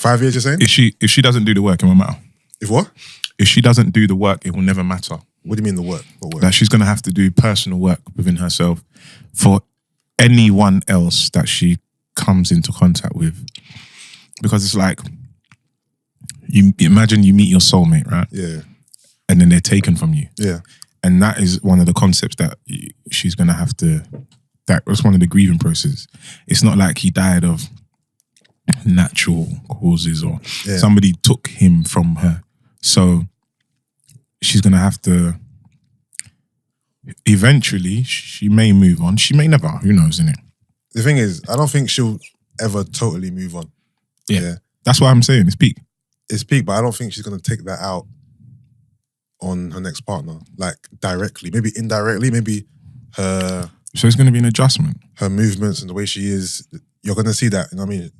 5 years, you're saying? If she doesn't do the work, it won't matter. If what? If she doesn't do the work, it will never matter. What do you mean the work? What work? That she's going to have to do personal work within herself for anyone else that she comes into contact with. Because it's like, you imagine you meet your soulmate, right? Yeah. And then they're taken from you. Yeah. And that is one of the concepts that she's going to have to, that was one of the grieving processes. It's not like he died of natural causes or somebody took him from her. So she's going to have to, eventually, she may move on. She may never, who knows, innit? The thing is, I don't think she'll ever totally move on. Yeah. That's what I'm saying, it's peak. It's peak, but I don't think she's going to take that out on her next partner, like directly, maybe indirectly, maybe her... So it's going to be an adjustment. Her movements and the way she is, you're going to see that, you know what I mean?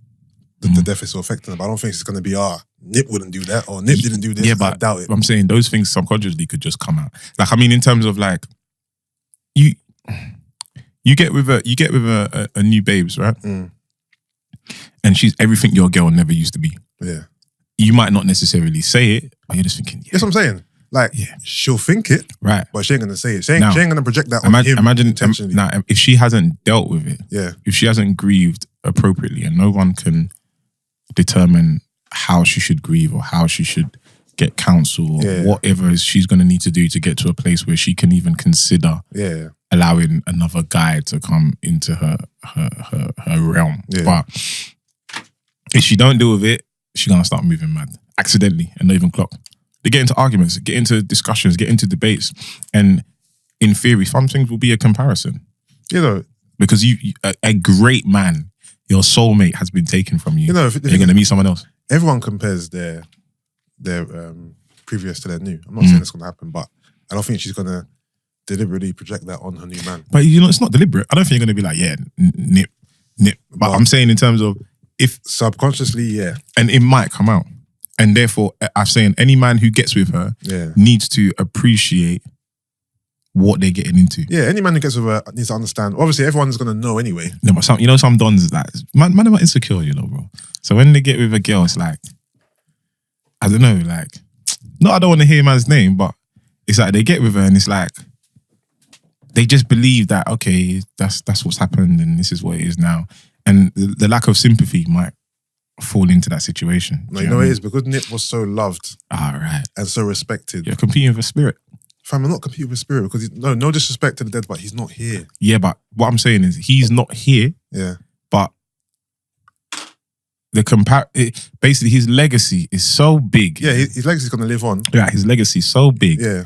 The death is so affecting her, but I don't think it's going to be, Nip wouldn't do that, or Nip didn't do this. Yeah, but I doubt it. I'm saying those things subconsciously could just come out. Like, I mean, in terms of like, you get with a new babes, right? Mm. And she's everything your girl never used to be. Yeah. You might not necessarily say it, but you're just thinking, That's what I'm saying. Like, she'll think it, right? But she ain't going to say it. She ain't going to project that on him intentionally. Now, if she hasn't dealt with it, if she hasn't grieved appropriately, and no one can determine how she should grieve or how she should get counsel or whatever she's going to need to do to get to a place where she can even consider allowing another guy to come into her realm. But if she don't deal with it, she's going to start moving mad accidentally and not even clock. They get into arguments, get into discussions, get into debates, and in theory, some things will be a comparison. You know, because a great man, your soulmate has been taken from you. You know, you're going to meet someone else. Everyone compares their previous to their new. I'm not saying it's going to happen, but I don't think she's going to deliberately project that on her new man. But you know, it's not deliberate. I don't think you're going to be like, nip. But I'm saying in terms of if subconsciously, and it might come out. And therefore, I'm saying any man who gets with her needs to appreciate what they're getting into. Yeah, any man who gets with her needs to understand. Obviously, everyone's going to know anyway. No, but some dons, like, man are insecure, you know, bro. So when they get with a girl, it's like, I don't know, like, no, I don't want to hear a man's name, but it's like they get with her and it's like, they just believe that, okay, that's what's happened and this is what it is now. And the lack of sympathy might fall into that situation. No, you know what it is? Because Nip was so loved and so respected. You're competing with a spirit. Fam, I'm not competing with spirit because no disrespect to the dead, but he's not here. Yeah, but what I'm saying is he's not here. Yeah. But basically his legacy is so big. Yeah, his legacy's going to live on. Yeah, his legacy is so big. Yeah.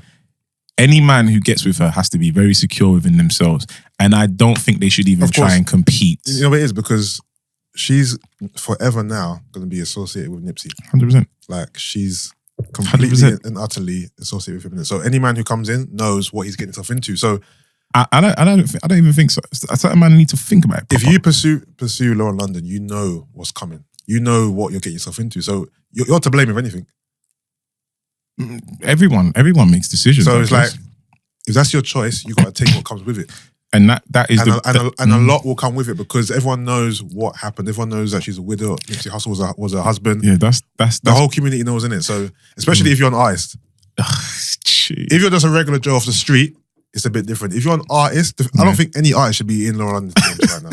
Any man who gets with her has to be very secure within themselves. And I don't think they should even try and compete. You know what it is? Because she's forever now going to be associated with Nipsey. 100%. Like, she's completely 100%. And utterly associated with him. So any man who comes in knows what he's getting himself into. So I don't even think so. A certain man need to think about it. If you pursue Law in London, you know what's coming. You know what you're getting yourself into. So you're to blame if anything. Everyone makes decisions. So it's like, if that's your choice, you got to take what comes with it. And that is a lot will come with it because everyone knows what happened. Everyone knows that she's a widow. Nipsey Hussle was her husband. Yeah, that's the whole community knows, innit? So especially if you're an artist. If you're just a regular Joe off the street, it's a bit different. If you're an artist, I don't think any artist should be in Law London right now.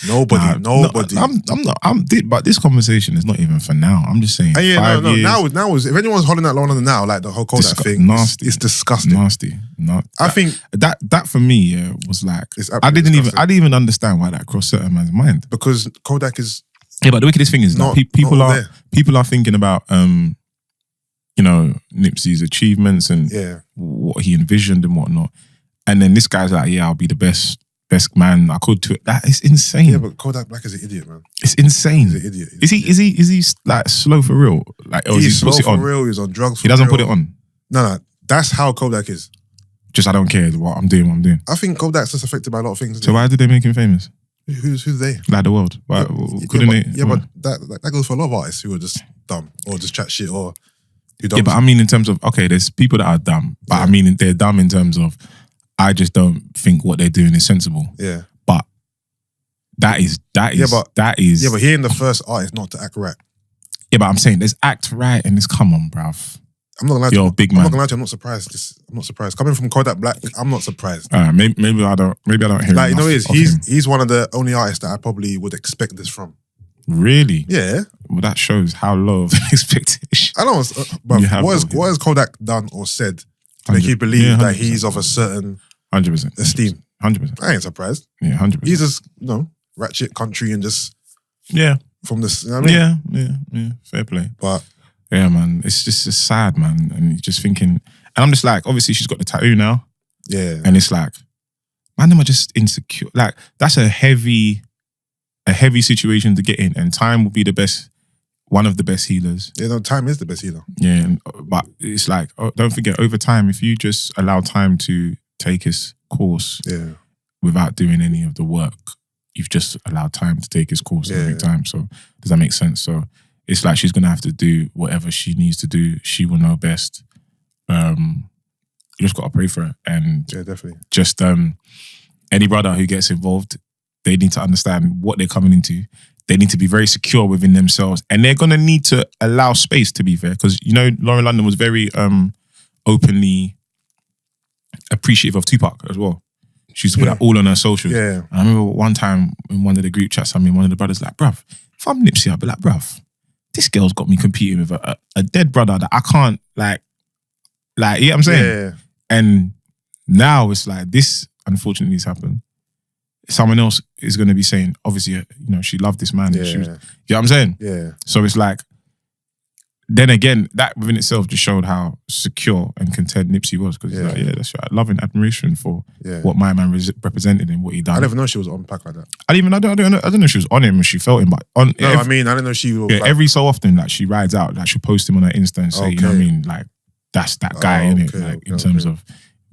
Nobody. No, but this conversation is not even for now. I'm just saying. Now if anyone's holding that Law London now, like the whole Kodak thing, nasty. It's disgusting. Nasty. I think that for me was like I didn't even understand why that crossed certain man's mind. Because Kodak is but the wickedest thing is that people are thinking about Nipsey's achievements and what he envisioned and whatnot, and then this guy's like, I'll be the best man I could to it. That is insane. Yeah, but Kodak Black is an idiot, man. It's insane. He's an idiot. Is he like slow for real? Like, or he's slow for real. He's on drugs. He doesn't put it on. No, that's how Kodak is. Just I don't care what I'm doing. I think Kodak's just affected by a lot of things. So why did they make him famous? Who's they? Like the world. Why, couldn't they? Yeah, but that goes for a lot of artists who are just dumb or just chat shit or who don't. Yeah, but I mean in terms of there's people that are dumb, but I mean they're dumb in terms of I just don't think what they're doing is sensible. Yeah. That is. Yeah, but he ain't the first artist not to act right. Yeah, but I'm saying there's act right and this. Come on, bruv. I'm not gonna lie to You're you. a big I'm man. not gonna lie to you. I'm not surprised. I'm not surprised. Coming from Kodak Black, I'm not surprised. Maybe I don't hear like, you know, him. he's one of the only artists that I probably would expect this from. Really? Yeah. Well, that shows how low of an expectation. I don't know, but what has Kodak done or said to make you believe that he's of a certain 100% esteem? 100%. I ain't surprised. Yeah, 100%. He's just, ratchet country and just from this. You know what I mean? Yeah. Fair play. But yeah, man, it's just sad, man. And you're just thinking, and I'm just like, obviously she's got the tattoo now. Yeah. And it's like, man, them are just insecure. Like, that's a heavy situation to get in, and time will be one of the best healers. Yeah, no, time is the best healer. Yeah, but it's like, don't forget, over time, if you just allow time to take its course without doing any of the work, you've just allowed time to take its course every time. So does that make sense? So it's like she's going to have to do whatever she needs to do. She will know best. You just got to pray for it. And definitely. Just any brother who gets involved, they need to understand what they're coming into. They need to be very secure within themselves. And they're going to need to allow space, to be fair. Because, Lauren London was very openly appreciative of Tupac as well. She used to put that all on her socials. Yeah. I remember one time in one of the group chats, one of the brothers like, bruv, if I'm Nipsey, I'd be like, bruv, this girl's got me competing with a dead brother that I can't, like, you know what I'm saying? Yeah. And now it's like, this unfortunately has happened. Someone else is going to be saying, obviously, she loved this man. Yeah. She was, you know what I'm saying? Yeah. So it's like, then again, that within itself just showed how secure and content Nipsey was. Because that's right. Love and admiration for what my man represented and what he done. I never know she was on pack like that. I don't know if she was on him or she felt him, but I didn't know she was. Yeah, every so often, like, she rides out, like, she'll post him on her Insta and say, you know what I mean? Like, that's that guy, innit? Like, in terms of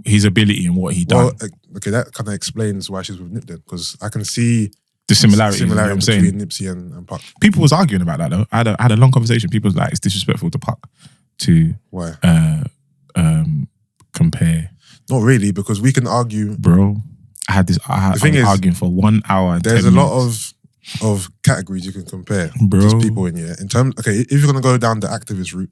his ability and what he done. Well, okay, that kind of explains why she's with Nip then, because I can see the similarity you know what I'm saying? Between Nipsey and Pac. People was arguing about that though. I had a long conversation. People was like, it's disrespectful to Pac to compare. Not really, because we can argue. Bro, I was arguing for 1 hour and there's 10 a minutes. lot of categories you can compare. Bro. Just people in here. In terms, okay, if you're gonna go down the activist route,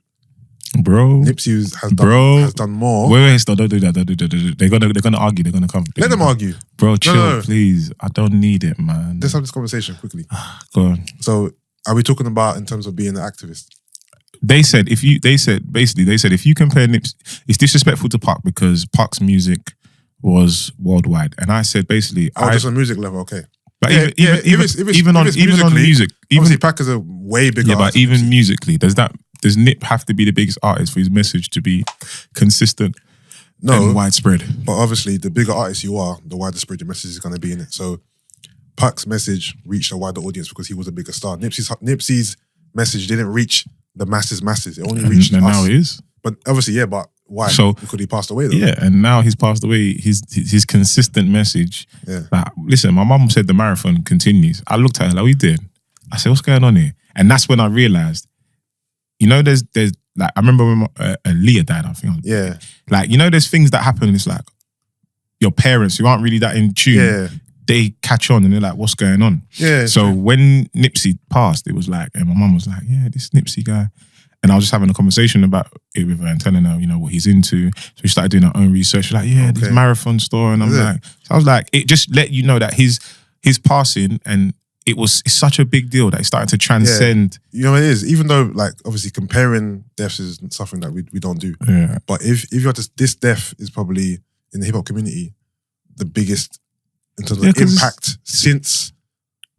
bro, Nipsey has done more. Wait, stop! Don't do that. They're gonna argue. They're gonna come. Let them argue, bro. Chill, please. I don't need it, man. Let's have this conversation quickly. Go on. So, are we talking about in terms of being an activist? They said if you compare Nipsey, it's disrespectful to Pac because Pac's music was worldwide, and I said basically, just on music level, okay. But even on the music, obviously Pac is a way bigger. Yeah, but even musically, does Nip have to be the biggest artist for his message to be consistent and widespread? But obviously, the bigger artist you are, the wider spread your message is going to be in it. So Pac's message reached a wider audience because he was a bigger star. Nipsey's message didn't reach the masses. It only reached us. Now it is. But obviously, but why? So, because he passed away though. Yeah, and now he's passed away. His consistent message. Yeah. Like, listen, my mum said the marathon continues. I looked at her like, what you did? I said, what's going on here? And that's when I realized, there's like, I remember when Leah died, I think. Yeah. Like, there's things that happen, it's like, your parents who aren't really that in tune, they catch on and they're like, what's going on? Yeah. So when Nipsey passed, it was like, and my mum was like, yeah, this Nipsey guy. And I was just having a conversation about it with her and telling her, what he's into. So we started doing our own research. She's like, this marathon store. And I'm like, so I was like, it just let you know that his passing, and it's such a big deal that it started to transcend. Yeah. It is. Even though, like, obviously comparing deaths is something that we don't do. Yeah. But if you had this death is probably in the hip hop community the biggest in terms of impact since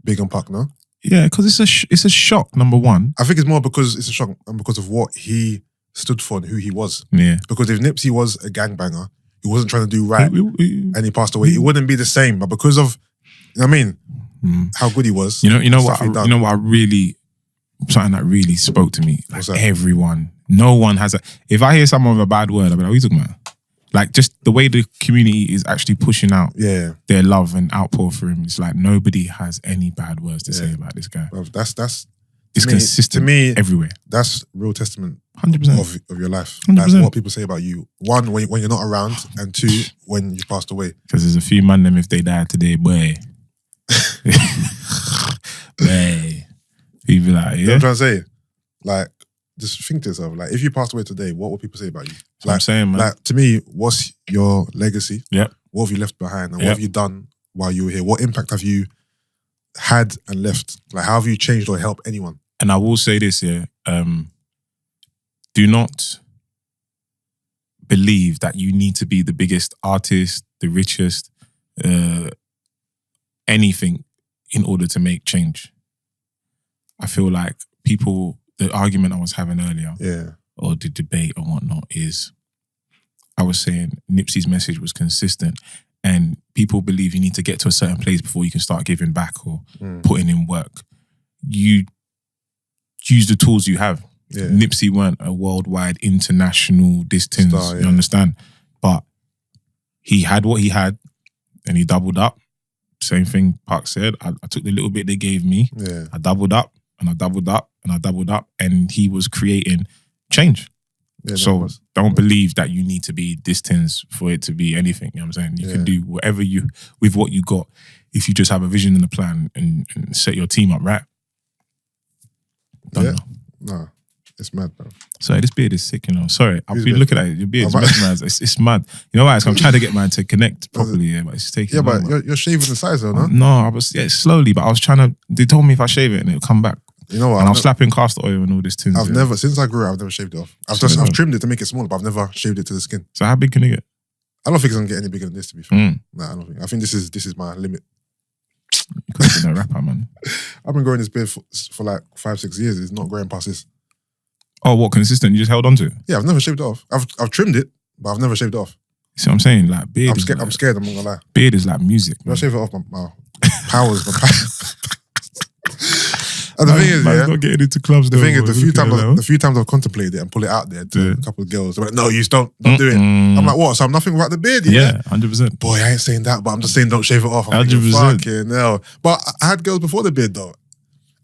Big and Pac, no? Yeah, because it's a shock, number one. I think it's more because it's a shock and because of what he stood for and who he was. Yeah. Because if Nipsey was a gangbanger, he wasn't trying to do right and he passed away, it wouldn't be the same. But because of, how good he was. Something that really spoke to me. Like, everyone, no one has if I hear someone with a bad word, I'll be like, what are you talking about? Like, just the way the community is actually pushing out their love and outpour for him. It's like nobody has any bad words to say about this guy. Well, that's it's consistent to me, everywhere. That's real testament 100% of your life. 100%. That's what people say about you. One, when you're not around, and two, when you passed away. Because there's a few man them if they died today, boy. Boy. People like, You know what I'm trying to say? like, just think to yourself, like, if you passed away today, what would people say about you? Like, I'm saying, man. Like, to me, what's your legacy? Yep. What have you left behind? And what have you done while you were here? What impact have you had and left? Like, how have you changed or helped anyone? And I will say this, do not believe that you need to be the biggest artist, the richest, anything in order to make change. I feel like people, the argument I was having earlier, or the debate or whatnot, is I was saying Nipsey's message was consistent, and people believe you need to get to a certain place before you can start giving back or putting in work. You use the tools you have. Yeah. Nipsey weren't a worldwide, international distance, you understand? But he had what he had and he doubled up. Same thing Park said. I took the little bit they gave me. Yeah. I doubled up and I doubled up and I doubled up, and he was creating change. Yeah, so don't believe that you need to be distance for it to be anything. You know what I'm saying? You can do whatever you, with what you got, if you just have a vision and a plan and set your team up right. Don't know. No. It's mad, bro. Sorry, this beard is sick, you know. Sorry, I've been looking at it. Your beard's mesmerized. It's mad. You know why? I'm trying to get mine to connect properly, but it's taking but you're shaving the sides though, no? No, I was slowly, but I was trying to. They told me if I shave it and it'll come back. You know what? And I'm slapping castor oil and all this things. I've never, since I grew up, I've never shaved it off. I've trimmed it to make it smaller, but I've never shaved it to the skin. So how big can it get? I don't think it's gonna get any bigger than this, to be fair. Nah, I don't think. I think this is my limit. You could have been a rapper, man. I've been growing this beard for like 5-6 years. It's not growing past this. Oh, what, consistent? You just held on to it? Yeah, I've never shaved it off. I've trimmed it, but I've never shaved it off. See what I'm saying? Like, beard I'm scared, I'm not gonna lie. Beard is like music. When I shave it off, my powers. And the thing is, not getting into clubs. The thing is, the few times I've contemplated it and pull it out there to a couple of girls, they're like, no, you don't do it. I'm like, what? So I'm nothing without the beard? Yeah, 100%. Boy, I ain't saying that, but I'm just saying don't shave it off. I'm 100%. Fucking hell. But I had girls before the beard though.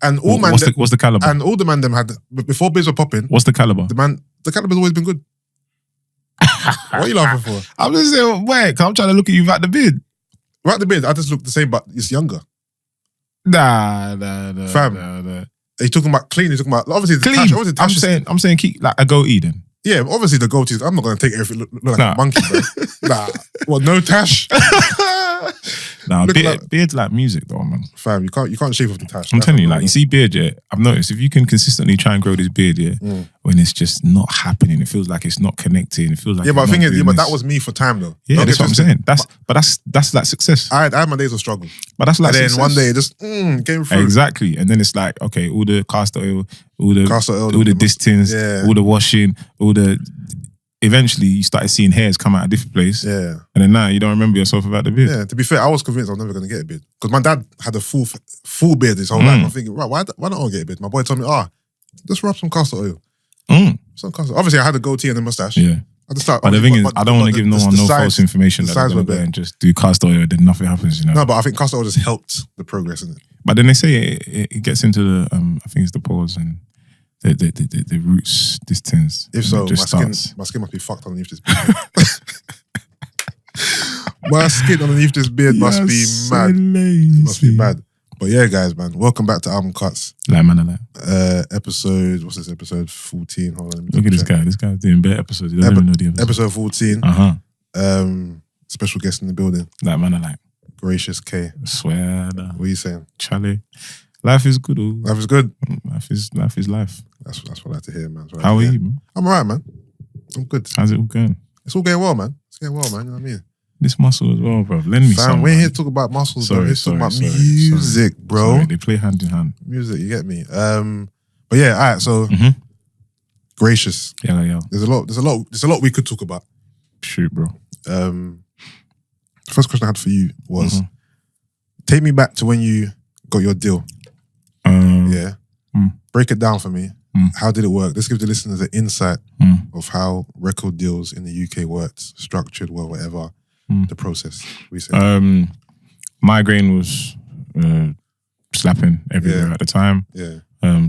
And all what's the caliber? And all the man them had, before beards were popping. What's the caliber? The caliber's always been good. What are you laughing for? I'm just saying, wait, I'm trying to look at you without the beard. Without the beard, I just look the same, but it's younger. Nah. Fam. Nah. Are you talking about clean? You're talking about obviously the clean. Tash, I'm saying keep like a goatee then. Yeah, obviously the goatee. I'm not gonna take everything look like a monkey, bro. Nah, what? No tash. Nah, beard's like music though, man. Fam, you can't shave off the tash. I'm telling you, like you see beard, I've noticed if you can consistently try and grow this beard, when it's just not happening, it feels like it's not connecting. It feels like but the thing is, but that was me for time though. Yeah, that's what I'm saying. That's like success. I had my days of struggle, but that's like. And then success. one day it just came through. Exactly, and then it's like okay, all the castor oil, all the distance, all the washing, all the. Eventually, you started seeing hairs come out of different place. Yeah. And then now you don't remember yourself about the beard. Yeah, to be fair, I was convinced I was never going to get a beard. Because my dad had a full beard his whole life. I'm thinking, right, why don't I get a beard? My boy told me, just rub some castor oil. Some castor. Obviously, I had a goatee and a mustache. Yeah. I just but the thing is, I don't want to give no one false information that they're going to go and just do castor oil, then nothing happens, you know? No, but I think castor oil just helped the progress, innit? But then they say it gets into the, I think it's the pores and the roots, distance. If so, my skin must be fucked underneath this beard. My skin underneath this beard must be mad. It must be mad. But yeah, guys, man, welcome back to Album Cuts. Episode, what's this episode? 14. Hold on, look at this guy. This guy's doing better episodes. He doesn't even know the episode. Episode 14. Special guest in the building. Gracious K. I swear. What are you saying? Charlie. Life is good. Oh. Life is good. Life is life. That's what I like to hear, man. How are you, man? I'm alright, man. I'm good. How's it all going? It's all going well, man. It's going well, man. You know what I mean? This muscle as well, bro. Lend me some. We're here to talk about muscles, bro. We're here to talk about music, bro. Sorry, they play hand in hand. Music, you get me? But yeah, alright, so Gracious. Yeah. There's a lot we could talk about. Shoot, bro. The first question I had for you was take me back to when you got your deal. Break it down for me. How did it work? Let's give the listeners an insight of how record deals in the UK worked, structured, well, whatever, the process. We say. Migraine was slapping everywhere at the time. Yeah.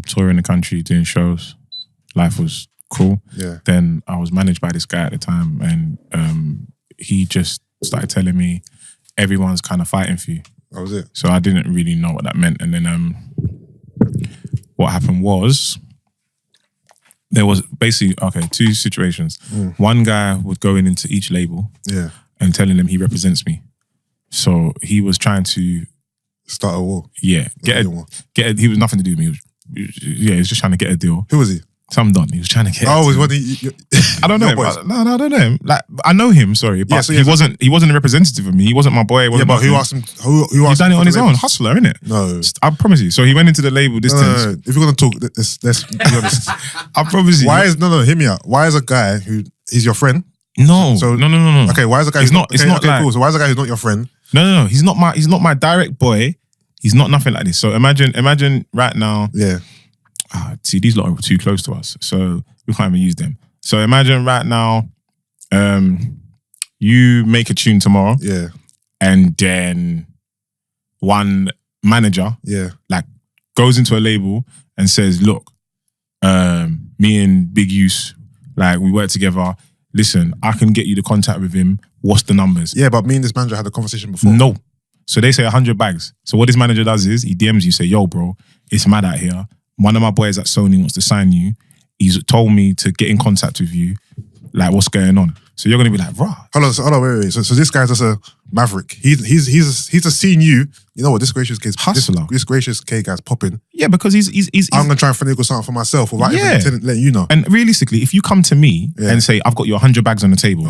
Touring the country, doing shows. Life was cool. Yeah. Then I was managed by this guy at the time, and he just started telling me everyone's kind of fighting for you. That was it. So I didn't really know what that meant. And then what happened was there was basically, two situations. One guy would go into each label and telling them he represents me. So he was trying to start a war. Yeah. He was nothing to do with me. He was just trying to get a deal. Who was he? Some don. He was trying to get. Oh, was what I don't know him. No, I don't know him. Like I know him. Sorry, but he wasn't a representative of me. He wasn't my boy. But who asked him? Who asked he done him it on his own? Hustler, innit? No, I promise you. So he went into the label. No. If you're gonna talk, let's be honest. I promise you. Why is hear me out? Why is a guy he's your friend? No. So no. Okay, why is a guy? It's not like, cool. So why is a guy who's not your friend? No. He's not my direct boy. He's not nothing like this. So imagine right now. Yeah. See, these lot are too close to us, so we can't even use them. So imagine right now, you make a tune tomorrow, and then one manager, like goes into a label and says, "Look, me and Big Use, like we work together. Listen, I can get you the contact with him. What's the numbers?" Yeah, but me and this manager had a conversation before. No. So they say 100 bags. So what this manager does is he DMs you, say, "Yo, bro, it's mad out here. One of my boys at Sony wants to sign you. He's told me to get in contact with you. Like, what's going on?" So you're gonna be like, "Rah." Hold on, wait. So this guy's just a maverick. He's just seen you. You know what? This gracious K's hustler. This gracious K guy's popping. Yeah, because he's I'm gonna try and finagle something for myself without even letting you know. And realistically, if you come to me and say, "I've got your 100 bags on the table,"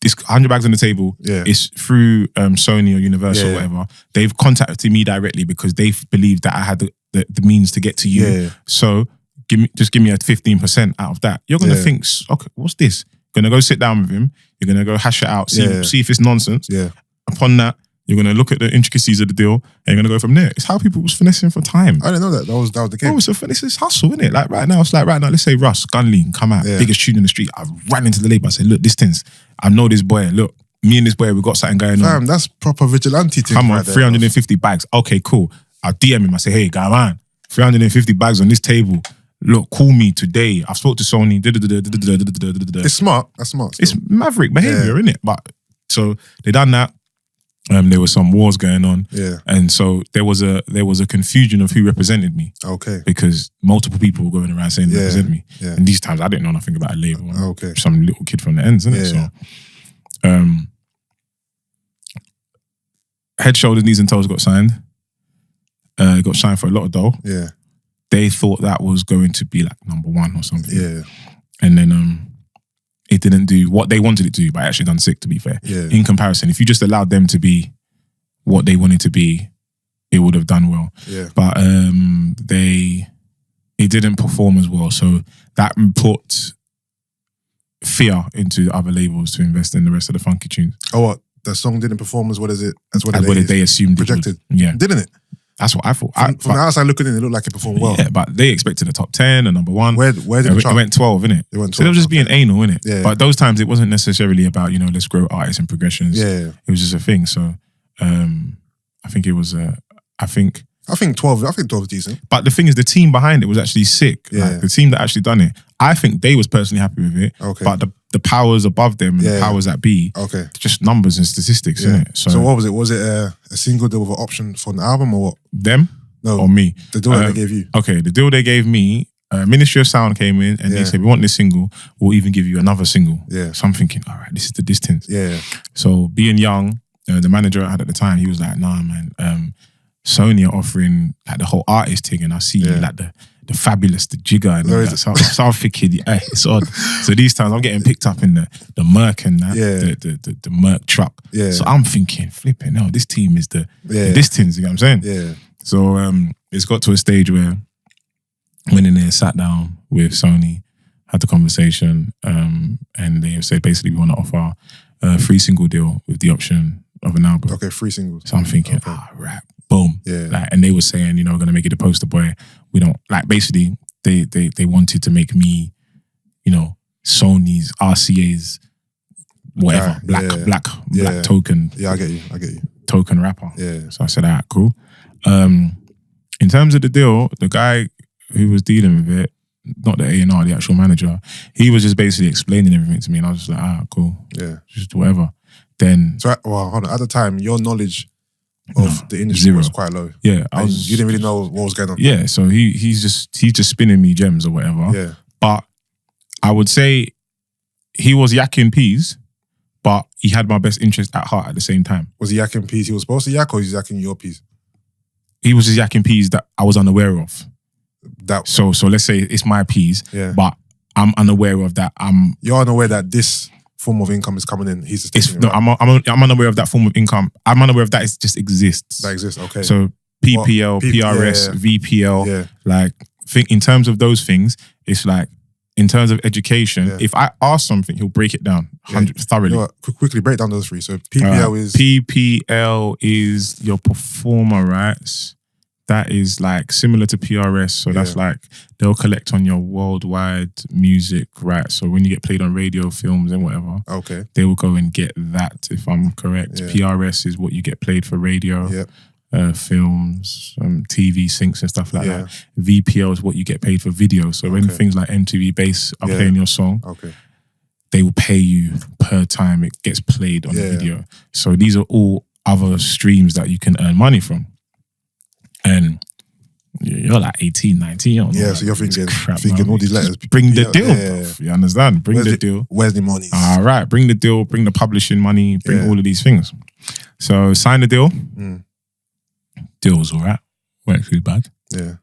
this 100 bags on the table is through Sony or Universal or whatever. They've contacted me directly because they believed that I had the means to get to you. Yeah. So give me a 15% out of that. You're gonna think, okay, what's this? Gonna go sit down with him. You're gonna go hash it out, see if it's nonsense. Yeah. Upon that, you're gonna look at the intricacies of the deal and you're gonna go from there. It's how people was finessing for time. I didn't know that. That was the game. Oh, so this is hustle, isn't it? Like right now, let's say Russ, Gunlean, come out, biggest tune in the street. I ran into the label. I said, "Look, this things. I know this boy. Look, me and this boy, we got something going on." Fam, that's proper vigilante thing. Come on, 350 bags. Okay, cool. I'll DM him. I say, "Hey, guy, man, 350 bags on this table. Look, call me today. I've spoke to Sony." It's smart. That's smart. It's maverick behavior, innit? But so they done that. There were some wars going on, and so there was a confusion of who represented me. Okay, because multiple people were going around saying they represent me, and these times I didn't know nothing about a label. Okay, some little kid from the ends, isn't it? So, Head, Shoulders, Knees and Toes got signed. Got signed for a lot of dough. Yeah, they thought that was going to be like #1 or something. Yeah, and then it didn't do what they wanted it to do, but it actually done sick, to be fair. Yeah. In comparison, if you just allowed them to be what they wanted to be, it would have done well. Yeah. But it didn't perform as well. So that put fear into other labels to invest in the rest of the funky tunes. Oh, what? The song didn't perform as well as they assumed projected. It would. Yeah. Didn't it? That's what I thought. From the outside looking in, it looked like it performed well. Yeah, but they expected a top 10, a #1. Where did it went 12, innit? It went 12. So they were just being anal, innit? Yeah. But those times it wasn't necessarily about, let's grow artists and progressions. Yeah. It was just a thing. So I think it was I think 12 is decent. But the thing is, the team behind it was actually sick. Yeah. Like, the team that actually done it, I think they was personally happy with it. Okay. But the powers above them and the powers that be, just numbers and statistics, innit? So what was it? Was it a single deal with an option for an album or what? Them? No. Or me? The deal that they gave you. Okay, the deal they gave me, Ministry of Sound came in and they said, "We want this single, we'll even give you another single." Yeah. So I'm thinking, all right, this is the distance. Yeah. So being young, the manager I had at the time, he was like, "Nah, man, Sony are offering like the whole artist thing, and I see like the fabulous, the jigger and all that." So I'm thinking, it's odd. So these times I'm getting picked up in the Merc and that, the Merc truck. Yeah. So I'm thinking, flipping, no, this team is the distance, you know what I'm saying? Yeah. So it's got to a stage where went in there, sat down with Sony, had the conversation, and they said basically we want to offer a free single deal with the option of an album. Okay, 3 singles. So I'm thinking, rap, boom. Yeah. Like, and they were saying, we're gonna make it a poster boy. We don't like basically they wanted to make me, Sony's, RCA's, whatever, black token. Yeah, I get you. Token rapper. Yeah. So I said, all right, cool. In terms of the deal, the guy who was dealing with it, not the A&R, the actual manager, he was just basically explaining everything to me, and I was just like, cool. Yeah. Just whatever. Then... So, hold on. At the time, your knowledge of the industry was quite low. Yeah, you didn't really know what was going on. Yeah, so he's just spinning me gems or whatever. Yeah, but I would say he was yakking peas, but he had my best interest at heart at the same time. Was he yakking peas he was supposed to yak, or was he yakking your peas? He was just yakking peas that I was unaware of. So let's say it's my peas, but I'm unaware of that. You're unaware that this form of income is coming in. He's just taking it, right? I'm unaware of that form of income. I'm unaware of that. It just exists. That exists. Okay. So PPL, PRS, VPL. Like, think in terms of those things, it's like in terms of education. If I ask something, he'll break it down thoroughly. You know what? Quickly break down those three. So PPL is your performer rights. That is like similar to PRS. So that's like they'll collect on your worldwide music rights. So when you get played on radio, films and whatever, they will go and get that, if I'm correct. PRS is what you get played for radio, films, TV syncs and stuff like that. VPL is what you get paid for video. So when things like MTV Bass are playing your song, they will pay you per time it gets played on the video. So these are all other streams that you can earn money from. And you're like 18, 19. You don't know, so you're thinking all these letters. Bring the deal. You understand? Bring the deal. Where's the money? All right. Bring the deal. Bring the publishing money. Bring all of these things. So sign the deal. Deal was all right. Weren't too bad. Yeah.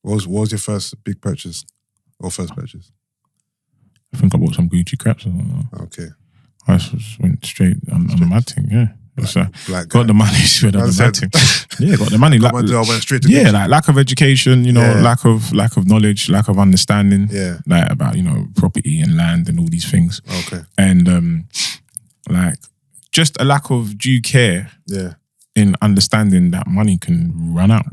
What was your first big purchase? Or first purchase? I think I bought some Gucci craps or something. Okay. I just went straight on the mad thing, got the money straight on the mad thing. Got the money. I went straight to like lack of education, lack of knowledge, lack of understanding, like about property and land and all these things. Okay. And like just a lack of due care. Yeah. In understanding that money can run out.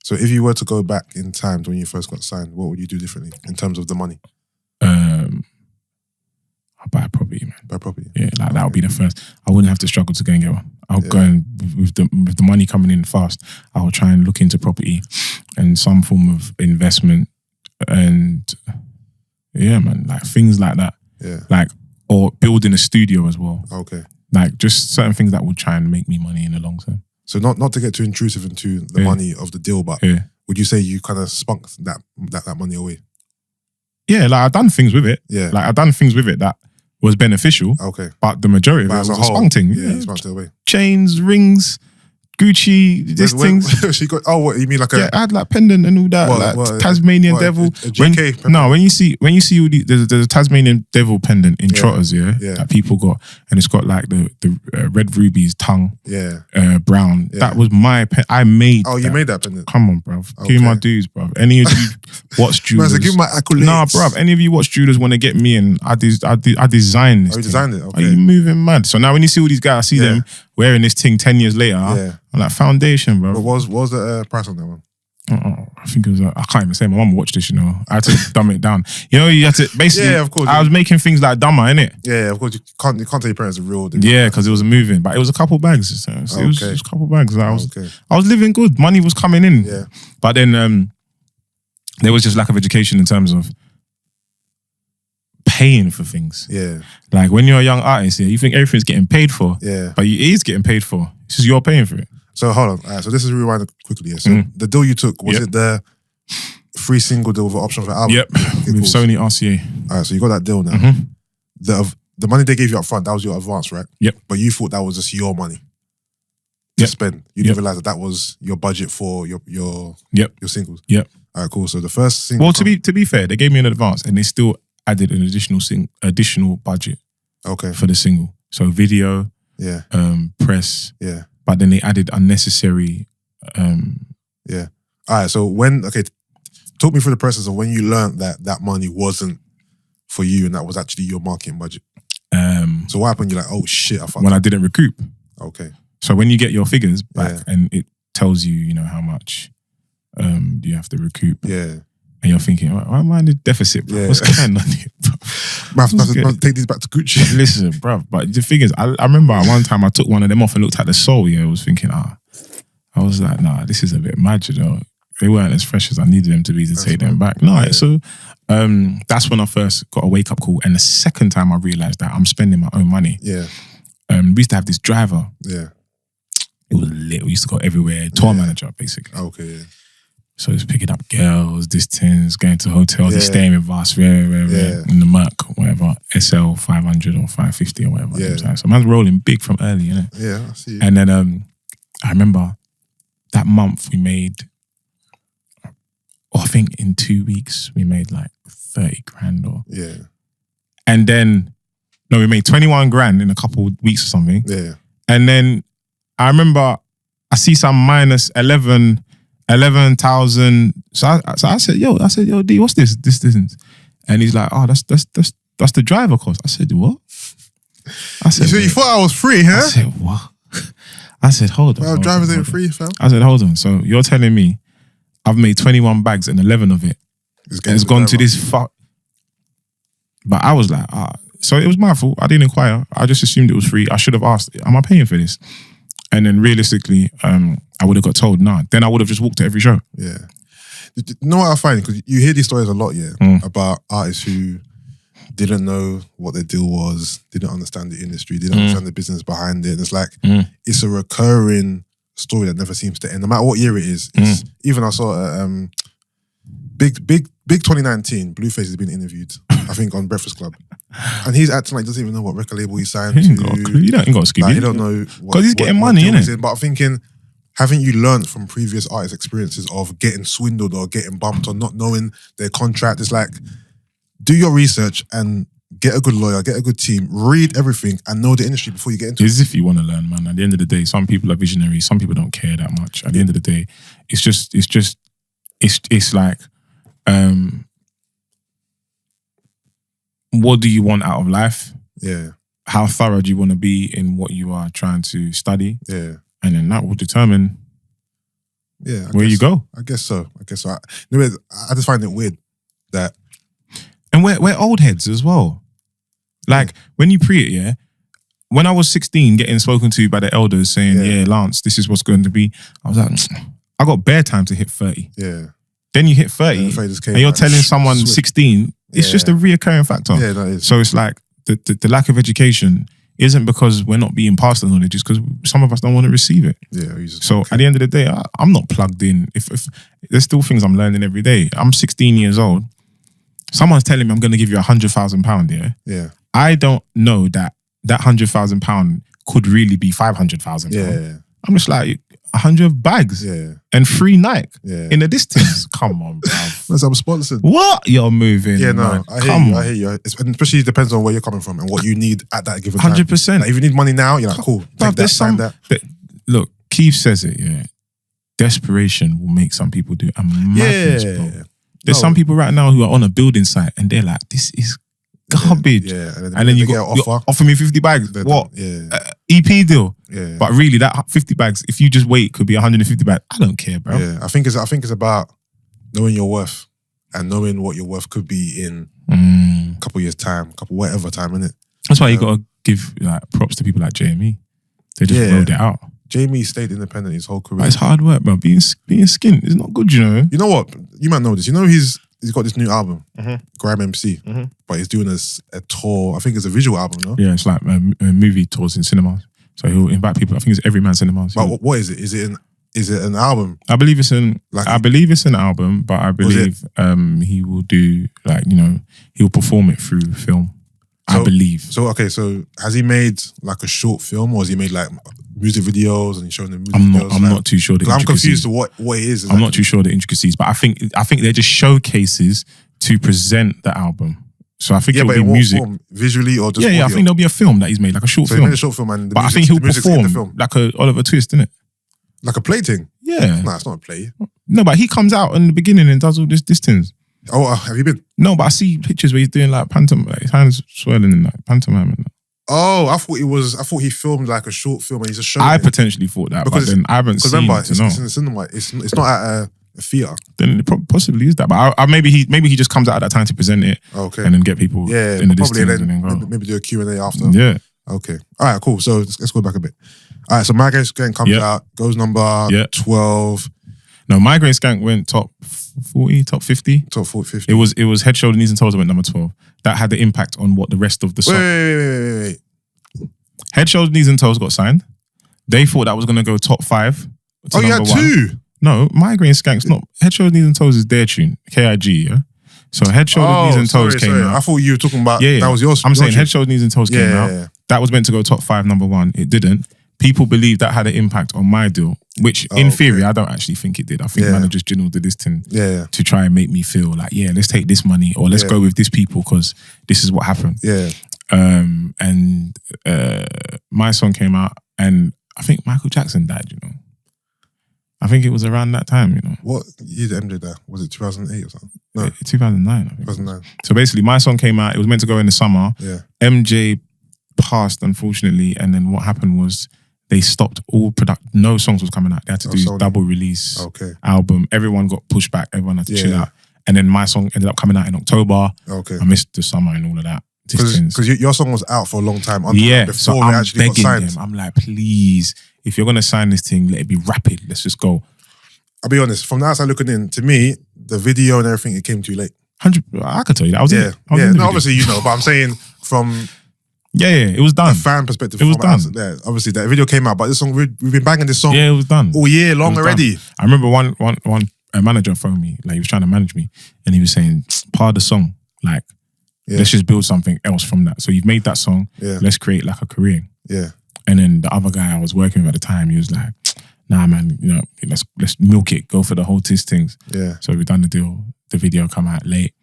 So if you were to go back in time to when you first got signed, what would you do differently in terms of the money? I'll buy a property, man. Buy property? Yeah, like that would be the first. I wouldn't have to struggle to go and get one. I'll go and, with the money coming in fast, I'll try and look into property and some form of investment and man, like things like that. Yeah. Like, or building a studio as well. Okay. Like just certain things that would try and make me money in the long term. So not to get too intrusive into the money of the deal, but would you say you kind of spunked that money away? Yeah, like I've done things with it. Yeah. Like I've done things with it that was beneficial. Okay. But the majority of it was a spunking. Yeah, you spunked it away. Chains, rings, Gucci, things. She got, what you mean like a... Yeah, I had like pendant and all that, Tasmanian devil. A GK pendant? When you see all these, there's a Tasmanian devil pendant in Trotters, that people got, and it's got like the red ruby's tongue, brown. Yeah. That was my I made. Oh, you made that pendant? Come on, bruv. Give me my dues, bruv. Any of you watch jewelers? Give me my accolades. Nah, bruv. Any of you watch jewelers want to get me, and I designed this. Oh, you designed it? Okay. Are you moving mad? So now when you see all these guys, I see them wearing this thing 10 years later. Yeah. I'm like, foundation, bro. What was the price on that one? I think it was, I can't even say. My mum watched this, I had to dumb it down. You had to, basically, of course. I was making things like dumber, innit? Yeah, of course. You can't tell your parents the real. Yeah, because it was moving. But it was a couple bags. So it was just a couple bags. I was living good. Money was coming in. Yeah. But then there was just lack of education in terms of paying for things. Yeah. Like when you're a young artist, you think everything's getting paid for. Yeah. But it is getting paid for. It's just you're paying for it. So hold on. All right, so this is rewind quickly. Yeah. So the deal you took, was it the free single deal with an option for album? Yep. With Sony RCA. All right, so you got that deal now. The money they gave you up front, that was your advance, right? Yep. But you thought that was just your money to spend. You didn't realize that was your budget for your singles. Yep. All right, cool. So the first single. Well, to be fair, they gave me an advance and they still added an additional budget. Okay. For the single. So video, press. Yeah. But then they added unnecessary. Yeah. All right. So talk me through the process of when you learned that money wasn't for you and that was actually your marketing budget. So what happened? You're like, oh shit, I fucked when I didn't recoup. Okay. So when you get your figures back and it tells you, how much you have to recoup. Yeah. And you're thinking, why am I in the deficit, bro? What's going on here, bro? I have to take these back to Gucci. Listen, bro, but the thing is, I remember one time I took one of them off and looked at the sole, I was thinking, I was like, nah, this is a bit mad, They weren't as fresh as I needed them to be to take them back. No, so that's when I first got a wake-up call. And the second time I realised that I'm spending my own money. Yeah. We used to have this driver. Yeah. it was lit. We used to go everywhere. Tour manager, basically. Okay, yeah. So he's picking up girls, distance, going to hotels. He's staying with us, in the Merc, whatever, SL 500 or 550 or whatever. Yeah. So man's rolling big from early, innit? Yeah, I see. And then I remember that month we made, I think in 2 weeks we made like 30 grand or. Yeah. And then, no, we made 21 grand in a couple of weeks or something. Yeah. And then I remember I see some minus 11,000. So I said, yo, D, what's this distance? And he's like, oh, that's the driver cost. I said, what? I said, so you thought I was free, huh? I said, what? I said, hold on. Well, drivers ain't free, fam. I said, hold on. So you're telling me I've made 21 bags and 11 of it. It's gone to this fuck. But I was like, so it was my fault. I didn't inquire. I just assumed it was free. I should have asked, am I paying for this? And then realistically, I would have got told, nah. Then I would have just walked to every show. Yeah. You know what I find? Because you hear these stories a lot, about artists who didn't know what their deal was, didn't understand the industry, didn't understand the business behind it. And it's like, it's a recurring story that never seems to end. No matter what year it is. It's, even I saw Big 2019, Blueface has been interviewed, I think, on Breakfast Club. And he's acting like he doesn't even know what record label he signed to. He ain't got a clue. You ain't got a scoop. Like, he don't know. Because he's getting money, innit? But I'm thinking, haven't you learned from previous artist experiences of getting swindled or getting bumped or not knowing their contract? It's like, do your research and get a good lawyer, get a good team, read everything and know the industry before you get into it. It's if you want to learn, man. At the end of the day, some people are visionaries, some people don't care that much. At the end of the day, it's like, what do you want out of life? Yeah. How thorough do you want to be in what you are trying to study? Yeah. And then that will determine where you go. I guess so. I just find it weird that... And we're old heads as well. Like, when you pre it, when I was 16, getting spoken to by the elders saying, Lance, this is what's going to be. I was like, I got bare time to hit 30. Yeah. Then you hit 30 and you're telling someone 16, it's just a reoccurring factor. Yeah, that is. So it's like the lack of education isn't because we're not being passed the knowledge, it's because some of us don't want to receive it. Yeah. So at the end of the day, I'm not plugged in. If there's still things I'm learning every day. I'm 16 years old. Someone's telling me I'm going to give you £100,000, Yeah. I don't know that £100,000 could really be £500,000. Yeah. I'm just like, 100 bags and free Nike in the distance. Come on, bro. I'm sponsored. What? You're moving. Yeah, no, man. I hear you. Especially it depends on where you're coming from and what you need at that given time. 100%. Like, if you need money now, you're like, cool. Take that. Look, Keith says it, desperation will make some people do a madness, bro. There's some people right now who are on a building site and they're like, this is garbage. Yeah. And then you offer me 50 bags. What? EP deal. Yeah. But really, that 50 bags, if you just wait, could be 150 bags. I don't care, bro. Yeah. I think it's about knowing your worth and knowing what your worth could be in a couple years' time, whatever time, innit? That's why you got to give like props to people like JME. They just rolled it out. JME stayed independent his whole career. But it's hard work, bro. Being skint is not good, you know. You know what? You might know this. You know he's got this new album, Grime MC, but he's doing a tour. I think it's a visual album, no? Yeah, it's like a movie tours in cinemas. So he'll invite people. I think it's Every Man Cinemas. But what is it? Is it an album? I believe it's an album, but I believe he will do he'll perform it through film. I believe. So has he made like a short film, or has he made like music videos and showing the music videos? I'm not too sure. I'm confused to what it is. I'm not too sure the intricacies, but I think they're just showcases to present the album. So I think it'll be music, form? Visually or just audio? I think there'll be a film that he's made, like a short film. He made a short film, and I think he'll perform like a Oliver Twist, innit? Like a play thing? Yeah. Nah, it's not a play. No, but he comes out in the beginning and does all this distance. Oh, have you been? No, but I see pictures where he's doing like pantomime, like his hands swirling in like pantomime and that. Oh, I thought he filmed like a short film and he's a show. I potentially thought that, but then I haven't seen it. It's in the cinema. It's not at a theatre. Then it possibly is that, but maybe he just comes out at that time to present it, and then get people in the distance and then go. Maybe do a Q&A after. Yeah. Okay. All right. Cool. So let's go back a bit. All right. So Migraine Skank comes out, goes number 12. No, Migraine Skank went top 40, top 50. Top 40, 50. It was Head, Shoulder, Knees and Toes that went number 12. That had the impact on what the rest of the song. Wait. Head, Shoulders, Knees and Toes got signed. They thought that was going to go top 5. Oh, you had 2? No, Migraine Skank's not. Head, Shoulders, Knees and Toes is their tune. KIG, yeah? So Head, Shoulders, Knees and Toes came out. I thought you were talking about, that was yours. I'm saying Head, Shoulders, Knees and Toes came out. Yeah. That was meant to go top 5, number 1. It didn't. People believe that had an impact on my deal, which in theory, I don't actually think it did. I think man just general did this thing to try and make me feel like, let's take this money or let's go with this people because this is what happened. Yeah. And my song came out and I think Michael Jackson died, you know. I think it was around that time, you know. What year did MJ die? Was it 2008 or something? No. 2009, I think. 2009. So basically, my song came out. It was meant to go in the summer. Yeah. MJ passed, unfortunately. And then what happened was they stopped all no songs was coming out. They had to do double release album. Everyone got pushed back. Everyone had to chill out. And then my song ended up coming out in October. Okay. I missed the summer and all of that. Because your song was out for a long time. Before so I'm actually begging got signed. Them. I'm like, please, if you're going to sign this thing, let it be rapid. Let's just go. I'll be honest, from the outside looking in, to me, the video and everything, it came too late. 100, I could tell you that. I was in it. No, obviously you know, but I'm saying from... it was done. A fan perspective. It was done. Obviously, that video came out, but this song, we've been banging this song. Yeah, it was done. All year long already. Done. I remember one manager phoned me, like he was trying to manage me, and he was saying, part of the song, like, let's just build something else from that. So you've made that song, let's create like a career. Yeah. And then the other guy I was working with at the time, he was like, nah man, you know, let's milk it, go for the whole things. Yeah. So we done the deal, the video come out late.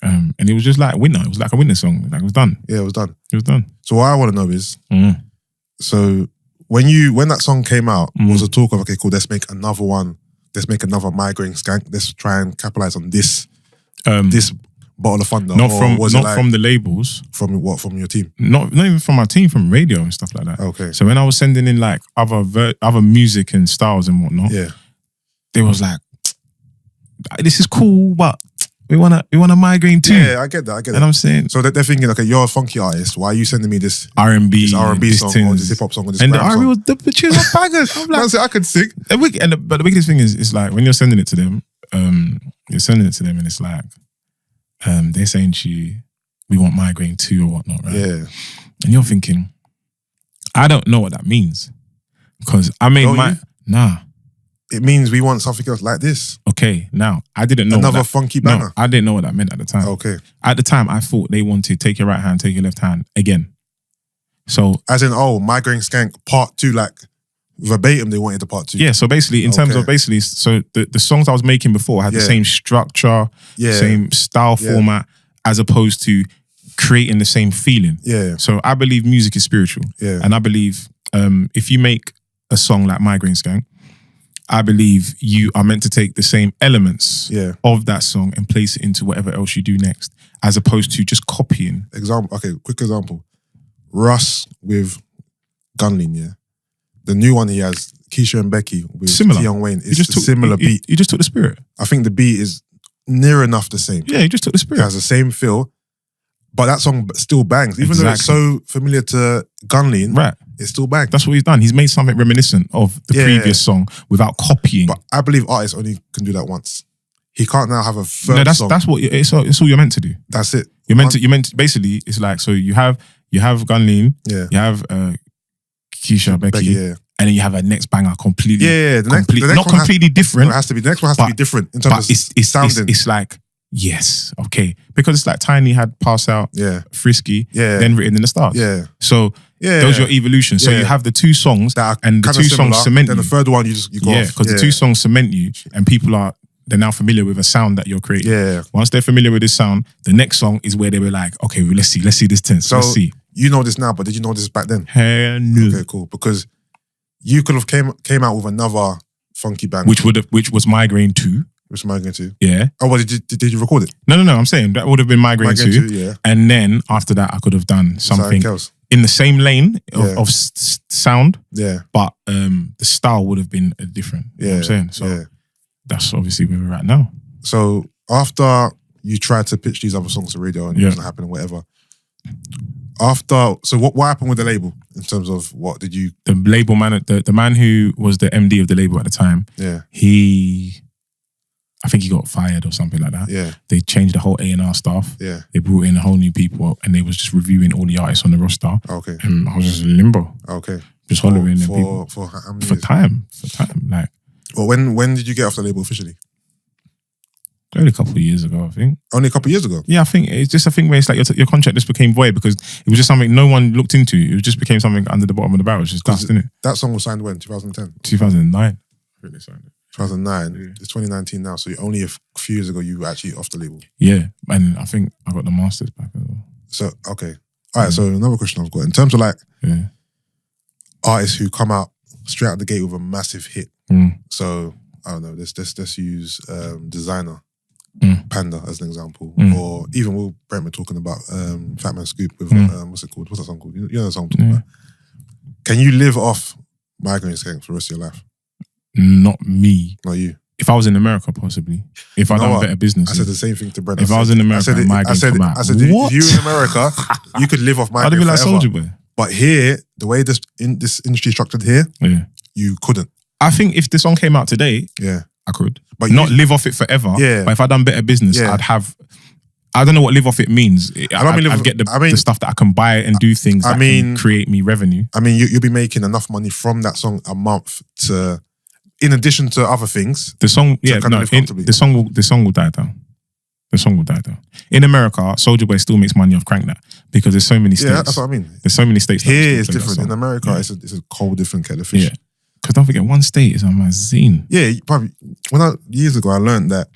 And it was just like winner. It was like a winner song. Like it was done. Yeah, it was done. It was done. So what I want to know is, so when that song came out, was a talk of, okay, cool, let's make another one. Let's make another Migraine Skank. Let's try and capitalize on this Bottle of Thunder. Not from the labels. From what? From your team? Not even from my team, from radio and stuff like that. Okay. So when I was sending in like other music and styles and whatnot, they was like, this is cool, but we want a Migraine too. Yeah, I get that. And I'm saying, so they're thinking, okay, you're a funky artist. Why are you sending me this R&B song or this hip hop song or this and rap the R&B song? was the tunes are bangers. I'm like, I could sing. But the wickedest thing is like when you're sending it to them, and it's like, they're saying to you, we want Migraine 2 or whatnot, right? Yeah. And you're thinking, I don't know what that means. Because I made nah. It means we want something else like this. Okay, now, I didn't know another funky banger. No, I didn't know what that meant at the time. Okay. At the time, I thought they wanted take your right hand, take your left hand again. So... As in, Migraine Skank part 2, like... verbatim, they wanted the part 2. Yeah, so basically, in terms of so the songs I was making before had the same structure, same style format, as opposed to creating the same feeling. Yeah. So I believe music is spiritual. Yeah. And I believe if you make a song like Migraine Skank, I believe you are meant to take the same elements of that song and place it into whatever else you do next, as opposed to just copying. Quick example. Russ with Gunlin, yeah. The new one he has, Keisha and Becky with Tion Wayne, it's a similar beat. You just took the spirit. I think the beat is near enough the same. Yeah, you just took the spirit. It has the same feel, but that song still bangs. Even though it's so familiar to Gunlin, right? It still bangs. That's what he's done. He's made something reminiscent of the previous song without copying. But I believe artists only can do that once. He can't now have a third song. That's what it's all you're meant to do. That's it. You're meant to basically. It's like, so you have Gunlin, you have Keisha, Becky, and then you have a next banger completely. The next not completely different. It has to be. The next one has to be different in terms of sounding. It's like, yes, okay, because it's like Tinie had Pass Out, Frisky, then Written in the Stars. Yeah. So those are your evolutions. So you have the two songs, and the two songs cement you. Then the third one you go off. Because the two songs cement you, and people they're now familiar with a sound that you're creating. Yeah. Once they're familiar with this sound, the next song is where they were like, okay, well, let's see this tense. So let's see. You know this now, but did you know this back then? Hell no. Okay, cool. Because you could have came out with another funky bang, which was Migraine 2. Which was Migraine 2. Yeah. Oh, well, did you record it? No. I'm saying that would have been Migraine 2. Yeah. And then after that, I could have done something else in the same lane of sound. Yeah. But the style would have been different. You know what I'm saying? So that's obviously where we're at now. So after you tried to pitch these other songs to radio and it wasn't happening, whatever. So what happened with the label in terms of what did you? The label man, the man who was the MD of the label at the time. Yeah. I think he got fired or something like that. Yeah. They changed the whole A&R staff. Yeah. They brought in a whole new people and they was just reviewing all the artists on the roster. Okay. And I was just in limbo. Okay. Just hollering at people. For how many years? time. Like, well, when did you get off the label officially? Only a couple of years ago, I think. Only a couple of years ago? Yeah, I think it's just a thing where it's like your contract just became void because it was just something no one looked into. It just became something under the bottom of the barrel. It's just dust, didn't it? That song was signed when? 2010? 2009. I think they signed it. 2009. Yeah. It's 2019 now, so only a few years ago you were actually off the label. Yeah, and I think I got the masters back as well. So, okay. All right, so another question I've got. In terms of like artists who come out straight out the gate with a massive hit. So, I don't know, let's use Designer. Panda as an example, or even Will Brent were talking about Fat Man Scoop with what's it called? What's that song called? You know the song I'm talking about. Can you live off Migraine Skank for the rest of your life? Not me. Not you. If I was in America, possibly. If I done better business. I said the same thing to Brent. If I was in America, I said if you in America, you could live off Migraine. I'd be like Soulja Boy. But here, the way this industry is structured here, you couldn't. I think if the song came out today, I could. But not live off it forever. Yeah. But if I done better business, I'd have. I don't know what live off it means. I'd get the stuff that I can buy and do things that can create me revenue. I mean, you'll be making enough money from that song a month to, in addition to other things. The song, the song will die down. The song will die down. In America, Soulja Boy still makes money off Crank That because there's so many states. Yeah, that's what I mean. There's so many states. Here it's different. In America, it's a whole different kettle of fish. Yeah. Because don't forget, one state is on my zine. Yeah, probably. Years ago, I learned that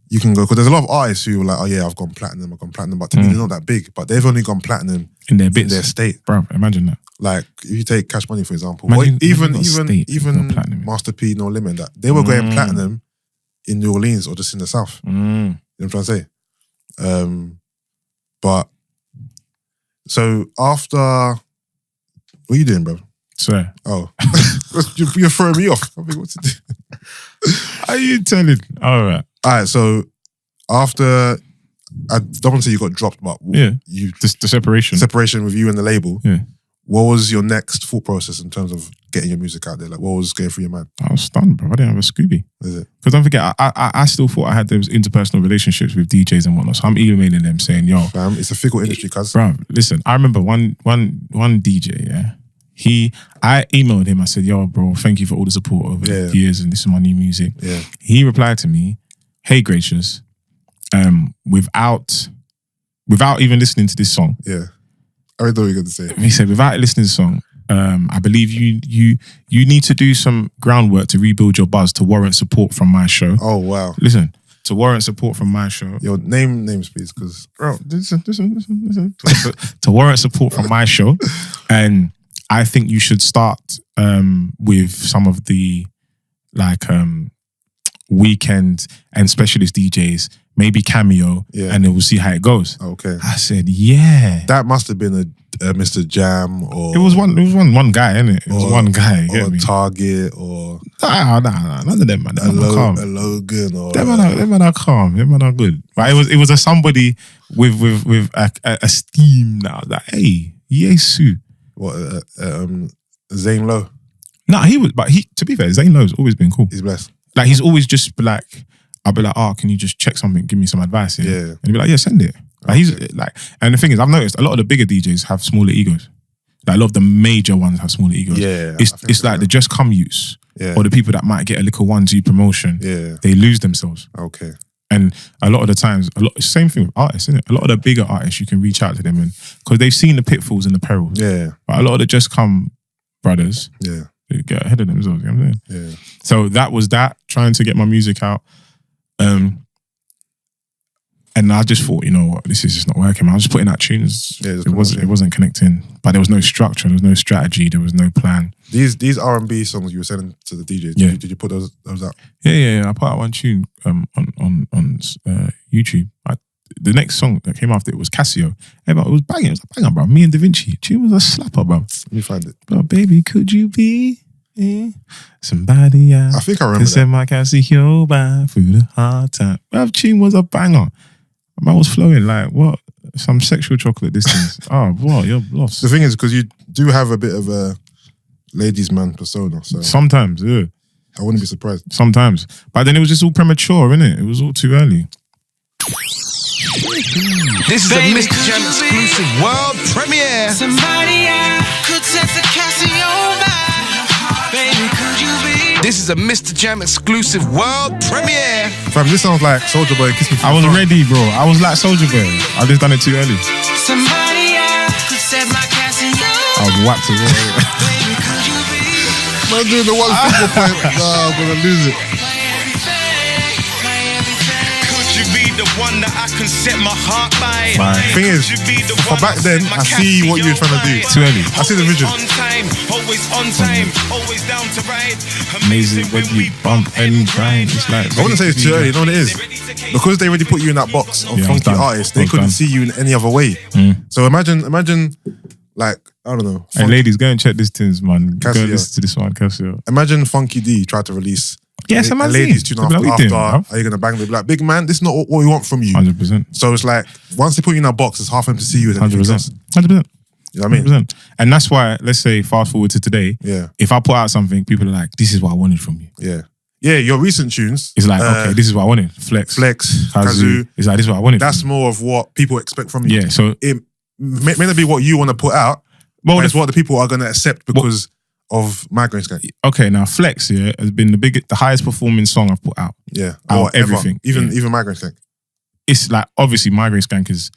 you can go, because there's a lot of artists who were like, oh yeah, I've gone platinum, but to me, they're not that big. But they've only gone platinum in their bits, in their state. Bro, imagine that. Like, if you take Cash Money, for example, even Master P, No Limit, that they were going platinum in New Orleans or just in the South. You know what I'm trying to say? But, so after, what are you doing, bro? Swear. Oh. You're throwing me off. I think what to do. Are you telling? All right, so after, I don't want to say you got dropped, but you the separation with you and the label. Yeah. What was your next thought process in terms of getting your music out there? Like, what was going through your mind? I was stunned, bro. I didn't have a Scooby. Is it? Because don't forget, I still thought I had those interpersonal relationships with DJs and whatnot. So I'm emailing them saying, yo. Fam, it's a fickle industry, cuz. Bro, listen, I remember one DJ, yeah. I emailed him, I said, yo, bro, thank you for all the support over the years and this is my new music. Yeah. He replied to me, hey, Gracious, without even listening to this song. Yeah. I already thought you were going to say. He said, without listening to the song, I believe you need to do some groundwork to rebuild your buzz to warrant support from my show. Oh, wow. Listen, to warrant support from my show. Yo, names, please, because... Bro, listen. To warrant support from my show. And I think you should start with some of the weekend and specialist DJs, maybe Cameo, and then we'll see how it goes. Okay. I said, yeah. That must have been a Mr. Jam or... It was one guy, innit? It was one guy. Or Target or... Nah, none of them, man. A Logan or... Them man are calm. Them man are good. But it was a somebody with a steam now. Like, hey, Yesu. What, Zane Lowe? Nah, to be fair, Zane Lowe's always been cool. He's blessed. Like, he's always just like, I'll be like, oh, can you just check something? Give me some advice. Yeah. And he'll be like, yeah, send it. Like, he's like, and the thing is, I've noticed a lot of the bigger DJs have smaller egos. Like, a lot of the major ones have smaller egos. Yeah. It's like the just come use. Yeah. Or the people that might get a little 1-2 promotion. Yeah. They lose themselves. Okay. And a lot of the times, same thing with artists, isn't it? A lot of the bigger artists, you can reach out to them and because they've seen the pitfalls and the perils. Yeah. But a lot of the just come brothers, they get ahead of themselves. You know what I'm saying? Yeah. So that was that, trying to get my music out. And I just thought, you know what, this is just not working. I was just putting out tunes. Yeah, it wasn't connecting. But there was no structure, there was no strategy, there was no plan. These R&B songs you were sending to the DJs, did you put those out? Yeah. I put out one tune on YouTube. The next song that came after it was Casio. Hey, bro, it was banging. It was a banger, bro. Me and Da Vinci. Tune was a slapper, bro. Let me find it. Bro, baby, could you be somebody else? I think I remember that. I can see you by through the hard time. Bro, tune was a banger. Man was flowing like, what? Some sexual chocolate distance. Oh, what? You're lost. The thing is, because you do have a bit of a ladies' man persona. So sometimes, yeah. I wouldn't be surprised. Sometimes. But then it was just all premature, innit? It was all too early. This is a Mr. Jam exclusive world premiere. Somebody could set the Casio This is a Mr. Jam exclusive world premiere. Fam, this sounds like Soulja Boy Kiss Me From I was ready, bro. I was like Soulja Boy. I just done it too early. Somebody else could set my casino. I was whacked as well. Man doing the one single point. Nah, I'm gonna lose it. The one that I can set my heart by. Thing is, for back then, I see what you were trying to do. Too early. I see the vision. On time, always on time, always down to ride. Amazing when you bump and grind. It's like, I wouldn't say it's too early. You know what it is? Because they already put you in that box of funky artists, they couldn't see you in any other way. So imagine, like, I don't know. Hey, ladies, go and check this things, man. Casio. Go listen to this one, Casio. Imagine Funky D tried to release Yes, a ladies tune after, are you gonna bang? They'll be like, big man, this is not what we want from you. 100%. So it's like, once they put you in that box, it's half of them to see you as 100%. 100%. You know what I mean? 100%. And that's why, let's say, fast forward to today, if I put out something, people are like, this is what I wanted from you. Yeah, your recent tunes. It's like, okay, this is what I wanted. Flex, Kazoo. It's like, this is what I wanted. That's more of what people expect from you. Yeah, so it may not be what you want to put out, but it's what the people are going to accept because of Migraine Skank. Okay, now Flex has been the highest performing song I've put out. Yeah, out of everything. Even Migraine Skank. It's like, obviously Migraine Skank is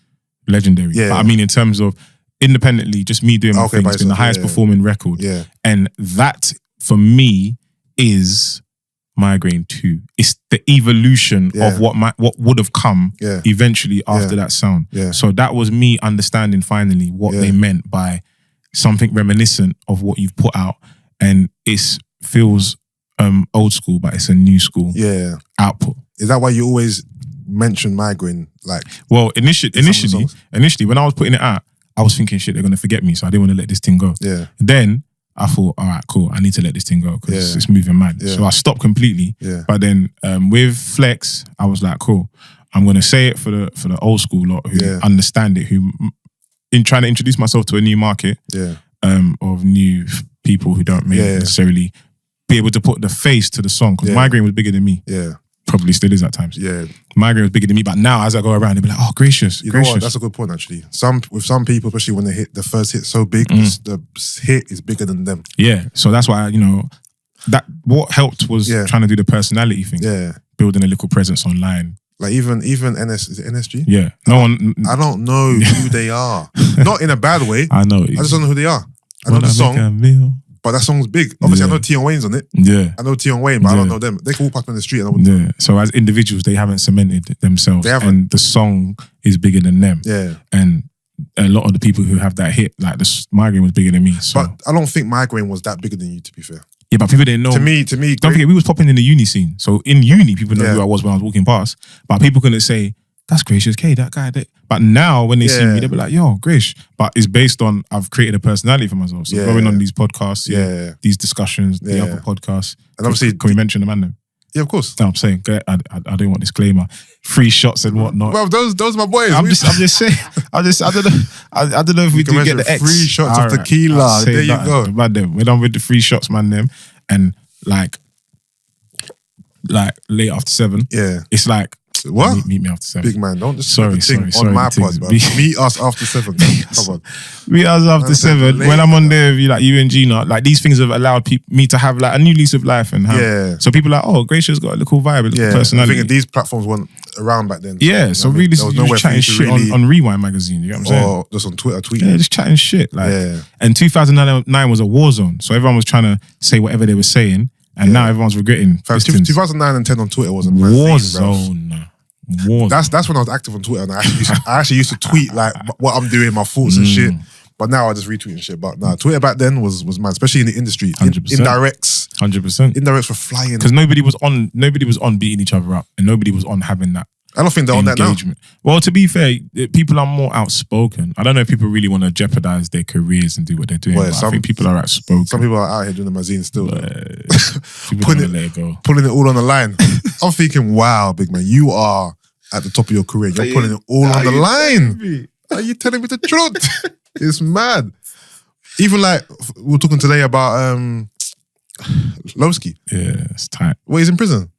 legendary. Yeah. But I mean, in terms of independently, just me doing my thing, it's been the highest performing record. Yeah. And that for me is Migraine 2. It's the evolution of what would have come eventually after that sound. Yeah. So that was me understanding finally what they meant by something reminiscent of what you've put out, and it feels old school, but it's a new school output. Is that why you always mention Migraine? Like, well, initially, when I was putting it out, I was thinking, shit, they're gonna forget me, so I didn't want to let this thing go. Yeah. Then I thought, all right, cool, I need to let this thing go because it's moving mad. So I stopped completely. Yeah. But then with Flex, I was like, cool, I'm gonna say it for the old school lot who understand it, who in trying to introduce myself to a new market of new people who don't necessarily be able to put the face to the song, because Migraine was bigger than me. Yeah. Probably still is at times. Yeah. Migraine was bigger than me, but now as I go around, they'll be like, oh, gracious. You know what? That's a good point, actually. With some people, especially when they hit the first hit so big, the hit is bigger than them. Yeah. So that's why, that what helped was trying to do the personality thing. Yeah. Building a little presence online. Like even NS, is it NSG? Yeah. I don't know who they are. Not in a bad way. I know. I just don't know who they are. I know the song. But that song's big. Obviously, I know Tion Wayne's on it. Yeah. I know Tion Wayne, but I don't know them. They can walk past me in the street and I wouldn't know. So as individuals, they haven't cemented themselves. And the song is bigger than them. Yeah. And a lot of the people who have that hit, like Migraine was bigger than me. So. But I don't think Migraine was that bigger than you, to be fair. Yeah, but people didn't know. To me, don't forget, we was popping in the uni scene. So in uni, people know who I was when I was walking past. But people couldn't say, that's Gracious K, that guy. But now when they see me, they'll be like, yo, Grace. But it's based on, I've created a personality for myself. So going on these podcasts, these discussions, the other podcasts. And obviously, can we mention the man then? Yeah, of course. No, I'm saying, I don't want disclaimer. Free shots and whatnot. Well, those are my boys. I'm just saying. I don't know if we do get the X. Free shots of tequila. There you go. Man, them. We're done with the free shots, man. Them and like late after 7. Yeah, it's like what? Meet me after 7. Big man, don't just sorry on my pod, bro. Meet us after 7. Come on. Meet us after 7. When I'm on there with you, like you and Gina, like these things have allowed me to have like a new lease of life and so people are like, oh, Gracious got a little vibe, a little personality. I think these platforms weren't around back then. Yeah, so really just chatting shit on Rewind magazine, you know what I'm saying? Or just on Twitter tweeting. Yeah, just chatting shit. Like, and 2009 was a war zone, so everyone was trying to say whatever they were saying, and now everyone's regretting. 2009 and 10 on Twitter was a war zone. That's when I was active on Twitter, and I actually used to tweet like what I'm doing, my thoughts and shit. But now I just retweet and shit. But nah, Twitter back then was mad, especially in the industry. 100%. Indirects. 100%. Indirects were flying. Because nobody was on beating each other up, and nobody was on having that. I don't think they're on that now. Well, to be fair, people are more outspoken. I don't know if people really want to jeopardize their careers and do what they're doing. But I think people are outspoken. Some people are out here doing the magazine still. People don't let it go. Pulling it all on the line. I'm thinking, wow, big man, you are at the top of your career. You're pulling it all on the line. Are you telling me the truth? It's mad. Even like, we were talking today about Lowski. Yeah, it's tight. Well, he's in prison.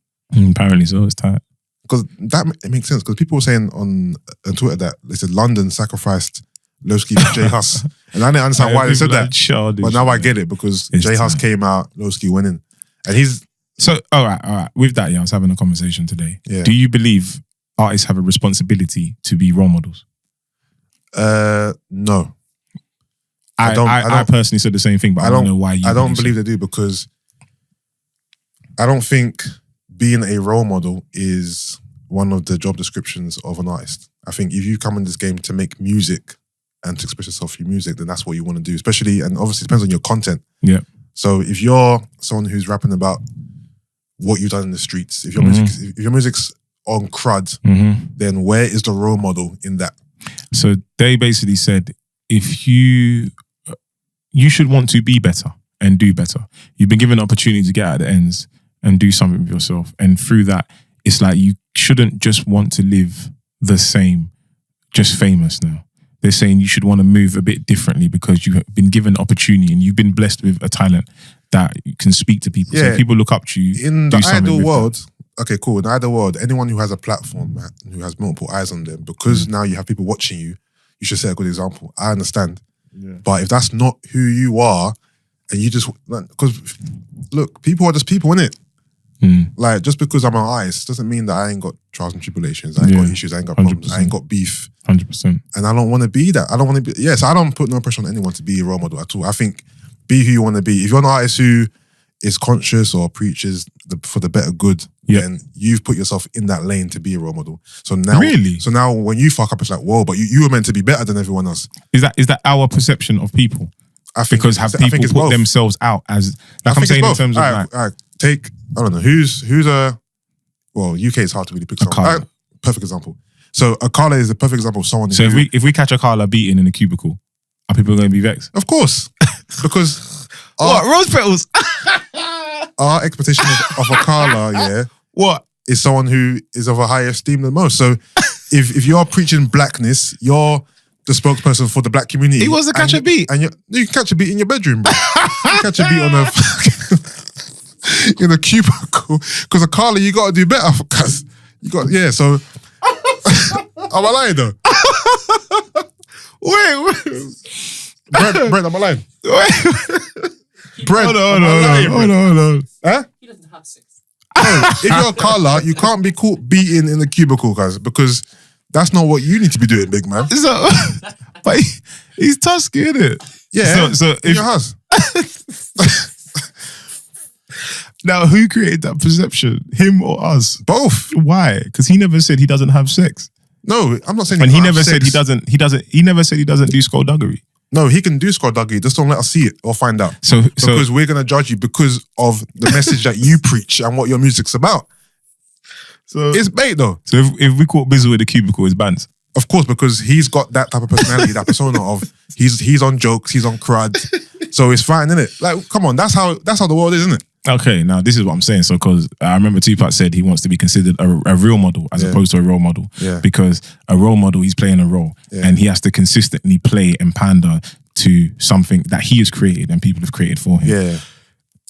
Apparently so, it's tight. Because it makes sense. Because people were saying on Twitter that they said London sacrificed Lowski for J Huss. And I didn't understand why they said that. Childish, but now I get it because J Huss came out, Lowski winning. And he's... So, all right. With that, I was having a conversation today. Yeah. Do you believe artists have a responsibility to be role models? No. I personally said the same thing, but I don't know why you I don't believe they do because I don't think being a role model is one of the job descriptions of an artist. I think if you come in this game to make music and to express yourself through music, then that's what you want to do. Especially, and obviously it depends on your content. Yeah. So if you're someone who's rapping about what you've done in the streets, if your music's on crud, then where is the role model in that? So they basically said, if you should want to be better and do better. You've been given an opportunity to get out of the ends and do something with yourself. And through that, it's like you shouldn't just want to live the same, just famous now. They're saying you should want to move a bit differently because you have been given opportunity and you've been blessed with a talent that you can speak to people. Yeah. So people look up to you. In the idol world, okay, cool. In the idol world, anyone who has a platform, man, who has multiple eyes on them, because now you have people watching you, you should set a good example. I understand. Yeah. But if that's not who you are, and you just, because look, people are just people, innit? Like, just because I'm an artist doesn't mean that I ain't got trials and tribulations, I ain't got issues, I ain't got problems, 100%. I ain't got beef. 100%. And I don't want to be that. I don't want to be, yes, I don't put no pressure on anyone to be a role model at all. I think be who you want to be. If you're an artist who is conscious or preaches for the better good, then you've put yourself in that lane to be a role model. So now, so now when you fuck up, it's like, whoa, but you were meant to be better than everyone else. Is that our perception of people? I think because have people put themselves out as, like I'm saying in terms of like... Take, I don't know, who's well, UK is hard to really pick someone. Perfect example. So Akala is a perfect example of someone So if we catch Akala beating in a cubicle, are people going to be vexed? Of course. Because... what? Rose petals? Our expectation of Akala, what? Is someone who is of a higher esteem than most. So if you're preaching blackness, you're the spokesperson for the black community. He wants to catch a beat. And you can catch a beat in your bedroom, bro. You can catch a beat on a... in a cubicle, because Akala, you got to do better. Cause you got so. Am I lying though? Wait, Brent, am I lying? Brent, hold on. Huh? He doesn't have sex. No, if you're Akala, you can't be caught beating in a cubicle, guys, because that's not what you need to be doing, big man. But he's Tusky, isn't it? Yeah. So in your house. Now, who created that perception? Him or us? Both. Why? Because he never said he doesn't have sex. No, I'm not saying. And he never said he doesn't. He never said he doesn't do skullduggery. No, he can do skullduggery. Just don't let us see it or find out. Because we're gonna judge you because of the message that you preach and what your music's about. So it's bait though. So if we caught Bizzle with the cubicle, it's bans. Of course, because he's got that type of personality, that persona of he's on jokes, he's on crud. So it's fine, isn't it? Like, come on, that's how the world is, isn't it? Okay, now this is what I'm saying. So, because I remember Tupac said he wants to be considered a real model as opposed to a role model. Yeah. Because a role model, he's playing a role, and he has to consistently play and pander to something that he has created and people have created for him. Yeah.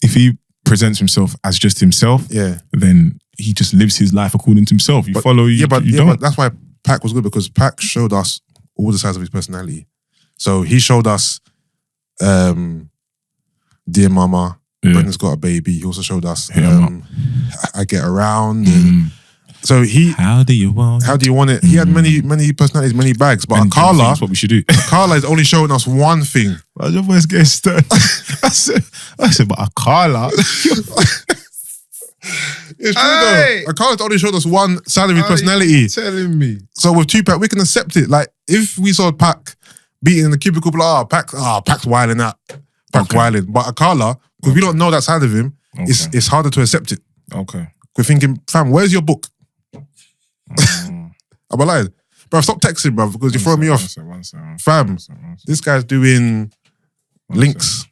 If he presents himself as just himself, then he just lives his life according to himself. You follow, you don't. But that's why Pac was good, because Pac showed us all the sides of his personality. So he showed us Dear Mama, Brendan's Got a Baby. He also showed us I Get Around. And so How Do You Want It? He had many personalities, many bags. But Akala, that's what we should do. Akala is only showing us one thing. I your voice getting stirred. I said, but Akala. It's true though. Akala's only showed us one side of his personality. Telling me. So with Tupac, we can accept it. Like, if we saw Pac beating in the cubicle, Pac's wilding out. Pac's wilding. But Akala, because we don't know that side of him, it's harder to accept it. Okay. We're thinking, fam, where's your book? Am I lying? Bro, stop texting, bro, because you're throwing me off. Fam, this guy's doing links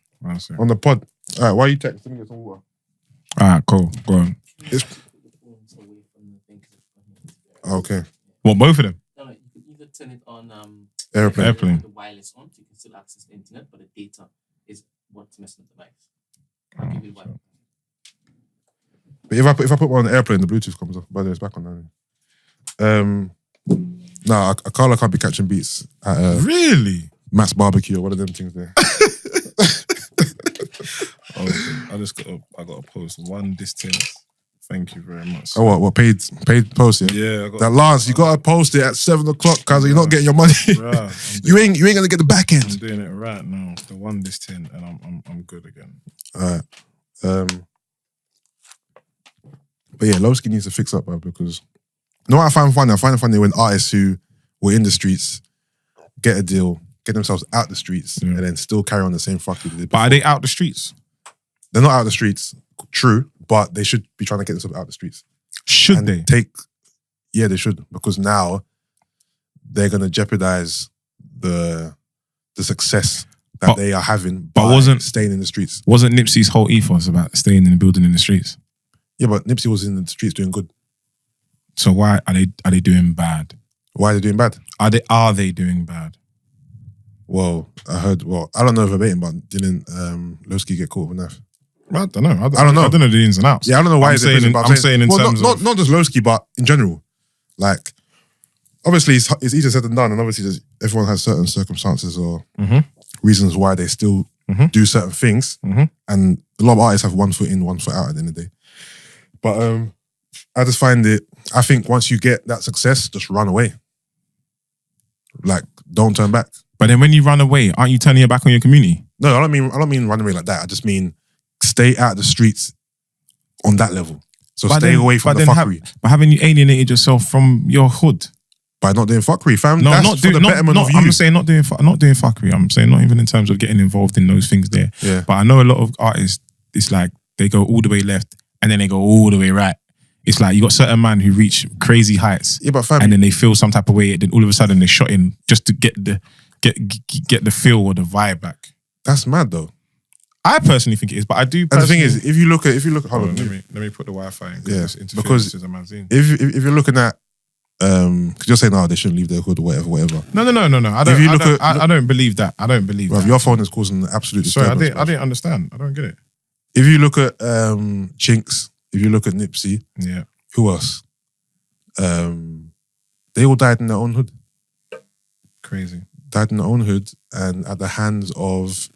on the pod. All right, why are you texting? Let me get some water. All right, cool. Go on. Okay. What, both of them? No, you can either turn it on airplane. The wireless on, so you can still access the internet, but the data is what's messing up the device. I'll give you one. But if I put one on the airplane, the Bluetooth comes off. By the way, it's back on now. Nah, Akala can't be catching beats. Really? Matt's Barbecue or one of them things there. I got to post one distance. Thank you very much. Oh, what paid post? Yeah. That Lance, you gotta post it at 7 o'clock because you're not getting your money. You ain't gonna get the back end. I'm doing it right now. The one distance, and I'm good again. All right. But yeah, Lowski needs to fix up, bro, because you know what I find funny? I find it funny when artists who were in the streets get a deal, get themselves out the streets, and then still carry on the same fucking they did before. But are they out the streets? They're not out the streets, true, but they should be trying to get themselves out the streets. Should they? Yeah, they should, because now they're going to jeopardize the success that they are having by staying in the streets. Wasn't Nipsey's whole ethos about staying in the building in the streets? Yeah, but Nipsey was in the streets doing good. So why are they doing bad? Why are they doing bad? Are they doing bad? Well, I don't know verbatim, but didn't Lowski get caught with a knife? I don't know. I don't know. I don't know the ins and outs. Yeah, I don't know why I'm saying in terms of... Not just Lowski, but in general. Like, obviously, it's easier said than done, and obviously everyone has certain circumstances or reasons why they still do certain things, and a lot of artists have 1 foot in, 1 foot out at the end of the day. But I just find I think once you get that success, just run away. Like, don't turn back. But then when you run away, aren't you turning your back on your community? No, I don't mean run away like that. I just mean stay out of the streets on that level. So stay away from the fuckery. But haven't you alienated yourself from your hood? By not doing fuckery, fam. No, that's for the betterment of you. I'm saying not doing fuckery. I'm saying not even in terms of getting involved in those things there. Yeah. But I know a lot of artists, it's like they go all the way left and then they go all the way right. It's like you got certain men who reach crazy heights, and then they feel some type of way. Then all of a sudden they're shot in just to get the feel or the vibe back. That's mad though. I personally think it is, but I do. And the thing is, if you look, hold on, let me put the Wi-Fi in. Yeah, because if you're looking at, because you're saying, they shouldn't leave their hood or whatever. No. I don't believe that. I don't believe that. Your phone is causing an absolute disturbance. Sorry, I didn't understand. I don't get it. If you look at Jinx, if you look at Nipsey, who else? They all died in their own hood. Crazy. Died in their own hood and at the hands of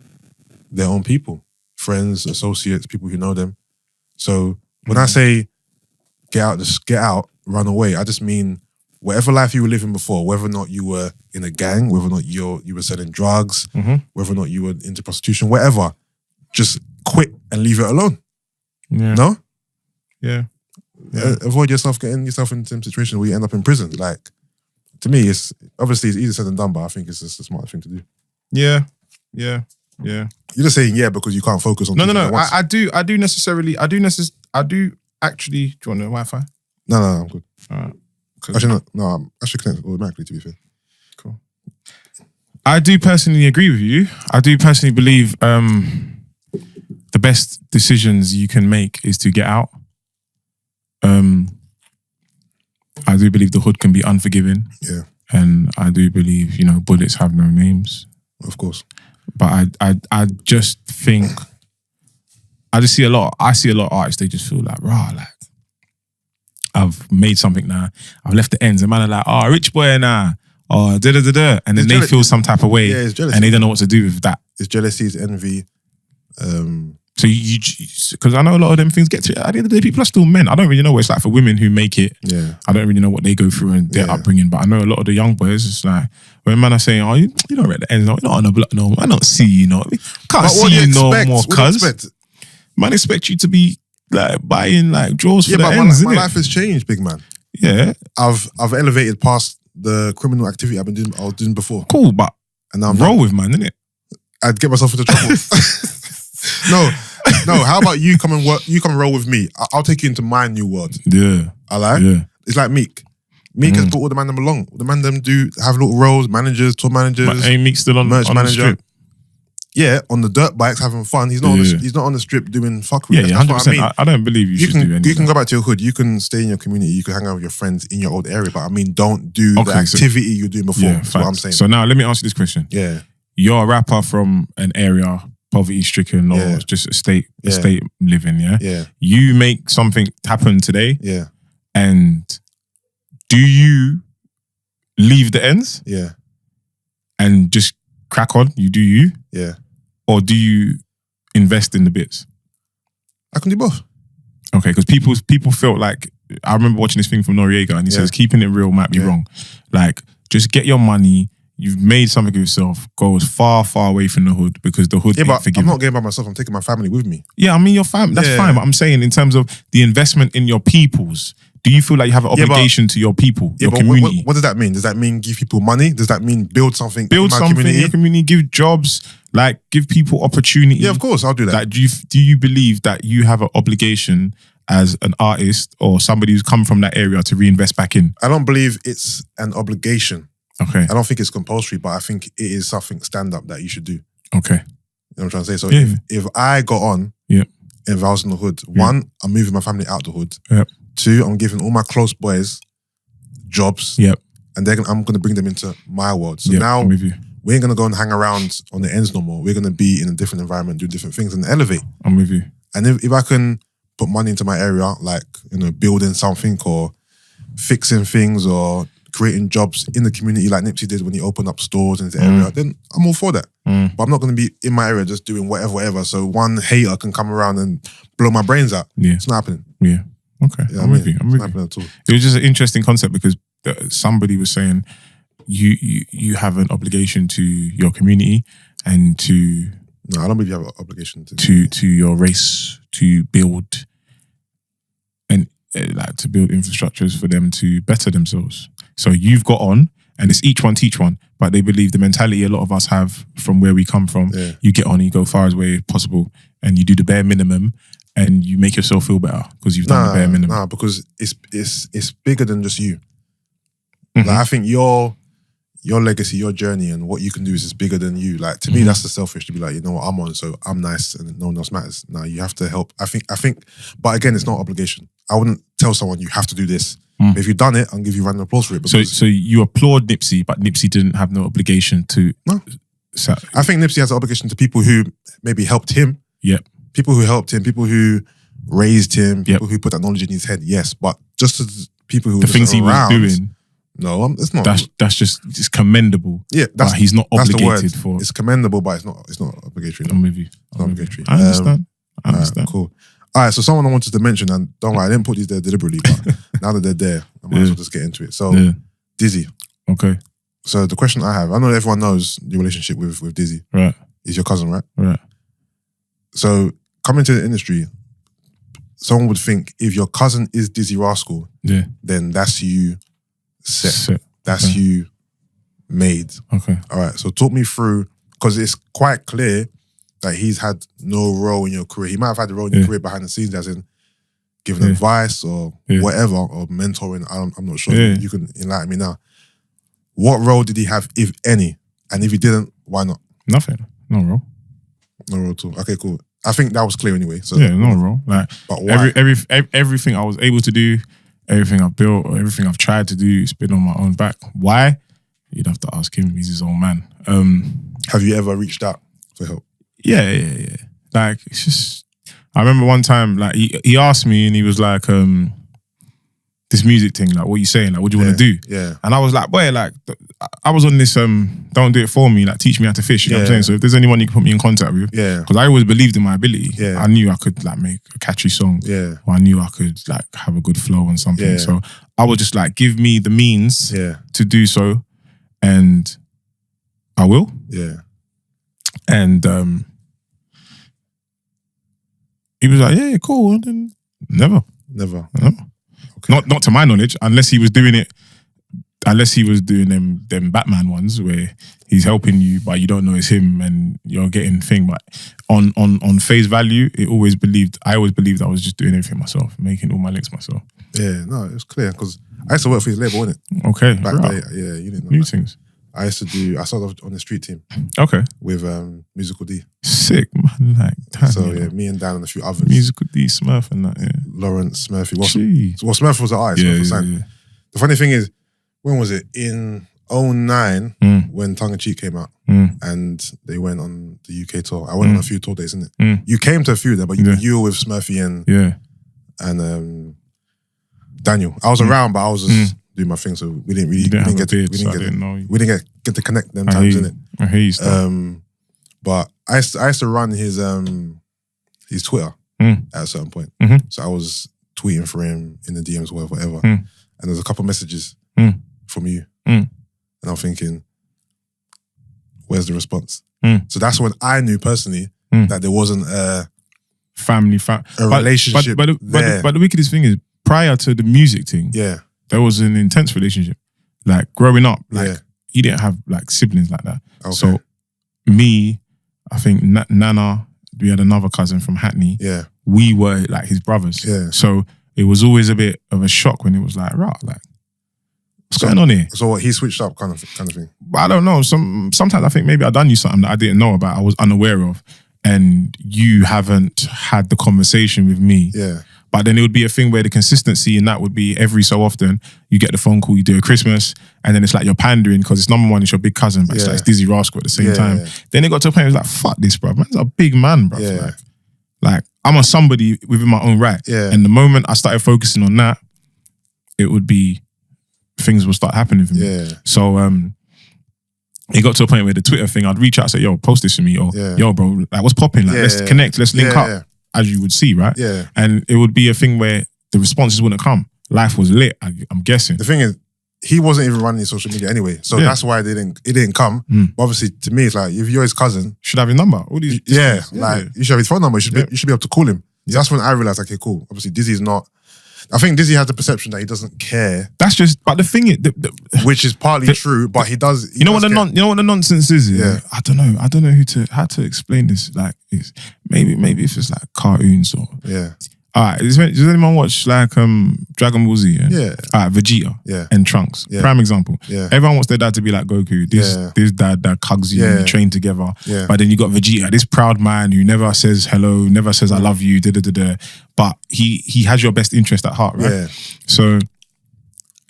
their own people, friends, associates, people who know them. So when I say get out, run away, I just mean whatever life you were living before, whether or not you were in a gang, whether or not you were selling drugs, whether or not you were into prostitution, whatever, just quit and leave it alone. Yeah. No? Yeah. Avoid getting yourself into some situation where you end up in prison. Like, to me, it's easier said than done, but I think it's just a smart thing to do. Yeah. You're just saying because you can't focus on. No. I do actually. Do you want the Wi-Fi? No, I'm good. All right. Actually, no, I'm actually connected automatically, to be fair. Cool. I do personally agree with you. I do personally believe the best decisions you can make is to get out. I do believe the hood can be unforgiving. Yeah. And I do believe, bullets have no names. Of course. But I just think I see a lot of artists, they just feel like, I've made something now. I've left the ends. And man are like, rich boy now. And then they feel some type of way. Yeah, it's jealousy. And they don't know what to do with that. It's jealousy, it's envy. So because I know a lot of them things get to, at the end of the day, people are still men. I don't really know what it's like for women who make it. Yeah. I don't really know what they go through and their upbringing, but I know a lot of the young boys, it's like, when men are saying, you don't read the ends, no, you're not on the block, no, I don't see you, no. Can't see you no more, cuz. Man expect you to be like buying like drawers for the ends, my life has changed, big man. Yeah. I've elevated past the criminal activity I was doing before. Cool, but and now I'm roll with man, innit? I'd get myself into trouble. No, how about you come and work? You come and roll with me. I'll take you into my new world. Yeah. I like. Yeah. It's like Meek. Meek has brought all the man them along. The man them do have little roles, managers, tour managers. But ain't Meek still on merch on manager? The strip? Yeah, on the dirt bikes having fun. He's not he's not on the strip doing fuckery. Yeah, 100%. What I mean. I don't believe you should do anything. You can go back to your hood. You can stay in your community. You can hang out with your friends in your old area. But I mean, don't do the activity you're doing before. That's what I'm saying. So now let me ask you this question. Yeah. You're a rapper from an area poverty stricken or just estate living, yeah? Yeah. You make something happen today. Yeah. And do you leave the ends? Yeah. And just crack on, you do you? Yeah. Or do you invest in the bits? I can do both. Okay, because people felt like, I remember watching this thing from Noriega and he says, keeping it real might be wrong. Like, just get your money, you've made something of yourself, go as far, far away from the hood because the hood ain't but forgiving. I'm not going by myself, I'm taking my family with me. Yeah, I mean, your family, that's fine, but I'm saying in terms of the investment in your peoples, do you feel like you have an obligation to your people, your community? What does that mean? Does that mean give people money? Does that mean build something in your community, give jobs, like give people opportunity? Yeah, of course, I'll do that. Like, do you believe that you have an obligation as an artist or somebody who's come from that area to reinvest back in? I don't believe it's an obligation. Okay. I don't think it's compulsory, but I think it is something stand-up that you should do. Okay. You know what I'm trying to say? So if I got on, if I was in the hood, one, I'm moving my family out the hood. Yep. Two, I'm giving all my close boys jobs. Yep. And I'm going to bring them into my world. So now I'm with you. we ain't going to go and hang around on the ends no more. We're going to be in a different environment, do different things and elevate. I'm with you. And if I can put money into my area, like, you know, building something or fixing things or creating jobs in the community like Nipsey did when he opened up stores in his area, then I'm all for that. But I'm not going to be in my area just doing whatever. So one hater can come around and blow my brains out. Yeah. It's not happening. Yeah. Okay. You know I'm with you. It's not happening at all. It was just an interesting concept because somebody was saying you have an obligation to your community and to... No, I don't believe you have an obligation to your race to build and like to build infrastructures for them to better themselves. So you've got on, and it's each one teach one, but they believe the mentality a lot of us have from where we come from. Yeah. You get on, and you go far as way possible, and you do the bare minimum, and you make yourself feel better because you've done the bare minimum. Nah, because it's bigger than just you. Like, I think your legacy, your journey, and what you can do is bigger than you. Like, to me, that's the selfish to be like, you know what, I'm on, so I'm nice, and no one else matters. Now you have to help. I think, but again, it's not obligation. I wouldn't tell someone you have to do this. But if you've done it, I'll give you a round of applause for it. So you applaud Nipsey, but Nipsey didn't have no obligation to. No, I think Nipsey has an obligation to people who maybe helped him. Yep. People who helped him, people who raised him, people who put that knowledge in his head. Yes, but just as people who the things he was doing. No, it's not. That's just it's commendable. Yeah, he's not obligated for. It's commendable, but it's not obligatory. No. I'm with you. It's not obligatory. I understand. I understand. Cool. All right, so someone I wanted to mention, and don't worry, I didn't put these there deliberately, but now that they're there, I might as well just get into it. So, Dizzee. Okay. So the question I have, I know everyone knows your relationship with Dizzee. Right. He's your cousin, right? Right. So coming to the industry, someone would think if your cousin is Dizzee Rascal, then that's you set. That's you made. Okay. All right, so talk me through, because it's quite clear that he's had no role in your career. He might have had a role in your career behind the scenes, as in giving advice or whatever, or mentoring. I'm not sure. You can enlighten me now. What role did he have, if any? And if he didn't, why not? Nothing. No role. No role at all. Okay, cool. I think that was clear anyway. So no role. Like, but why? Everything I was able to do, everything I've built, or everything I've tried to do, it's been on my own back. Why? You'd have to ask him. He's his own man. Have you ever reached out for help? Yeah. Like, it's just, I remember one time, like, he asked me and he was like, this music thing, like, what you saying? Like, what do you want to do? Yeah. And I was like, boy, like, I was on this, don't do it for me, like, teach me how to fish. You know what I'm saying? So if there's anyone you can put me in contact with, because I always believed in my ability. Yeah. I knew I could, like, make a catchy song. Yeah. Or I knew I could, like, have a good flow on something. Yeah. So I would just, like, give me the means to do so, and I will. Yeah. And he was like, yeah, cool. And then never. Okay. Not to my knowledge, unless he was doing them Batman ones where he's helping you, but you don't know it's him and you're getting thing. But on face value, I always believed I was just doing everything myself, making all my links myself. Yeah, no, it's clear because I used to work for his label, wasn't it? Okay. Back there, yeah, you didn't know new that. things. I started off on the street team. Okay. With Musical D. Sick, man. Like that. So yeah, me and Dan and a few others. Musical D, Smurf and that, Lawrence, Smurfy. Well, Smurf was the artist. Yeah. The funny thing is, when was it? In 2009, when Tongue in Cheek came out, and they went on the UK tour. I went on a few tour days, isn't it? You came to a few there, but you were with Smurfy and Daniel. I was around, but I was just do my thing, so we didn't get to connect them I times, innit? I hear you stuff. But I used to run his Twitter at a certain point. So I was tweeting for him in the DMs or whatever. And there's a couple messages from you. And I'm thinking, where's the response? So that's when I knew personally that there wasn't a relationship but the wickedest thing is, prior to the music thing, there was an intense relationship. Like growing up, like he didn't have like siblings like that. Okay. So me, I think Nana, we had another cousin from Hackney. We were like his brothers. So it was always a bit of a shock when it was like, right, like what's going on here? So what, he switched up kind of thing? But I don't know. Sometimes I think maybe I done you something that I didn't know about, I was unaware of, and you haven't had the conversation with me. But then it would be a thing where the consistency in that would be every so often you get the phone call, you do a Christmas, and then it's like you're pandering because it's number one, it's your big cousin, but it's like it's Dizzee Rascal at the same time. Then it got to a point where it was like, fuck this, bro. Man's a big man, bro. Like I'm a somebody within my own right. And the moment I started focusing on that, it would be, things would start happening for me. So it got to a point where the Twitter thing, I'd reach out and say, yo, post this for me, or yo, bro, like what's popping? Like let's connect, let's link up. As you would see, right? And it would be a thing where the responses wouldn't come. Life was lit, I'm guessing. The thing is, he wasn't even running social media anyway, so that's why it didn't come. But obviously, to me, it's like, if you're his cousin, should have his number. All these, like you should have his phone number. You should be able to call him. That's when I realized, okay, cool. Obviously, Dizzy's not. I think Dizzee has the perception that he doesn't care. That's just, but the thing is, which is partly true, but he does. You know what the nonsense is? I don't know how to explain this. Like, it's, maybe if it's like cartoons or All right, does anyone watch like Dragon Ball Z? Yeah. All right, Vegeta. Yeah. And Trunks. Yeah. Prime example. Yeah. Everyone wants their dad to be like Goku. This dad that cugs you and you train together. Yeah. But then you got Vegeta, this proud man who never says hello, never says I love you, but he has your best interest at heart, right? Yeah. So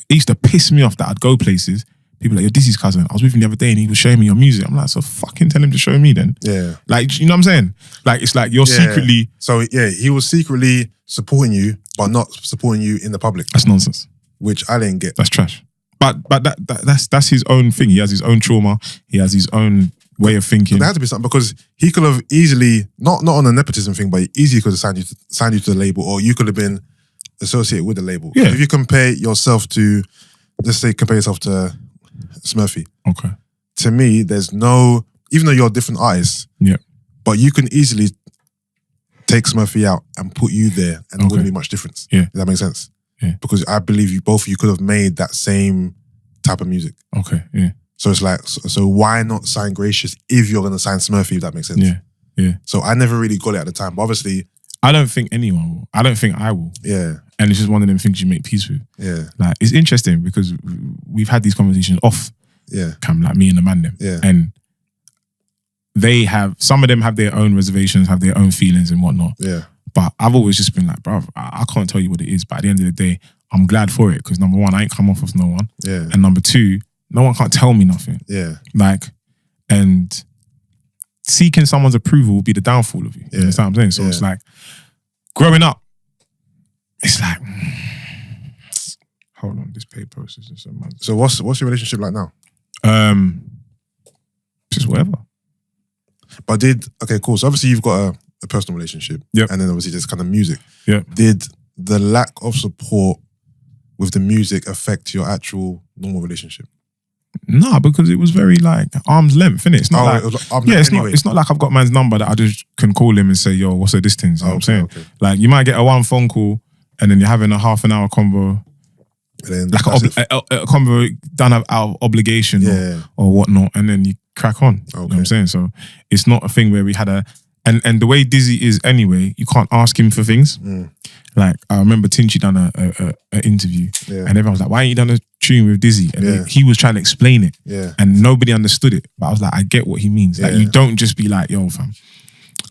it used to piss me off that I'd go places. People like, you're Dizzy's cousin. I was with him the other day and he was showing me your music. I'm like, so fucking tell him to show me then. Yeah. Like, you know what I'm saying? Like, it's like you're secretly... So, yeah, he was secretly supporting you, but not supporting you in the public. That's nonsense. Which I didn't get. That's trash. But that's his own thing. He has his own trauma. He has his own way of thinking. So there had to be something, because he could have easily, not on a nepotism thing, but he easily could have signed you to the label, or you could have been associated with the label. Yeah. If you compare yourself to, let's say, compare yourself to Smurfy. Okay. To me, there's no, even though you're different artists, but you can easily take Smurfy out and put you there, and there wouldn't be much difference. Yeah. Does that make sense? Yeah. Because I believe both of you could have made that same type of music. Okay. Yeah. So it's like, so why not sign Gracious if you're going to sign Smurfy, if that makes sense? Yeah. Yeah. So I never really got it at the time, but obviously, I don't think anyone will. I don't think I will. Yeah. And it's just one of them things you make peace with. Yeah. Like, it's interesting because we've had these conversations off cam, like me and the man them. Yeah. And they have, some of them have their own reservations, have their own feelings and whatnot. Yeah. But I've always just been like, bro, I can't tell you what it is. But at the end of the day, I'm glad for it, because number one, I ain't come off of no one. Yeah. And number two, no one can't tell me nothing. Yeah. Like, and seeking someone's approval will be the downfall of you. You understand what I'm saying? So it's like, growing up, it's like, hold on, this paid process is so much. So what's your relationship like now? Just whatever. But okay, cool. So obviously you've got a personal relationship. Yep. And then obviously there's kind of music. Yeah. Did the lack of support with the music affect your actual normal relationship? No, because it was very like arm's length, innit? It's not it's not like I've got man's number that I just can call him and say, yo, what's the distance? You know what I'm saying? Okay. Like, you might get a one phone call and then you're having a half an hour convo, like a convo done out of obligation or whatnot, and then you crack on. You know what I'm saying? So it's not a thing where we had and the way Dizzee is anyway, you can't ask him for things. Like, I remember Tinchy done a interview and everyone was like, why ain't you done a tune with Dizzee? And he was trying to explain it and nobody understood it. But I was like, I get what he means. Like, you don't just be like, yo fam,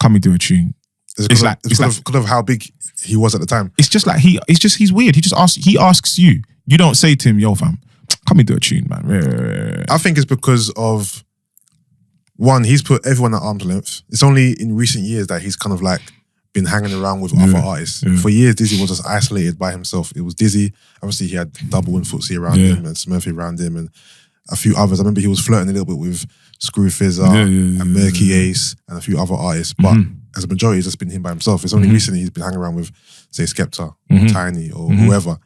come and do a tune. It's because of how big he was at the time. It's just like, he's weird. He asks you. You don't say to him, yo fam, come and do a tune, man. I think it's because of, one, he's put everyone at arm's length. It's only in recent years that he's kind of like been hanging around with other artists. For years, Dizzee was just isolated by himself. It was Dizzee. Obviously, he had Double and Footsie around him and Smurfy around him and a few others. I remember he was flirting a little bit with Screw Fizzer and Murky Ace and a few other artists. But as a majority, it's just been him by himself. It's only recently he's been hanging around with, say, Skepta, or Tinie, or whoever.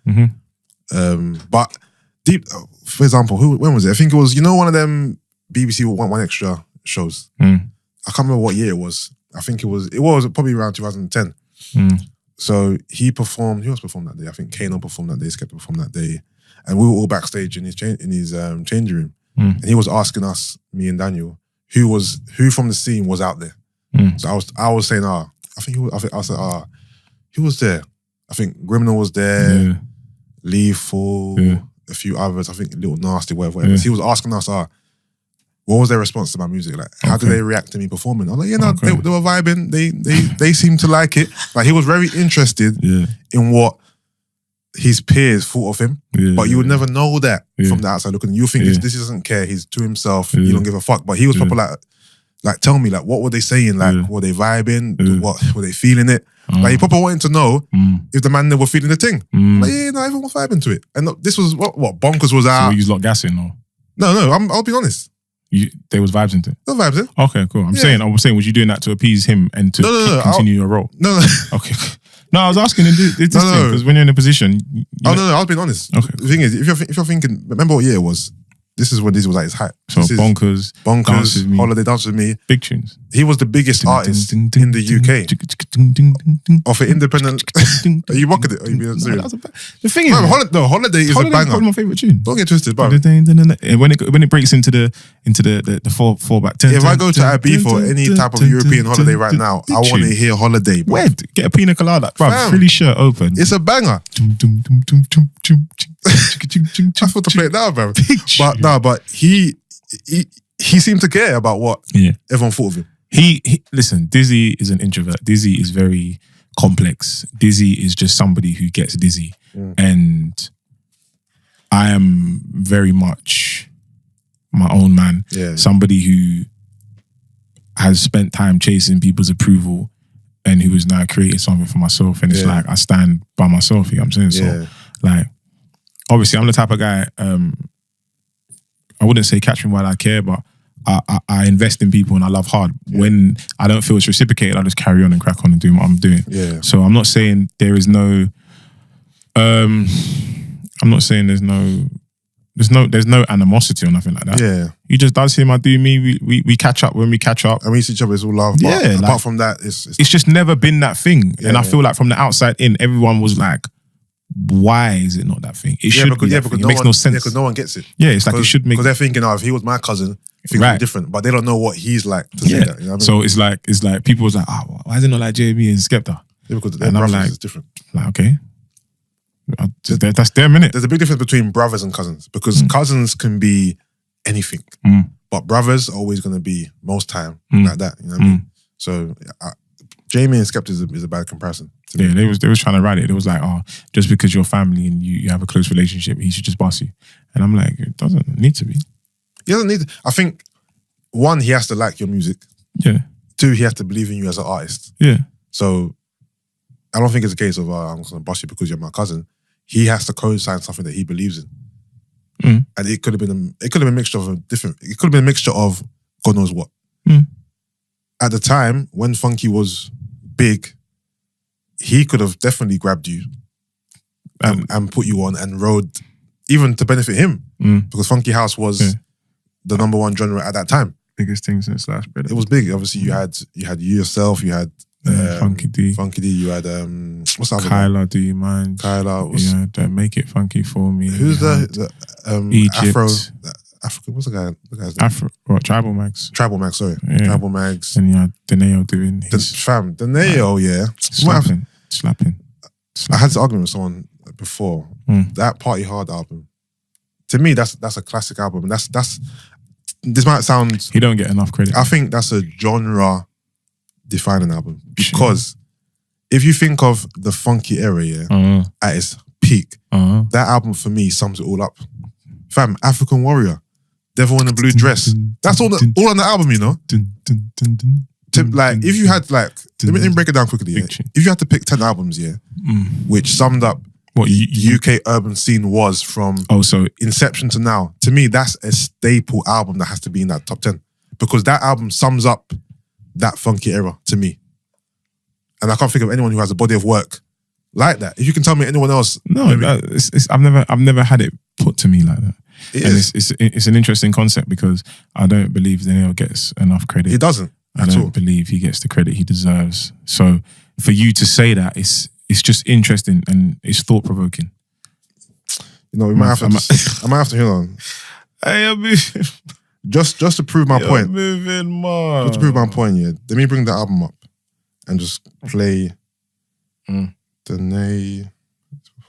But deep, for example, when was it? I think it was, you know, one of them BBC One Extra shows. I can't remember what year it was. I think it was probably around 2010. So he performed. Who else performed that day? I think Kano performed that day. Skepta performed that day, and we were all backstage in his changing room. And he was asking us, me and Daniel, who from the scene was out there. So I was saying, I said, who was there? I think Grimnal was there, Lethal, a few others. I think Little Nasty, whatever. He was asking us, what was their response to my music? Like, how did they react to me performing? I was like, they were vibing. They seemed to like it. Like, he was very interested in what his peers thought of him. But you would never know that from the outside looking. You think this doesn't care. He's to himself. He don't give a fuck. But he was proper like, tell me, like, what were they saying? Like, were they vibing? What were they feeling it? Like, he proper wanted to know if the man were feeling the thing. Like, everyone was vibing to it. And this was what Bonkers was out. So you was lot gassing or? No, I'll be honest. There was vibes into it? No vibes in. Okay, cool. I'm saying, was you doing that to appease him and to continue your role? No. Okay. No, I was asking this thing, because when you're in a position... I was being honest. Okay. The thing is, if you're thinking, remember what year it was? This is when Dizzee was at his height. So Bonkers, Holiday Dance With Me. Big tunes. He was the biggest artist in the UK. Of an independent... Are you mocking it? Are you being serious? The thing is... Holiday is a banger. Probably my favourite tune. Don't get twisted, bro. When it breaks into the four back... If I go to IB for any type of European holiday right now, I want to hear Holiday, bro. Where? Get a pina colada. Bro, really shirt open. It's a banger. I thought to play it now, bro. But he seemed to care about what everyone thought of him. He listen, Dizzee is an introvert. Dizzee is very complex. Dizzee is just somebody who gets dizzy. And I am very much my own man. Somebody who has spent time chasing people's approval and who has now created something for myself. And it's like, I stand by myself, you know what I'm saying? So like, obviously I'm the type of guy, I wouldn't say catch me while I care, but I invest in people and I love hard. When I don't feel it's reciprocated, I just carry on and crack on and do what I'm doing. So I'm not saying there is no, I'm not saying there's no animosity or nothing like that. He just does him, I do me. We catch up when we catch up. And we see each other, it's all love. But apart from that, it's just never been that thing. And I feel like from the outside in, everyone was like, why is it not that thing? It should be that thing. It makes no sense. Because no one gets it. Yeah, it's like it should make... Because they're thinking, if he was my cousin, things would be different. But they don't know what he's like to say that. You know what I mean? So it's like people was like, why is it not like JB and Skepta? Because their brothers is different. Like, okay. That's their minute. There's a big difference between brothers and cousins. Because cousins can be anything. But brothers are always going to be, most time, like that. You know what I mean? So Jamie and Skepta is a bad comparison. Yeah, they was trying to write it. It was like, just because you're family and you have a close relationship, he should just boss you. And I'm like, it doesn't need to be. He doesn't need to. I think, one, he has to like your music. Yeah. Two, he has to believe in you as an artist. Yeah. So I don't think it's a case of, I'm going to boss you because you're my cousin. He has to co-sign something that he believes in. And it could have been a mixture of God knows what. At the time, when Funky was big, he could have definitely grabbed you and put you on and rode, even to benefit him. Because Funky House was the number one genre at that time. Biggest thing since last bit. It was big. Obviously, you had yourself, you had Funky D, you had what's that? Kyla, do you mind? Kyla was don't make it funky for me. Who's the Egypt. African, what's the guy's name? Tribal Mags. Tribal Mags, sorry. Tribal Mags. And you had Deneo doing his... Deneo, Slapping. I had this argument with someone before. That Party Hard album, to me, that's a classic album. And that's this might sound... He don't get enough credit. I think that's a genre-defining album. Because if you think of the funky era, at its peak, that album for me sums it all up. Fam, African Warrior, Devil in a Blue Dress. That's all on the album, you know? like if you had like, let me break it down quickly. Yeah? If you had to pick 10 albums, which summed up what UK urban scene was from inception to now, to me that's a staple album that has to be in that top 10 because that album sums up that funky era to me. And I can't think of anyone who has a body of work like that. If you can tell me anyone else, I've never had it put to me like that. It's an interesting concept because I don't believe Daniel gets enough credit. He doesn't. I don't believe he gets the credit he deserves. So for you to say that, it's just interesting and it's thought provoking. You know, we might have to. I might have to hold on. Hey, I'm moving. Just to prove my point. Moving, man. Just to prove my point, yeah. Let me bring the album up and just play Danae.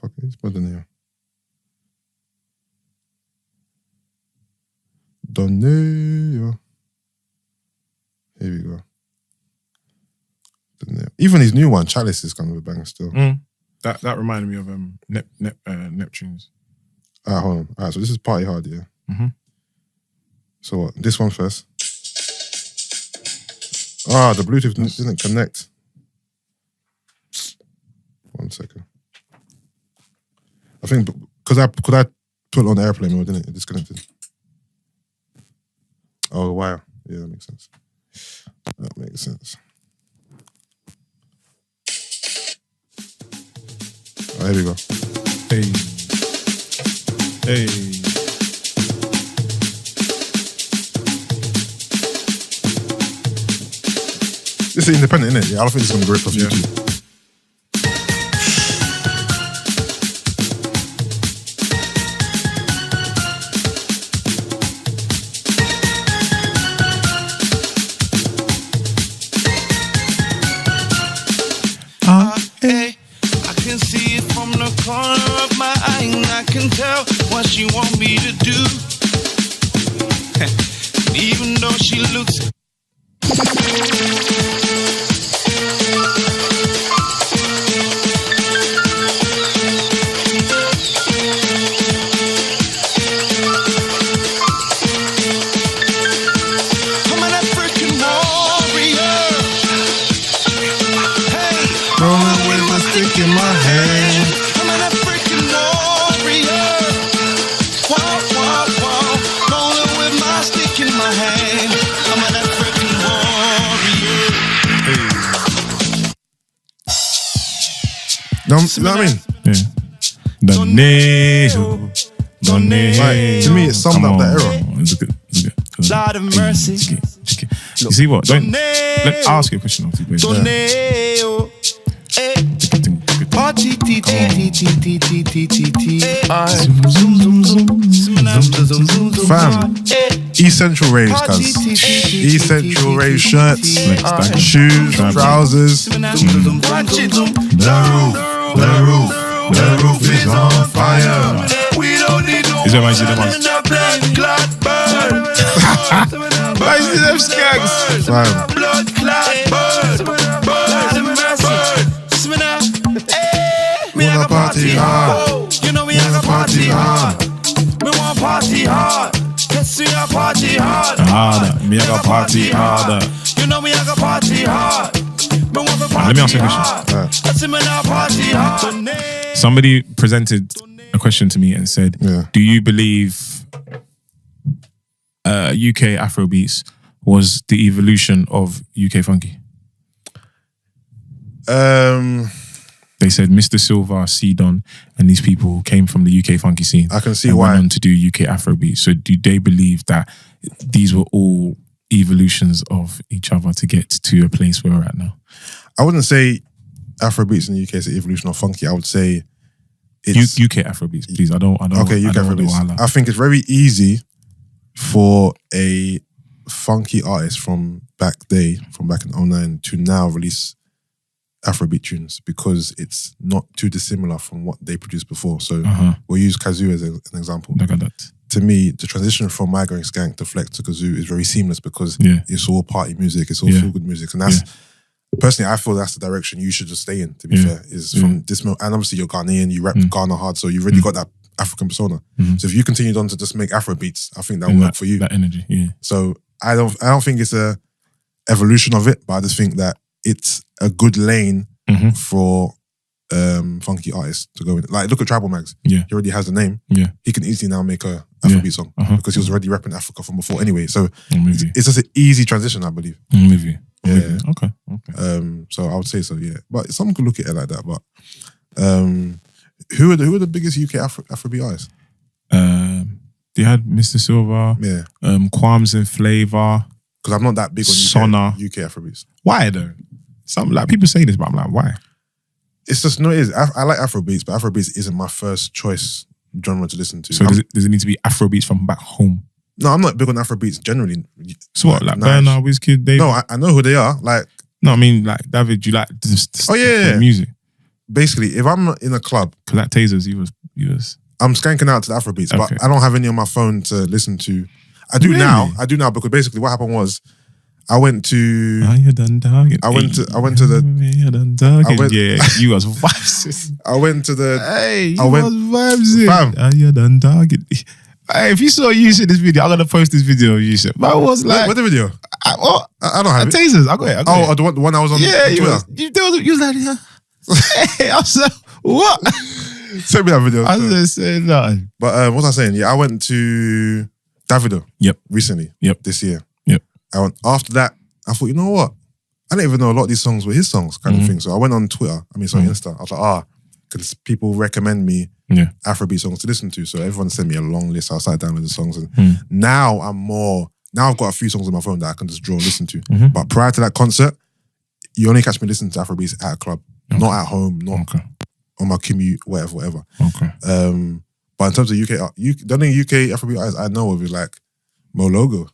Fuck it, it's Danae. Danae. Here we go. Even his new one, Chalice, is kind of a banger still. That reminded me of Neptune's. Alright, hold on. Alright, so this is Party Hard, yeah? So what? This one first. The Bluetooth didn't connect. 1 second. I think because I put it on airplane mode, didn't it? It disconnected. Oh, the wire. Yeah, that makes sense. That makes sense. Oh, here we go. Hey. This is independent, isn't it? Yeah, I don't think it's going to be ripped off YouTube. I can see it from the corner of my eye, and I can tell what she want me to do. Even though she looks. You know what I mean? Yeah. Right. To me, it summed up that era. It's good. Lord of mercy. You see what? Let me ask you a question. Fam, East Central raves, cuz. East Central rave shirts, shoes, trousers. The roof is on fire. We don't need no Is that why you see them ones? blood clot burn. Why you see them skanks? Blood clot burn. We wanna party hard. You know we have a party hard. We want party hard. Yes, we are party hard. Harder. Me I got party harder. You know we have a party hard. Let me ask you a question. Somebody presented a question to me and said, do you believe UK Afro Beats was the evolution of UK Funky? They said Mr. Silva, C-Don, and these people came from the UK Funky scene. I can see and why. Went on to do UK Afro Beats. So do they believe that these were all evolutions of each other to get to a place where we're at now? I wouldn't say Afro Beats in the UK is the evolution of funky. I would say it's UK Afro Beats, please. I don't. Okay, UK Afro Beats. I think it's very easy for a funky artist from back in 2009 to now release Afrobeat tunes because it's not too dissimilar from what they produced before. So we'll use Kazoo as an example. Look at that. To me, the transition from Migraine Skank to Flex to Kazoo is very seamless because it's all party music, it's all feel good music, and that's personally I feel that's the direction you should just stay in. To be fair, is from this and obviously you're Ghanaian, you rap Ghana hard, so you've already got that African persona. So if you continued on to just make Afro beats, I think that'll work for you. That energy, So I don't think it's a evolution of it, but I just think that it's a good lane for funky artists to go in. Like, look at Tribal Mags. Yeah. He already has the name. Yeah. He can easily now make a Afrobeat song because he was already repping Africa from before anyway. So it's just an easy transition, I believe. I'm with you. Yeah. Okay. So I would say so, yeah. But someone could look at it like that. But who are the biggest UK Afrobeat artists? They had Mr. Silver, Qualms and Flavor. Because I'm not that big on UK Afrobeats. Why though? Some like people say this, but I'm like, why? It's just no. It is. I like Afrobeats, but Afrobeats isn't my first choice genre to listen to. So does it need to be Afrobeats from back home? No, I'm not big on Afrobeats generally. So what, like Burna, Wizkid, David? No, I know who they are. Like, no, I mean like David. You like the music? Basically, if I'm in a club, because that Tasers, he was. I'm skanking out to the Afrobeats, but I don't have any on my phone to listen to. I do now because basically what happened was I went to you was vibes. I went to the was vibes. Fam. Are you done talking? Hey, if you saw Yusuff in this video, I'm gonna post this video of Yusuff. But I was like, what the video? I don't have it. Tasers. I got it. The one I was on. Yeah, you was like, hey, I was like, what? Send me that video. I was saying nothing. But what was I saying? Yeah, I went to Davido. Recently. This year. I went after that. I thought, you know what? I didn't even know a lot of these songs were his songs, kind of thing. So I went on Twitter. Insta. I was like, because people recommend me Afrobeat songs to listen to. So everyone sent me a long list. I started downloading the songs, and now I've got a few songs on my phone that I can just draw and listen to. But prior to that concert, you only catch me listening to Afrobeats at a club, not at home, not on my commute, whatever. But in terms of UK, the only UK Afrobeat artists I know of is like Mo Logo.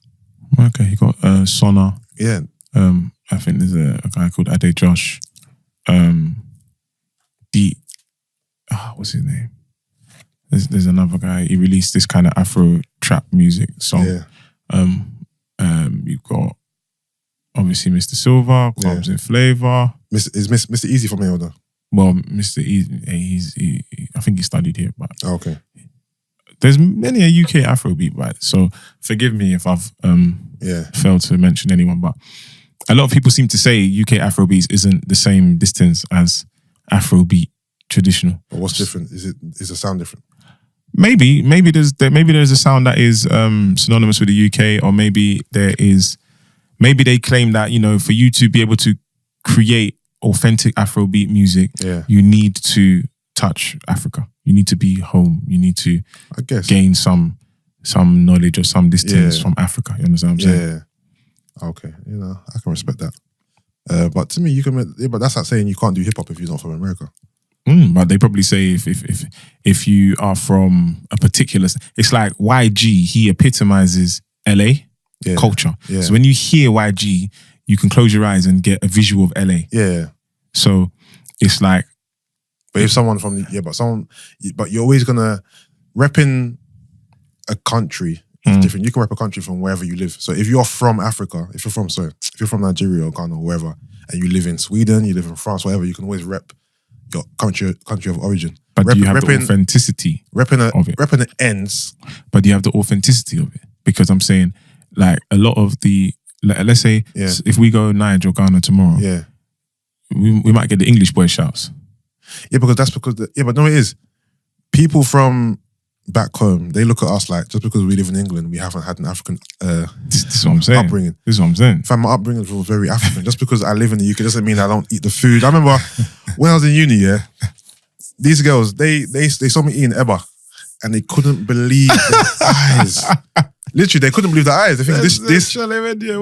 Okay, you got Sona. Yeah. I think there's a guy called Ade Josh. What's his name? There's another guy. He released this kind of Afro trap music song. Yeah. You've got obviously Mr. Silver, Qualms and Flavor. Is Mr. Easy from here though? Well, Mr. Easy, I think he studied here, but okay. There's many a UK Afrobeat, right? So forgive me if I've failed to mention anyone, but a lot of people seem to say UK Afrobeats isn't the same distance as Afrobeat traditional. But what's different? Is the sound different? Maybe there's a sound that is synonymous with the UK, or maybe they claim that, you know, for you to be able to create authentic Afrobeat music, you need to touch Africa. You need to be home. You need to, I guess, gain some knowledge or some distance from Africa. You understand what I'm saying? Yeah. Okay. You know, I can respect that. But to me, but that's like saying you can't do hip hop if you're not from America. But they probably say if you are from a particular, it's like YG. He epitomizes LA culture. Yeah. So when you hear YG, you can close your eyes and get a visual of LA. Yeah. So it's like, but if someone from but you're always gonna repping a country is different. You can rep a country from wherever you live. So if you're from Africa, if you're from Nigeria or Ghana or wherever, and you live in Sweden, you live in France, whatever, you can always rep your country of origin. But do you have the authenticity of it? Repping the ends. But do you have the authenticity of it? Because I'm saying, like, a lot of the, let's say, if we go Niger or Ghana tomorrow, we might get the English boy shouts. Yeah, but no, it is. People from back home, they look at us like, just because we live in England, we haven't had an African this is what I'm saying. upbringing. This is what I'm saying. In fact, my upbringing was very African. Just because I live in the UK doesn't mean I don't eat the food. I remember when I was in uni, these girls, they saw me eating eba and they couldn't believe their eyes. Literally, they couldn't believe their eyes. They think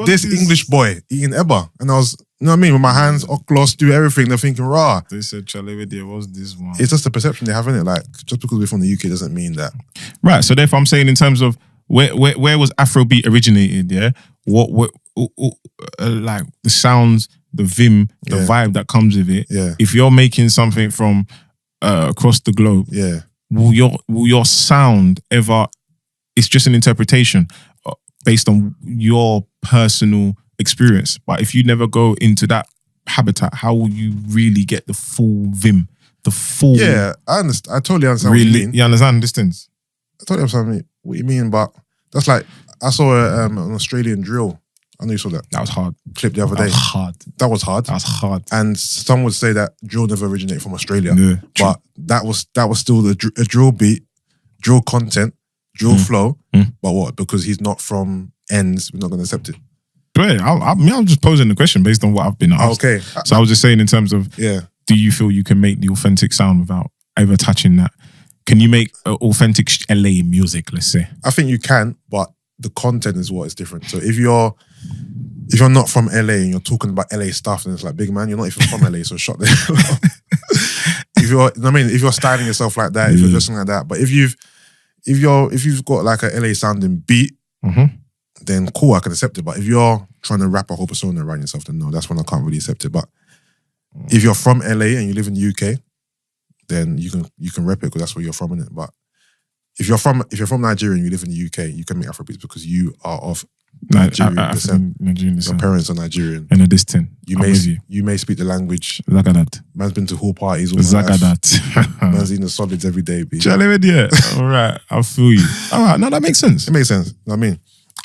this English boy eating eba. And I was, you know what I mean? With my hands, gloss, do everything. They're thinking, rah. They said, what's this one? It's just the perception they have in it. Like, just because we're from the UK doesn't mean that. Right. So therefore, I'm saying in terms of where was Afrobeat originated? Yeah. What like the sounds, the vim, the vibe that comes with it. Yeah. If you're making something from across the globe, will your sound ever? It's just an interpretation based on your personal experience. But if you never go into that habitat, how will you really get the full vim? The full... Yeah, I understand. I totally understand what you mean. You understand the distance? I totally understand what you mean, but that's like, I saw an Australian drill I know you saw that. That was hard. Clip the other day. That was hard. And some would say that drill never originated from Australia. Yeah, but that was still a drill beat, drill content, drill flow. But what? Because he's not from ends, we're not going to accept it. But I'm just posing the question based on what I've been asked. Okay. So I was just saying in terms of, do you feel you can make the authentic sound without ever touching that? Can you make authentic LA music, let's say? I think you can, but the content is what is different. So if you're not from LA and you're talking about LA stuff, then it's like, big man, you're not even from LA, so shut the hell up. If you're styling yourself like that, if you're dressing like that, but if you've got like a LA sounding beat, then cool, I can accept it. But if you're trying to wrap a whole persona around yourself, then no, that's when I can't really accept it. But if you're from LA and you live in the UK, then you can rep it because that's where you're from, innit? But if you're from Nigeria and you live in the UK, you can make Afro beats because you are of Nigerian descent. Your parents are Nigerian. And a distant. You may speak the language. Zagadat. Man's been to hall parties all Zagadat. Man's eating the solids every day. All right, I feel you. All right, no, that makes sense. It makes sense. You know what I mean?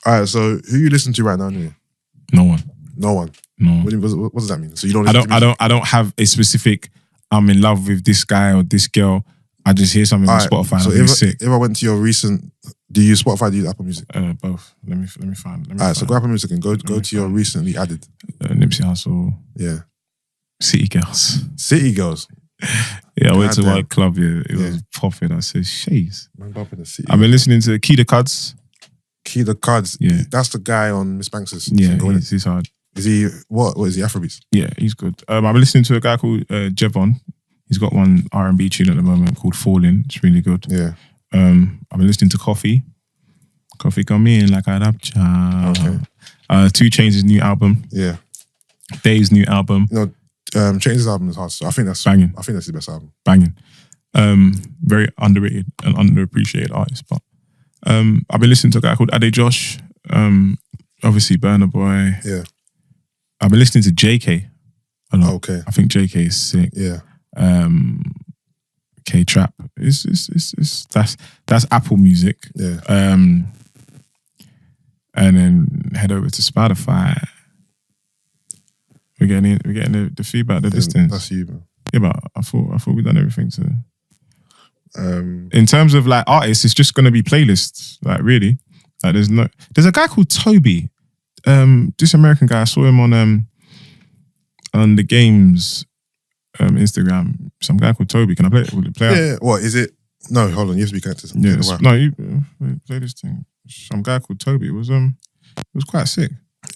All right, so who you listen to right now anyway? No one. What does that mean? So you don't listen to I don't have a specific, I'm in love with this guy or this girl. I just hear something on Spotify. So if I went to your recent, do you use Spotify or do you use Apple Music? Both. Let me find. So go Apple Music and go to your recently added. Nipsey Hussle. Yeah. City Girls. City Girls. Yeah, I went to one club. Yeah, it was popping. I said, "Shays." I've been listening to Key the Cuds. Key the Cuds. Yeah, that's the guy on Miss Banks'. Yeah, he's hard. Is he what is he? Afro Beats? Yeah, he's good. I've been listening to a guy called Jevon. He's got one R&B tune at the moment called Falling. It's really good. Yeah. I've been listening to Coffee. Coffee come in like a rapture. Okay. 2 Chainz' new album. Yeah. Dave's new album. No, Chainz' album is hard. So I think that's banging. I think that's the best album. Banging. Very underrated and underappreciated artist. But I've been listening to a guy called Ade Josh. Obviously Burna Boy. Yeah. I've been listening to JK a lot. Okay. I think JK is sick. Yeah. K-Trap. That's Apple Music. Yeah. And then head over to Spotify. We're getting the feedback, the distance. That's you, man. Yeah, but I thought we'd done everything to. In terms of like artists, it's just gonna be playlists. Like really, like there's a guy called Toby, this American guy. I saw him on the games. Instagram, some guy called Toby. Can I play it? Will it play out? Yeah. What is it? No, hold on. You have to be connected. Yeah. No, you play this thing. Some guy called Toby. It was quite sick.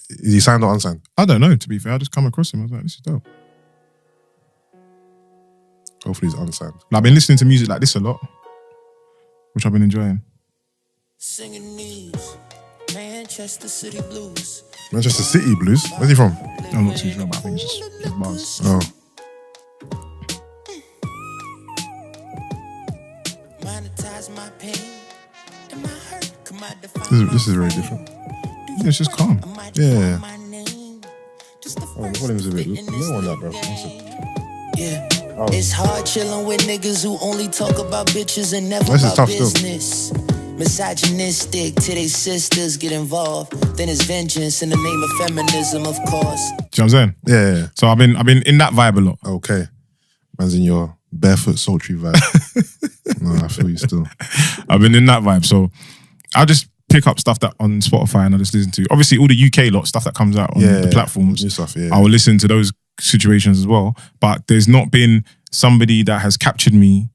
Is he signed or unsigned? I don't know. To be fair, I just come across him. I was like, this is dope. Hopefully he's unsigned. Like, I've been listening to music like this a lot, which I've been enjoying. Singing these Manchester City Blues. Manchester City Blues? Where's he from? I'm not too sure, but I think it's just his bars. Oh. This is very different. Yeah, it's just calm. Yeah. Oh, the volume's a bit low on that, bro. Yeah. Oh. It's hard chilling with niggas who only talk about bitches and never about business. Misogynistic to their sisters get involved. Then it's vengeance in the name of feminism, of course. Do you know what I'm saying? Yeah. So I've been in that vibe a lot. Okay. Man's in your barefoot sultry vibe. No, I feel you still. I've been in that vibe. So I'll just pick up stuff that on Spotify and I just listen to. Obviously all the UK lot, stuff that comes out on the platforms. New stuff, yeah. I will listen to those situations as well. But there's not been somebody that has captured me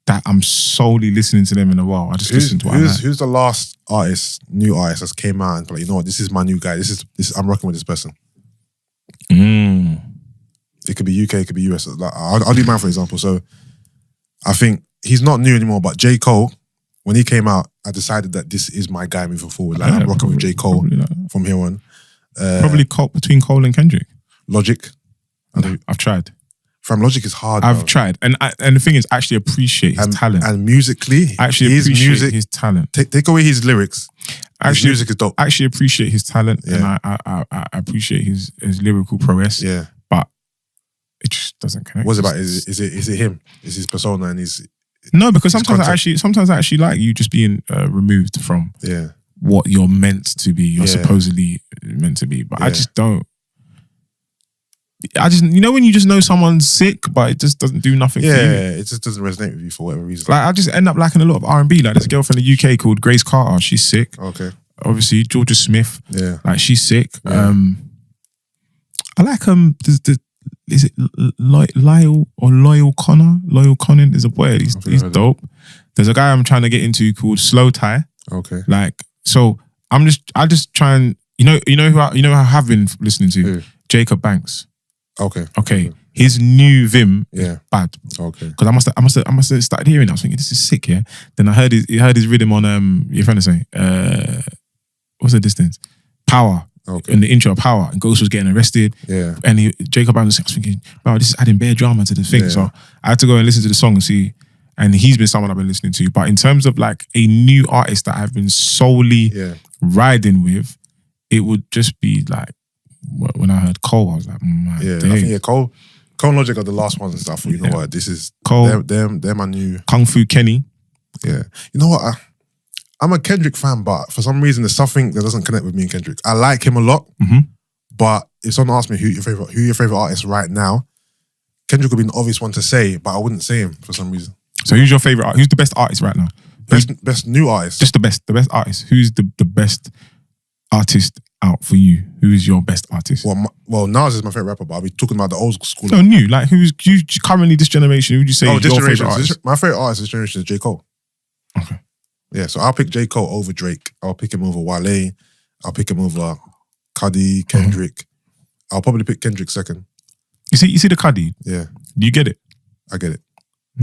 that I'm solely listening to them in a while. I just listen to what I like. Who's the last new artist that's came out and like, you know what, this is my new guy. This is I'm rocking with this person. It could be UK, it could be US. Like, I'll do mine for example. So I think he's not new anymore, but J. Cole, when he came out, I decided that this is my guy moving forward. Like I'm rocking with J. Cole from here on. Probably between Cole and Kendrick. Logic. I've tried. From Logic is hard. I've tried, and the thing is, I actually appreciate his talent. And musically, I actually appreciate his talent. Take away his lyrics. His music is dope. I actually appreciate his talent, and I appreciate his lyrical prowess. Yeah, but it just doesn't connect. What's it about? Is it him? Is his persona and his? No, because sometimes I actually like you just being removed from. Yeah. what you're meant to be. You're supposedly meant to be, but I just don't. You know when you just know someone's sick, but it just doesn't do nothing for you? Yeah, it just doesn't resonate with you for whatever reason. Like, I just end up liking a lot of R&B. Like, there's a girl from the UK called Grace Carter. She's sick. Okay. Obviously, Georgia Smith. Yeah. Like, she's sick. Yeah. I like, is it Lyle or Loyal Connor? Loyal Connon is a boy. He's dope. There's a guy I'm trying to get into called Slow Tie. Okay. Like, so I just try and, you know who I have been listening to? Who? Jacob Banks. Okay. His new Vim, bad. Okay. Because I must have started hearing it. I was thinking, this is sick, yeah. Then I heard his rhythm on your friend was saying, what's the distance? Power. Okay. In the intro of Power, and Ghost was getting arrested. Yeah. And Jacob Banks was thinking, wow, this is adding bare drama to the thing. Yeah. So I had to go and listen to the song and see. And he's been someone I've been listening to. But in terms of like a new artist that I've been solely riding with, it would just be like, when I heard Cole, I was like, my day. I think Cole and Logic are the last ones and stuff. You know what? This is Cole. They're my new Kung Fu Kenny. Yeah. You know what? I'm a Kendrick fan, but for some reason there's something that doesn't connect with me and Kendrick. I like him a lot, but if someone asked me who your favorite artist right now, Kendrick would be an obvious one to say, but I wouldn't say him for some reason. So who's your favorite? Who's the best artist right now? Best new artist. Just the best artist. Who's the best artist out for you? Who is your best artist? Well, Nas is my favorite rapper, but I'll be talking about the old school. No, new. Like who's currently this generation? Who would you say is your favorite artist? My favorite artist this generation is J. Cole. Okay. Yeah, so I'll pick J. Cole over Drake. I'll pick him over Wale. I'll pick him over Cudi, Kendrick. I'll probably pick Kendrick second. You see the Cudi? Yeah. Do you get it? I get it.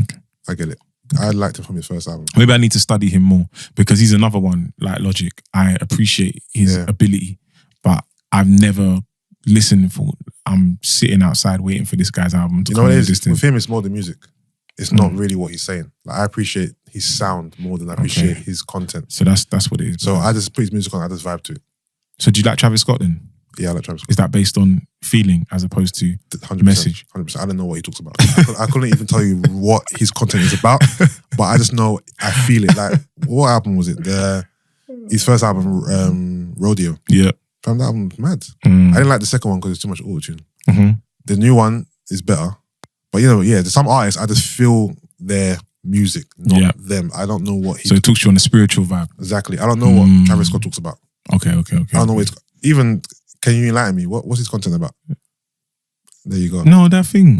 Okay. I get it. I liked him from his first album. Maybe I need to study him more because he's another one like Logic. I appreciate his ability, but I've never listened for. I'm sitting outside waiting for this guy's album to come in the distance. With him, it's more the music. It's not really what he's saying. Like I appreciate his sound more than I appreciate his content. So that's what it is. So I just put his music on. I just vibe to it. So do you like Travis Scott then? Yeah, I like Travis Scott. Is that based on feeling as opposed to 100%, message? 100%. I don't know what he talks about. I couldn't even tell you what his content is about, but I just know I feel it. Like, what album was it? His first album, Rodeo. Yeah. Found that album mad. I didn't like the second one because it's too much auto-tune. The new one is better. But there's some artists, I just feel their music, not them. I don't know what he... So it talks you on a spiritual vibe. Exactly. I don't know what Travis Scott talks about. Okay. I don't know what even... Can you enlighten me? What's his content about? There you go. No, that thing.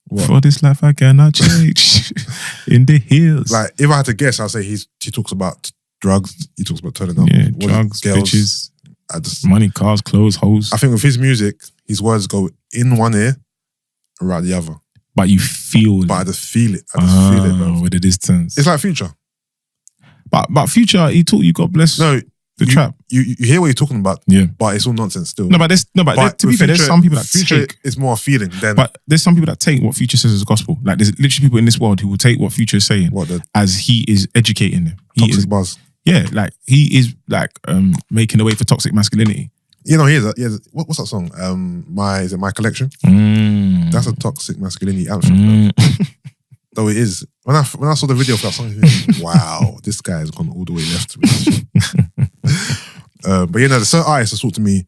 What? For this life I cannot change. In the hills. Like, if I had to guess, I'd say he talks about drugs. He talks about turning up. Yeah, drugs, girls, bitches, money, cars, clothes, hoes. I think with his music, his words go in one ear and out the other. But you feel it. But I just feel it. I just feel it, bro. With the distance. It's like Future. But Future, he taught you, God bless. No. The trap. You hear what you're talking about, but it's all nonsense still. But to be fair, there's some people that Future is more a feeling than. But there's some people that take what Future says as gospel. Like there's literally people in this world who will take what Future is saying as he is educating them. Toxic buzz. Yeah, like he is like making the way for toxic masculinity. He has what's that song? Is it My Collection? That's a toxic masculinity anthem. Though it is. When I saw the video for that song, wow, this guy has gone all the way left to me. But the certain artists talk to me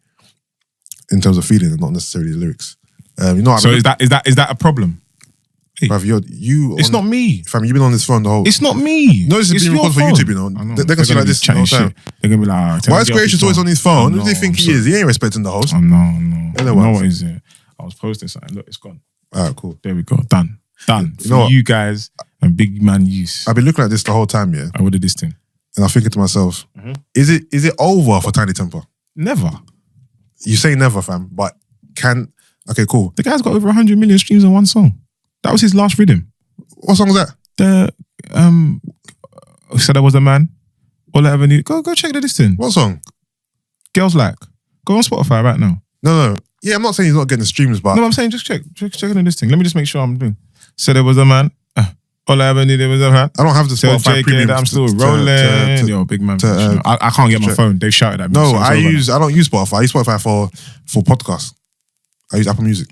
in terms of feeling and not necessarily the lyrics. So is that a problem? Hey. Bruv, it's not me. Fam, you've been on this phone the whole... It's not me. No, this is being recorded for YouTube, They're going to see like this the whole time. They're going to be like... Why is Creation's always on his phone? Who do they think he is? He ain't respecting the host. No. I know what is it. I was posting something. Look, it's gone. Alright, cool. There we go. Done. For you guys and big man use. I've been looking at this the whole time, yeah. I would have this thing. And I'm thinking to myself, is it over for Tinie Tempah? Never. You say never, fam, but okay, cool. The guy's got over 100 million streams on one song. That was his last rhythm. What song was that? Said I Was a Man. All I ever need. Go check the listing. What song? Girls Like. Go on Spotify right now. No. Yeah, I'm not saying he's not getting the streams, but... No, I'm saying just check the listing. Let me just make sure I'm doing. Said I Was a Man. All I ever needed was a man. I don't have the Spotify premium. I'm still rolling. Yo, big man. I can't get my phone. They shouted at me. No, I don't use Spotify. I use Spotify for podcasts. I use Apple Music.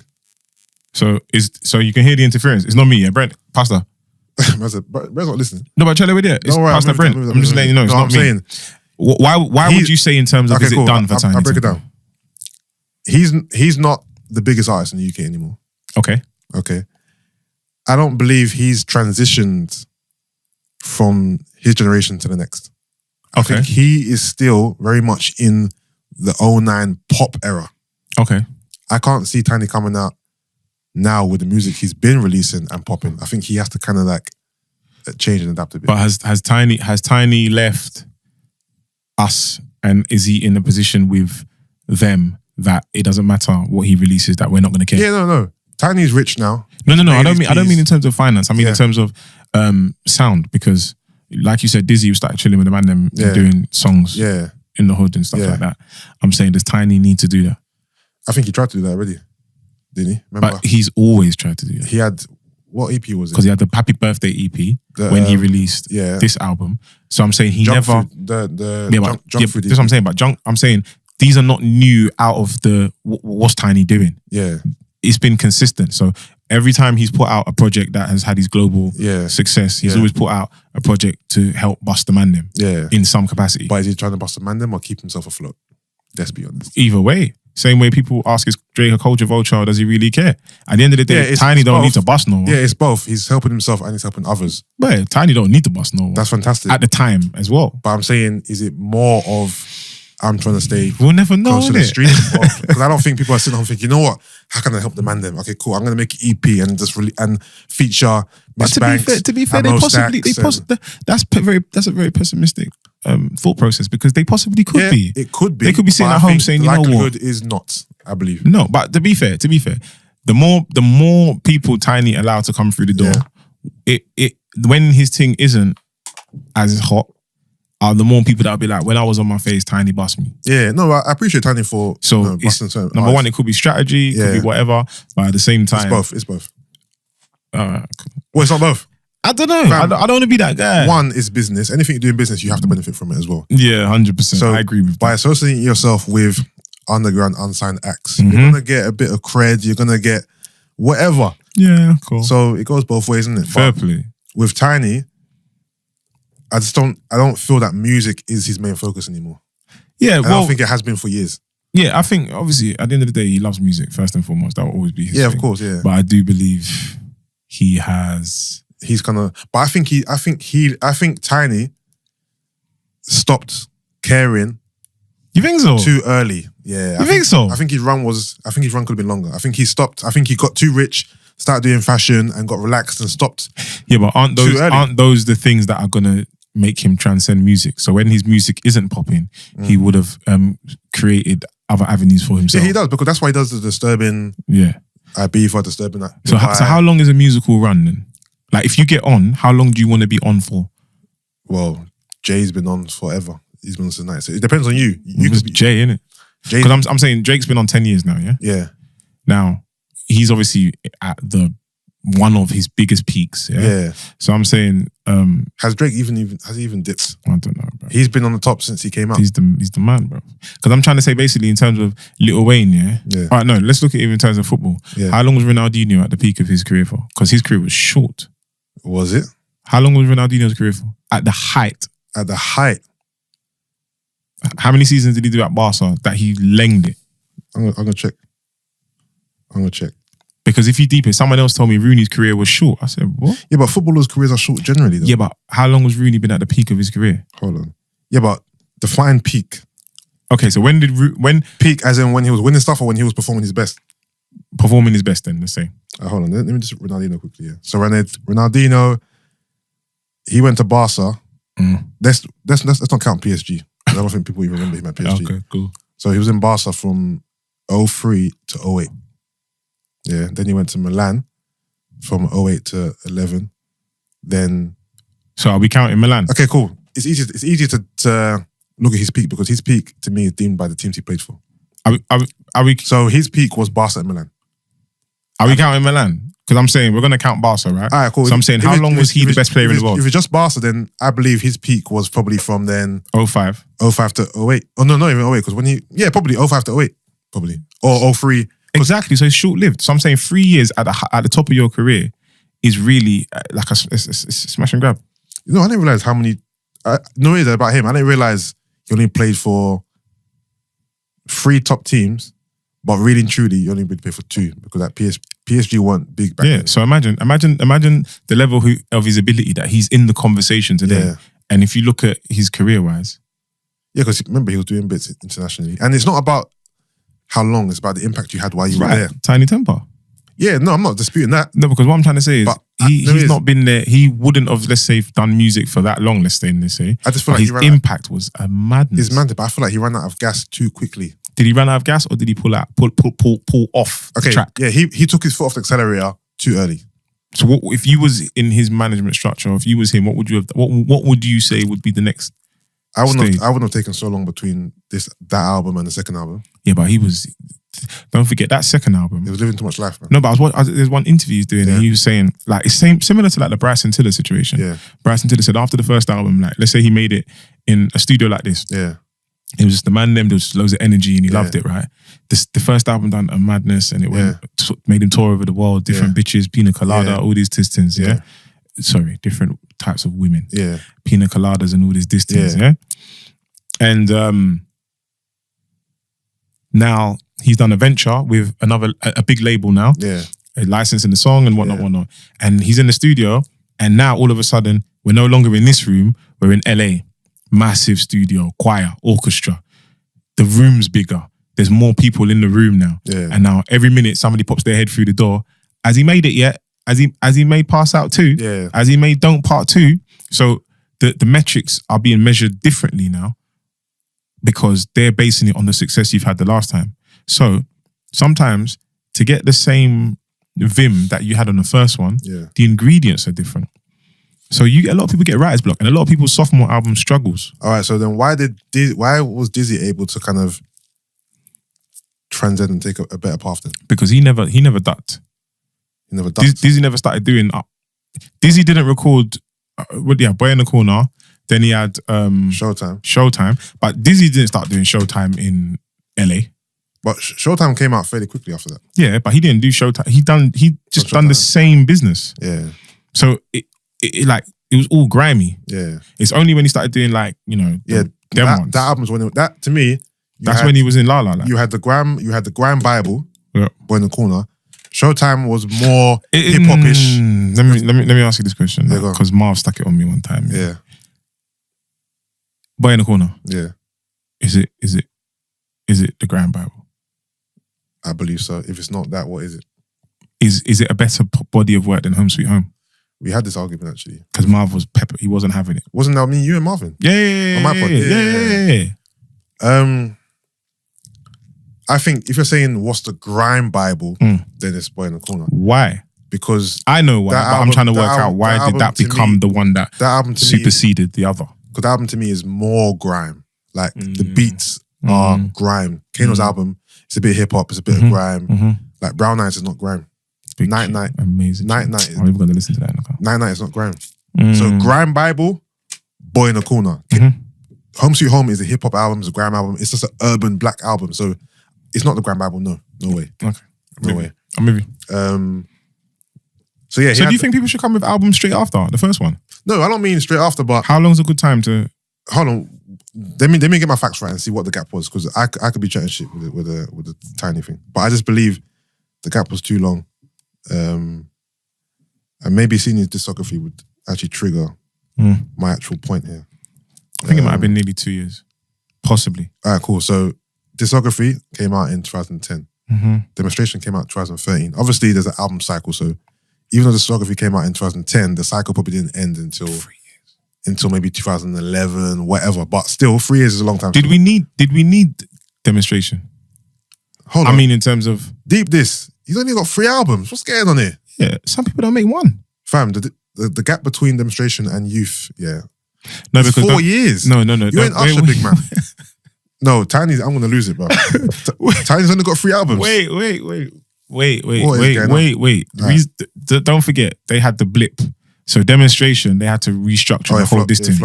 So you can hear the interference. It's not me, yeah, Brent. Pastor. Brent's not listening. No, but tell you with it. It's Pastor Brent. I'm just letting you know. It's not me. Why would you say in terms of is it done for Tinie? I'll break it down. He's not the biggest artist in the UK anymore. Okay. I don't believe he's transitioned from his generation to the next. I think he is still very much in the 09 pop era. Okay. I can't see Tinie coming out now with the music he's been releasing and popping. I think he has to kind of like change and adapt a bit. But has Tinie left us, and is he in a position with them that it doesn't matter what he releases, that we're not going to care? Yeah, no. Tinie's rich now. No. I don't mean in terms of finance. I mean in terms of sound, because like you said, Dizzee started chilling with the man them doing songs in the hood and stuff like that. I'm saying, does Tinie need to do that? I think he tried to do that already, didn't he? Remember? But he's always tried to do that. He had, what EP was it? Because he had the Happy Birthday EP when he released this album. So I'm saying he Junk never... Food, the Junk Food. That's what I'm saying. But I'm saying these are not new out of the... What's Tinie doing? Yeah. It's been consistent. So every time he's put out a project that has had his global success, he's always put out a project to help bust the man them in some capacity. But is he trying to bust the man them or keep himself afloat? Let's be honest. Either way. Same way people ask, is Drake a culture vulture or does he really care? At the end of the day, Tinie don't need to bust no one. Yeah, it's both. He's helping himself and he's helping others. But Tinie don't need to bust no one. That's fantastic. At the time as well. But I'm saying, is it more of, I'm trying to stay we'll never know, close to the street? Because I don't think people are sitting home thinking, you know what? How can I help the man them? Okay, cool. I'm going to make an EP and just and feature Miss Banks. To be fair, that's a very pessimistic thought process, because they possibly could be. It could be. They could be sitting at home saying, you know what? The likelihood is not, I believe. No, but to be fair, the more people Tinie allow to come through the door, it when his thing isn't as hot, the more people that'll be like, when I was on my face, Tinie bust me. Yeah, no, I appreciate Tinie for number one, it could be strategy, it could be whatever, but at the same time, it's both. All right, cool. Well, it's not both. I don't know. I don't want to be that guy. One is business. Anything you do in business, you have to benefit from it as well. Yeah, 100%. So I agree with that. By associating yourself with underground unsigned acts, you're going to get a bit of cred, you're going to get whatever. Yeah, cool. So it goes both ways, isn't it? Fair play. With Tinie, I don't feel that music is his main focus anymore. Yeah, I don't think it has been for years. Yeah, I think obviously at the end of the day, he loves music first and foremost. That will always be his thing. Of course, yeah. But I do believe he has... He's kind of... But I think Tinie stopped caring. You think so? Too early. Yeah. You think so? I think his run could have been longer. I think he stopped. I think he got too rich, started doing fashion and got relaxed and stopped. Yeah, but aren't those the things that are gonna make him transcend music? So when his music isn't popping, he would have created other avenues for himself. Yeah, he does, because that's why he does the disturbing. Yeah. Beef or disturbing. So how long is a musical run then? Like, if you get on, how long do you want to be on for? Well, Jay's been on forever. He's been on since 90. So it depends on you. You could be Jay, innit? Because I'm saying Drake's been on 10 years now, yeah? Yeah. Now, he's obviously at one of his biggest peaks, yeah? So I'm saying... has Drake even dipped? I don't know, bro. He's been on the top since he came out. He's the man, bro. Because I'm trying to say, basically, in terms of Lil Wayne, yeah? All right, no, let's look at it in terms of football. Yeah. How long was Ronaldinho at the peak of his career for? Because his career was short. Was it? How long was Ronaldinho's career for? At the height. At the height. How many seasons did he do at Barca that he lenged it? I'm gonna check. Because if you deep it, someone else told me Rooney's career was short. I said, what? Yeah, but footballers' careers are short generally, though. Yeah, but how long was Rooney been at the peak of his career? Hold on. Yeah, but define peak. Okay, so when peak, as in when he was winning stuff or when he was performing his best? Performing his best, then, let's say. Hold on, let me just Ronaldinho quickly. Yeah. So Ronaldinho, he went to Barca. Let's not count PSG. I don't think people even remember him at PSG. Okay, cool. So he was in Barca from 03 to 08. Yeah. Then he went to Milan from 08 to 11. Then. So are we counting Milan? Okay, cool. It's easier to look at his peak, because his peak to me is deemed by the teams he played for. Are we? So his peak was Barca and Milan. Are we counting Milan? Because I'm saying we're going to count Barca, right? All right, cool. So I'm saying, how long was he the best player in the world? If it's just Barca, then I believe his peak was probably from then 05 to 08. Oh, no, not even 08, because probably 05 to 08, probably. Or 03. Exactly, so it's short-lived. So I'm saying 3 years at the top of your career is really like a smash and grab. You know, I didn't realize how many... about him, I didn't realize he only played for 3 top teams, but really and truly, he only played for 2 because that PSG weren't big back then. So imagine the level of his ability that he's in the conversation today. Yeah. And if you look at his career-wise. Yeah, because remember, he was doing bits internationally. And it's not about how long, it's about the impact you had while you were there. Tinie Tempah. Yeah, no, I'm not disputing that. No, because what I'm trying to say is he's not been there. He wouldn't have, let's say, done music for that long, let's say. I just feel like his impact was a madness. It's mad, but I feel like he ran out of gas too quickly. Did he run out of gas or did he pull off the track? Yeah, he took his foot off the accelerator too early. So what, if you was in his management structure, or if you was him, what would you have? What would you say would be the next? I wouldn't have taken so long between that album and the second album. Yeah, but he was. Don't forget that second album. He was living too much life, man. No, but there's one interview he's doing, and he was saying like it's similar to like the Bryson Tiller situation. Yeah, Bryson Tiller said after the first album, like let's say he made it in a studio like this. Yeah. It was just the man them, there was loads of energy and he loved it, right? The first album done a madness and it made him tour over the world, different bitches, pina colada, all these distance, Sorry, different types of women. Yeah. Pina coladas and all this distance, And now he's done a venture with a big label now. Yeah. Licensing the song and whatnot. And he's in the studio and now all of a sudden, we're no longer in this room, we're in LA. Massive studio, choir, orchestra. The room's bigger. There's more people in the room now. Yeah. And now every minute somebody pops their head through the door. Has he made it yet? Has he made Pass Out 2? Yeah. Has he made Don't Part 2? So the metrics are being measured differently now because they're basing it on the success you've had the last time. So sometimes to get the same vim that you had on the first one, the ingredients are different. So a lot of people get writer's block, and a lot of people's sophomore album struggles. All right, so then why was Dizzee able to kind of transcend and take a better path then? Because he never ducked. He never ducked. Dizzee never started doing. Dizzee didn't record. Boy in the Corner. Then he had Showtime, but Dizzee didn't start doing Showtime in LA. But Showtime came out fairly quickly after that. Yeah, but he didn't do Showtime. He just done the same business. Yeah. So it was all grimy. Yeah. It's only when he started doing like, that album's when that to me. That's when he was in La La Land. You had the Grime Bible, Boy in the Corner. Showtime was more hip hop-ish. Let me ask you this question because Marv stuck it on me one time. Yeah. Boy in the Corner. Yeah. Is it the Grime Bible? I believe so. If it's not that, what is it? Is it a better body of work than Home Sweet Home? We had this argument actually. Because Marv was pepper. He wasn't having it. Wasn't that me, you and Marvin? Yeah. On my pod. Yeah. I think if you're saying what's the Grime Bible, then it's Boy in the Corner. Why? Because I know why, but I'm trying to work out why did that become the one that album superseded the other. Because the album to me is more grime. Like the beats are grime. Kano's album, it's a bit hip hop, it's a bit of grime. Like Brown Eyes is not grime. Night Night. Amazing. Night Night. I'm even going to listen to that in the car. Night Night is not grime. So Grime Bible, Boy in the Corner. Home Sweet Home is a hip hop album, it's a grime album. It's just an urban black album. So it's not the Grime Bible. No way. Okay. No way. I'm with you. So yeah. So do you think people should come with albums straight after the first one? No, I don't mean straight after, but how long's a good time to... Hold on. Let me get my facts right and see what the gap was, because I could be chatting shit with a tiny thing. But I just believe the gap was too long. And maybe seeing his discography would actually trigger my actual point here. I think it might have been nearly 2 years. Possibly. All right, cool. So Discography came out in 2010. Demonstration came out in 2013. Obviously, there's an album cycle, so even though Discography came out in 2010, the cycle probably didn't end until 3 years. Until maybe 2011, whatever. But still, 3 years is a long time. Did we need Demonstration? Hold on. I mean, in terms of... Deep this. He's only got 3 albums. What's going on here? Yeah, some people don't make one. Fam, the gap between Demonstration and Youth, No, it's because 4 years. No. You ain't Usher, big man. No, Tiny's, I'm going to lose it, bro. Tiny's only got 3 albums. Wait. Don't forget, they had the blip. So Demonstration, they had to restructure the whole distance.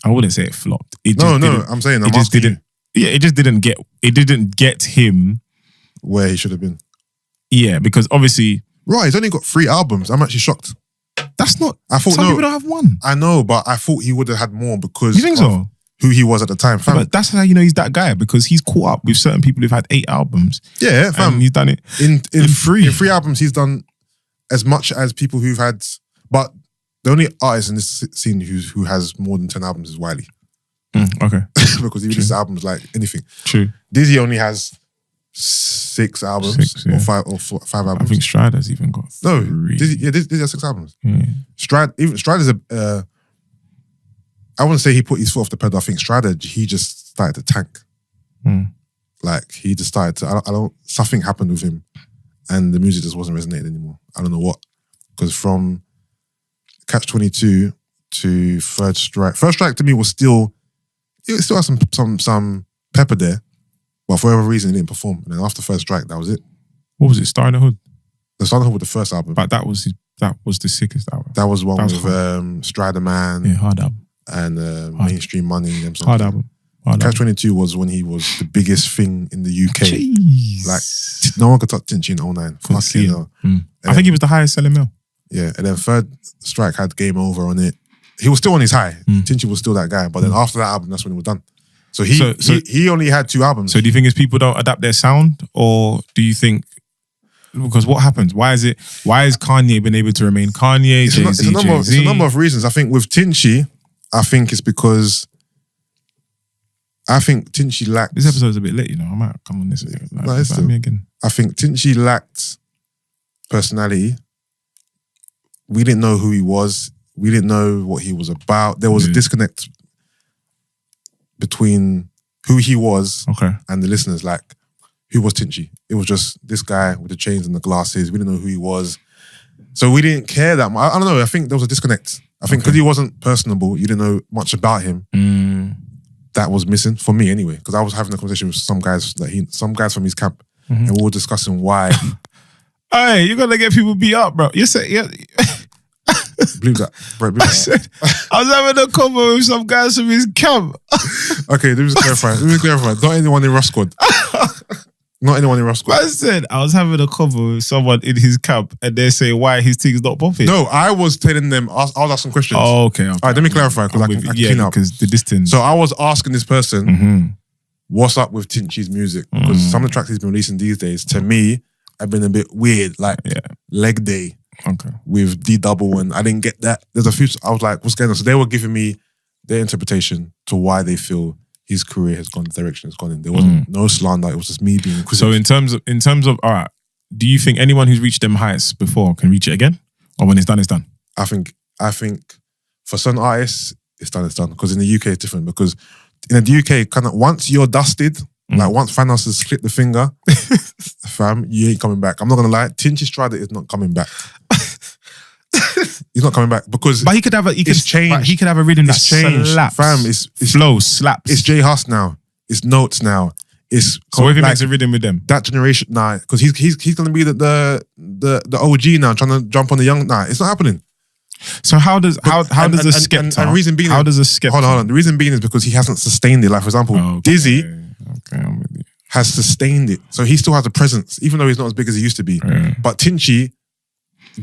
I wouldn't say it flopped. I'm saying it just didn't. Yeah, it just didn't get. It didn't get him where he should have been. Yeah, because obviously, right, he's only got 3 albums. I'm actually shocked. That's not. I thought some people don't have one. I know, but I thought he would have had more because. You think so? who he was at the time, fam. But that's how you know he's that guy, because he's caught up with certain people who've had 8 albums. Yeah, fam. And he's done it in 3. In 3 albums, he's done as much as people who've had. But the only artist in this scene who has more than 10 albums is Wiley. Okay. Because he releases albums like anything. True. Dizzee only has 6 albums. 6, yeah. Or 5 albums. I think Stryder's even got 3. No, Dizzee has 6 albums. Yeah. Stryder's I wouldn't say he put his foot off the pedal. I think Stryder, he just started to tank. Like, he just started to, something happened with him and the music just wasn't resonating anymore. I don't know what. Because from Catch-22 to Third Strike to me was still, it still had some pepper there, but for whatever reason it didn't perform. And then after Third Strike, that was it. What was it? Star in the Hood? The Star in the Hood was the first album. But that was the sickest album. That was one with Stryder Man. Yeah, hard album. And Mainstream Money. And hard album. Catch-22 was when he was the biggest thing in the UK. Jeez. Like, no one could touch Tinchy in 09. Fucking hell. I think he was the highest selling male. Yeah, and then Third Strike had Game Over on it. He was still on his high. Tinchy was still that guy. But then after that album, that's when it was done. So he only had 2 albums. So do you think it's people don't adapt their sound? Or do you think, because what happens? Why is Kanye been able to remain Kanye, It's a number of reasons. I think with Tinchy, I think it's because I think Tinchy lacked... This episode's a bit late, you know. I might come on this again. No, it's still, me again. I think Tinchy lacked personality. We didn't know who he was. We didn't know what he was about. There was a disconnect between who he was and the listeners. Like, who was Tinchy? It was just this guy with the chains and the glasses. We didn't know who he was. So we didn't care that much. I don't know. I think there was a disconnect. I think because he wasn't personable, you didn't know much about him. That was missing for me anyway. Because I was having a conversation with some guys from his camp, and we were discussing why. Hey, you're gonna get people beat up, bro. You said, yeah. Believe that, bro. I was having a convo with some guys from his camp. Okay, let me clarify. Not anyone in Rough Squad. Not anyone in Rough Squad. I said I was having a convo with someone in his camp, and they say why his thing's not popping. No, I was telling them. I was asking questions. Oh, okay. All right, let me clarify because I can clean up. Because the distance. So I was asking this person, what's up with Tinchy's music? Because some of the tracks he's been releasing these days, to me, have been a bit weird. Like Leg Day. Okay. With D-Double, and I didn't get that. There's a few, I was like, what's going on? So they were giving me their interpretation to why they feel his career has gone the direction it's gone in. There wasn't no slander, it was just me being inquisitive. So in terms of, all right, do you think anyone who's reached them heights before can reach it again? Or when it's done, it's done? I think for some artists, it's done. Because in the UK, it's different. Because in the UK, kind of once you're dusted, like once Thanos has clipped the finger, fam, you ain't coming back. I'm not going to lie, Tinchy Stryder is not coming back. He's not coming back because... But he could have a... It's changed. He could have a rhythm that slaps. Fam, it's flow, slaps. It's J Huss now. It's Notes now. It's... So if he makes a rhythm with them? That generation, nah. Because he's going to be the OG now, trying to jump on the young... Nah, it's not happening. So how does a skeptic... And reason being... How does a skeptic... Hold on. The reason being is because he hasn't sustained it. Like, for example, Dizzee... Okay, I'm with you. Has sustained it. So he still has a presence, even though he's not as big as he used to be. But Tinchy...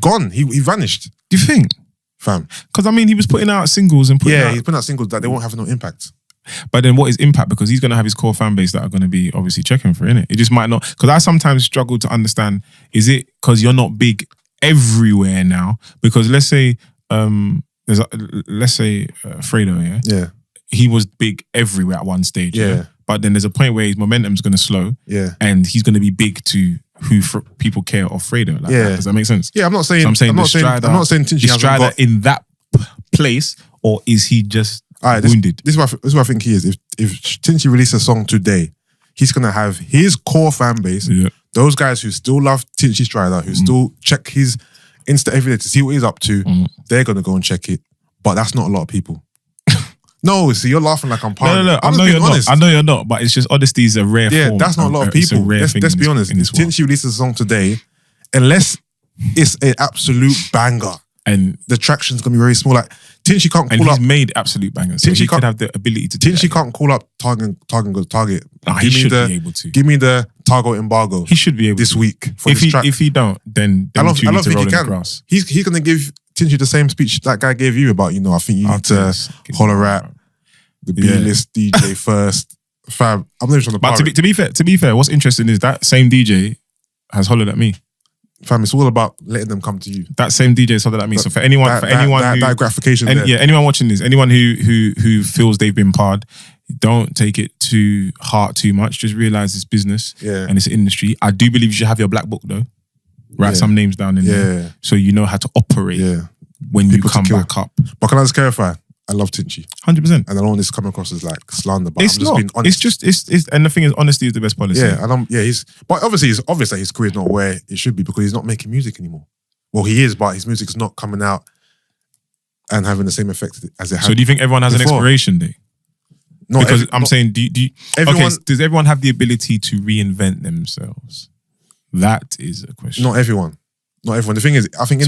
Gone. He vanished. Do you think? Fam. Because I mean, he was putting out singles and he's putting out singles that they won't have no impact. But then what is impact? Because he's going to have his core fan base that are going to be obviously checking for it. It just might not. Because I sometimes struggle to understand, is it because you're not big everywhere now? Because let's say, Fredo, yeah? He was big everywhere at one stage. Yeah. But then there's a point where his momentum's going to slow. Yeah. And he's going to be big to who people care of Fredo. Like that. Does that make sense? Yeah, I'm not saying... So I'm not saying Tinchy hasn't got... in that place, or is he just wounded? This is what I think he is. If Tinchy releases a song today, he's going to have his core fan base, those guys who still love Tinchy Stryder, who still check his Insta every day to see what he's up to, they're going to go and check it. But that's not a lot of people. No, see, you're laughing like I'm partying. No, I know you're not, but it's just honesty is a rare form. Yeah, that's not a lot of people. Let's be honest. If Tinchy releases a song today, unless it's an absolute banger, and the traction's gonna be very small. Like Tinchy can't call up. He's made absolute bangers. So he could have the ability to do Tinchy can't call up Target. No, he should be able to. Give me the Target embargo. He should be able this to. week for this track. If he don't, then I don't think he can. Grass. He's gonna give Tinchy the same speech that guy gave you about, I think you need to holler at the B-list DJ first. Fam, I'm not even trying to. But to be fair, what's interesting is that same DJ has hollered at me. Fam, it's all about letting them come to you. That same DJ has hollered at me. So for anyone, that gratification, anyone watching this, anyone who feels they've been parred, don't take it to heart too much. Just realize it's business and it's industry. I do believe you should have your black book though. Write some names down in there so you know how to operate when you come back up. But can I just clarify? I love Tinchy. 100%. And I don't want this to come across as like slander, but it's I'm just not. being honest. It's and the thing is, honesty is the best policy. Yeah, and but obviously it's obvious that his career is not where it should be because he's not making music anymore. Well, he is, but his music's not coming out and having the same effect as it had. So do you think everyone has an expiration date? No, because I'm saying, does everyone have the ability to reinvent themselves? That is a question. Not everyone. The thing is, I think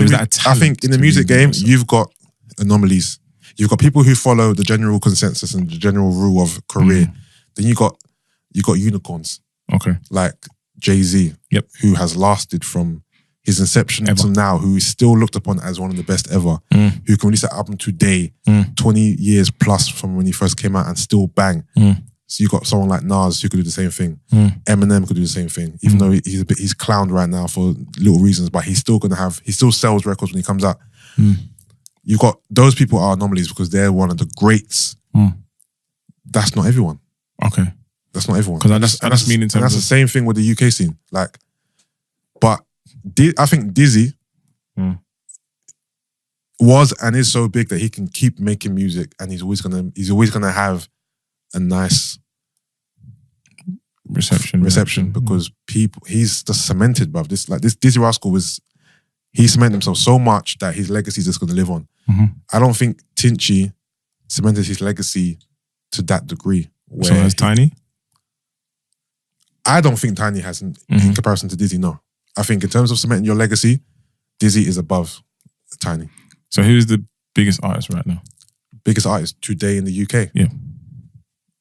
in the music game, you've got anomalies. You've got people who follow the general consensus and the general rule of career. Then you got unicorns. Okay. Like Jay-Z, who has lasted from his inception to now, who is still looked upon as one of the best ever, who can release an album today, 20 years plus from when he first came out and still bang. So you got someone like Nas who could do the same thing. Eminem could do the same thing, even though he's clowned right now for little reasons, but he still sells records when he comes out. You got those people are anomalies because they're one of the greats. That's not everyone. Okay, that's not everyone. Because that's meaning. And that's the same thing with the UK scene. Like, but I think Dizzee was and is so big that he can keep making music, and he's always gonna have a nice reception because people. He's just cemented, bruv. This Dizzee Rascal he cemented himself so much that his legacy is just going to live on. I don't think Tinchy cemented his legacy to that degree. So has Tinie? I don't think Tinie has in comparison to Dizzee, no. I think in terms of cementing your legacy, Dizzee is above Tinie. So who's the biggest artist right now? Biggest artist today in the UK? Yeah.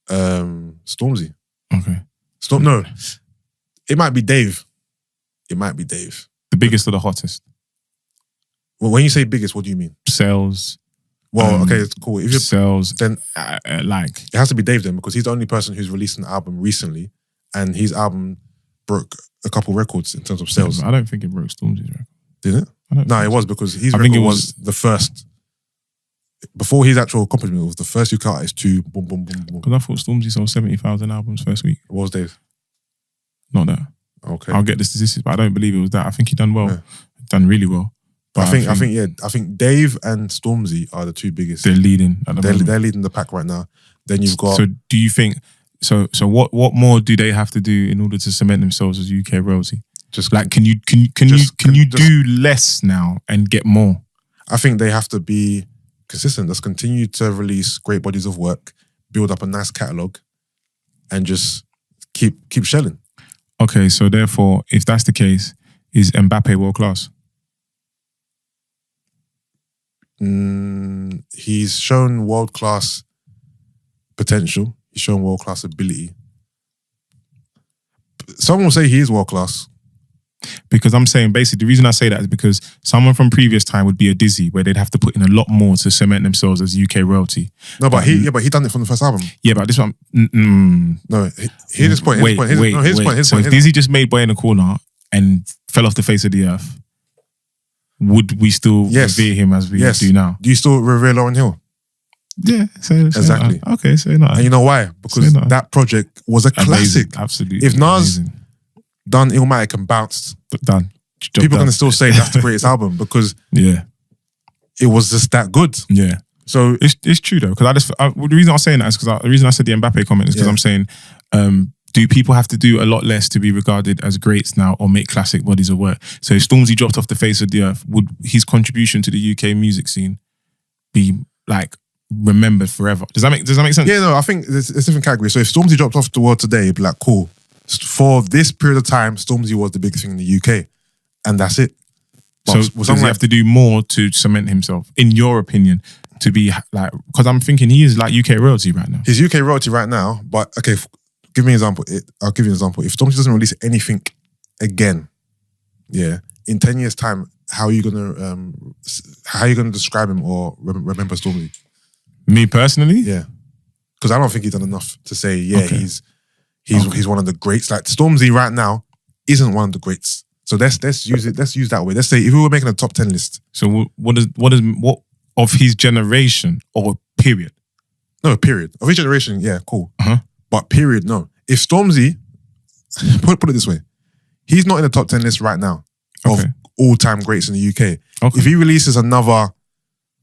Stormzy. Okay. No. It might be Dave. The biggest or the hottest? Well, when you say biggest, what do you mean? Sales. Well, okay, it's cool. If sales, then like it has to be Dave then because he's the only person who's released an album recently, and his album broke a couple records in terms of sales. I don't think it broke Stormzy's record. Did it? No, it was because his record think it was the first. Before his actual accomplishment, it was the first UK artist to boom, boom, boom, boom. Because I thought Stormzy sold 70,000 albums first week. What was Dave? Not that. Okay. I'll get the statistics, but I don't believe it was that. I think he done well. Done really well. But I think Dave and Stormzy are the two biggest. They're leading at the moment. They're leading the pack right now. Then you've got. So do you think? So what more do they have to do in order to cement themselves as UK royalty? Just like can you do less now and get more? I think they have to be consistent. Let's continue to release great bodies of work, build up a nice catalogue, and just keep shelling. Okay, so therefore, if that's the case, is Mbappe world class? He's shown world-class potential. He's shown world-class ability. Some will say he is world-class. Because I'm saying, basically, the reason I say that is because someone from previous time would be a Dizzee, where they'd have to put in a lot more to cement themselves as UK royalty. No, but he done it from the first album. Yeah, but this one... No, here's his point. Wait. So if Dizzee just made Boy in the Corner and fell off the face of the earth, would we still revere him as we do now? Do you still revere Lauryn Hill? Yeah, exactly. Okay, so not. And you know why? Because that project was a classic. Absolutely. If Nas done Illmatic and bounced, done. People are going to still say that's the greatest album because it was just that good. Yeah. So it's true though, because the reason I was saying that is because the reason I said the Mbappe comment is because I'm saying, do people have to do a lot less to be regarded as greats now or make classic bodies of work? So if Stormzy dropped off the face of the earth, would his contribution to the UK music scene be like remembered forever? Does that make sense? Yeah, no, I think it's different category. So if Stormzy dropped off the world today, it'd be like, cool. For this period of time, Stormzy was the biggest thing in the UK. And that's it. But so does he have to do more to cement himself, in your opinion, to be like, because I'm thinking he is like UK royalty right now. He's UK royalty right now, but okay, give me an example. I'll give you an example. If Stormzy doesn't release anything again, in 10 years' time, how are you gonna describe him or remember Stormzy? Me personally? Yeah. because I don't think he's done enough to say, he's one of the greats. Like Stormzy right now isn't one of the greats. So let's use it. Let's use that way. Let's say if we were making a top 10 list. So what of his generation or period? No, period. Of his generation, yeah, cool. But period, no. If Stormzy, put it this way, he's not in the top 10 list right now of all-time greats in the UK. If he releases another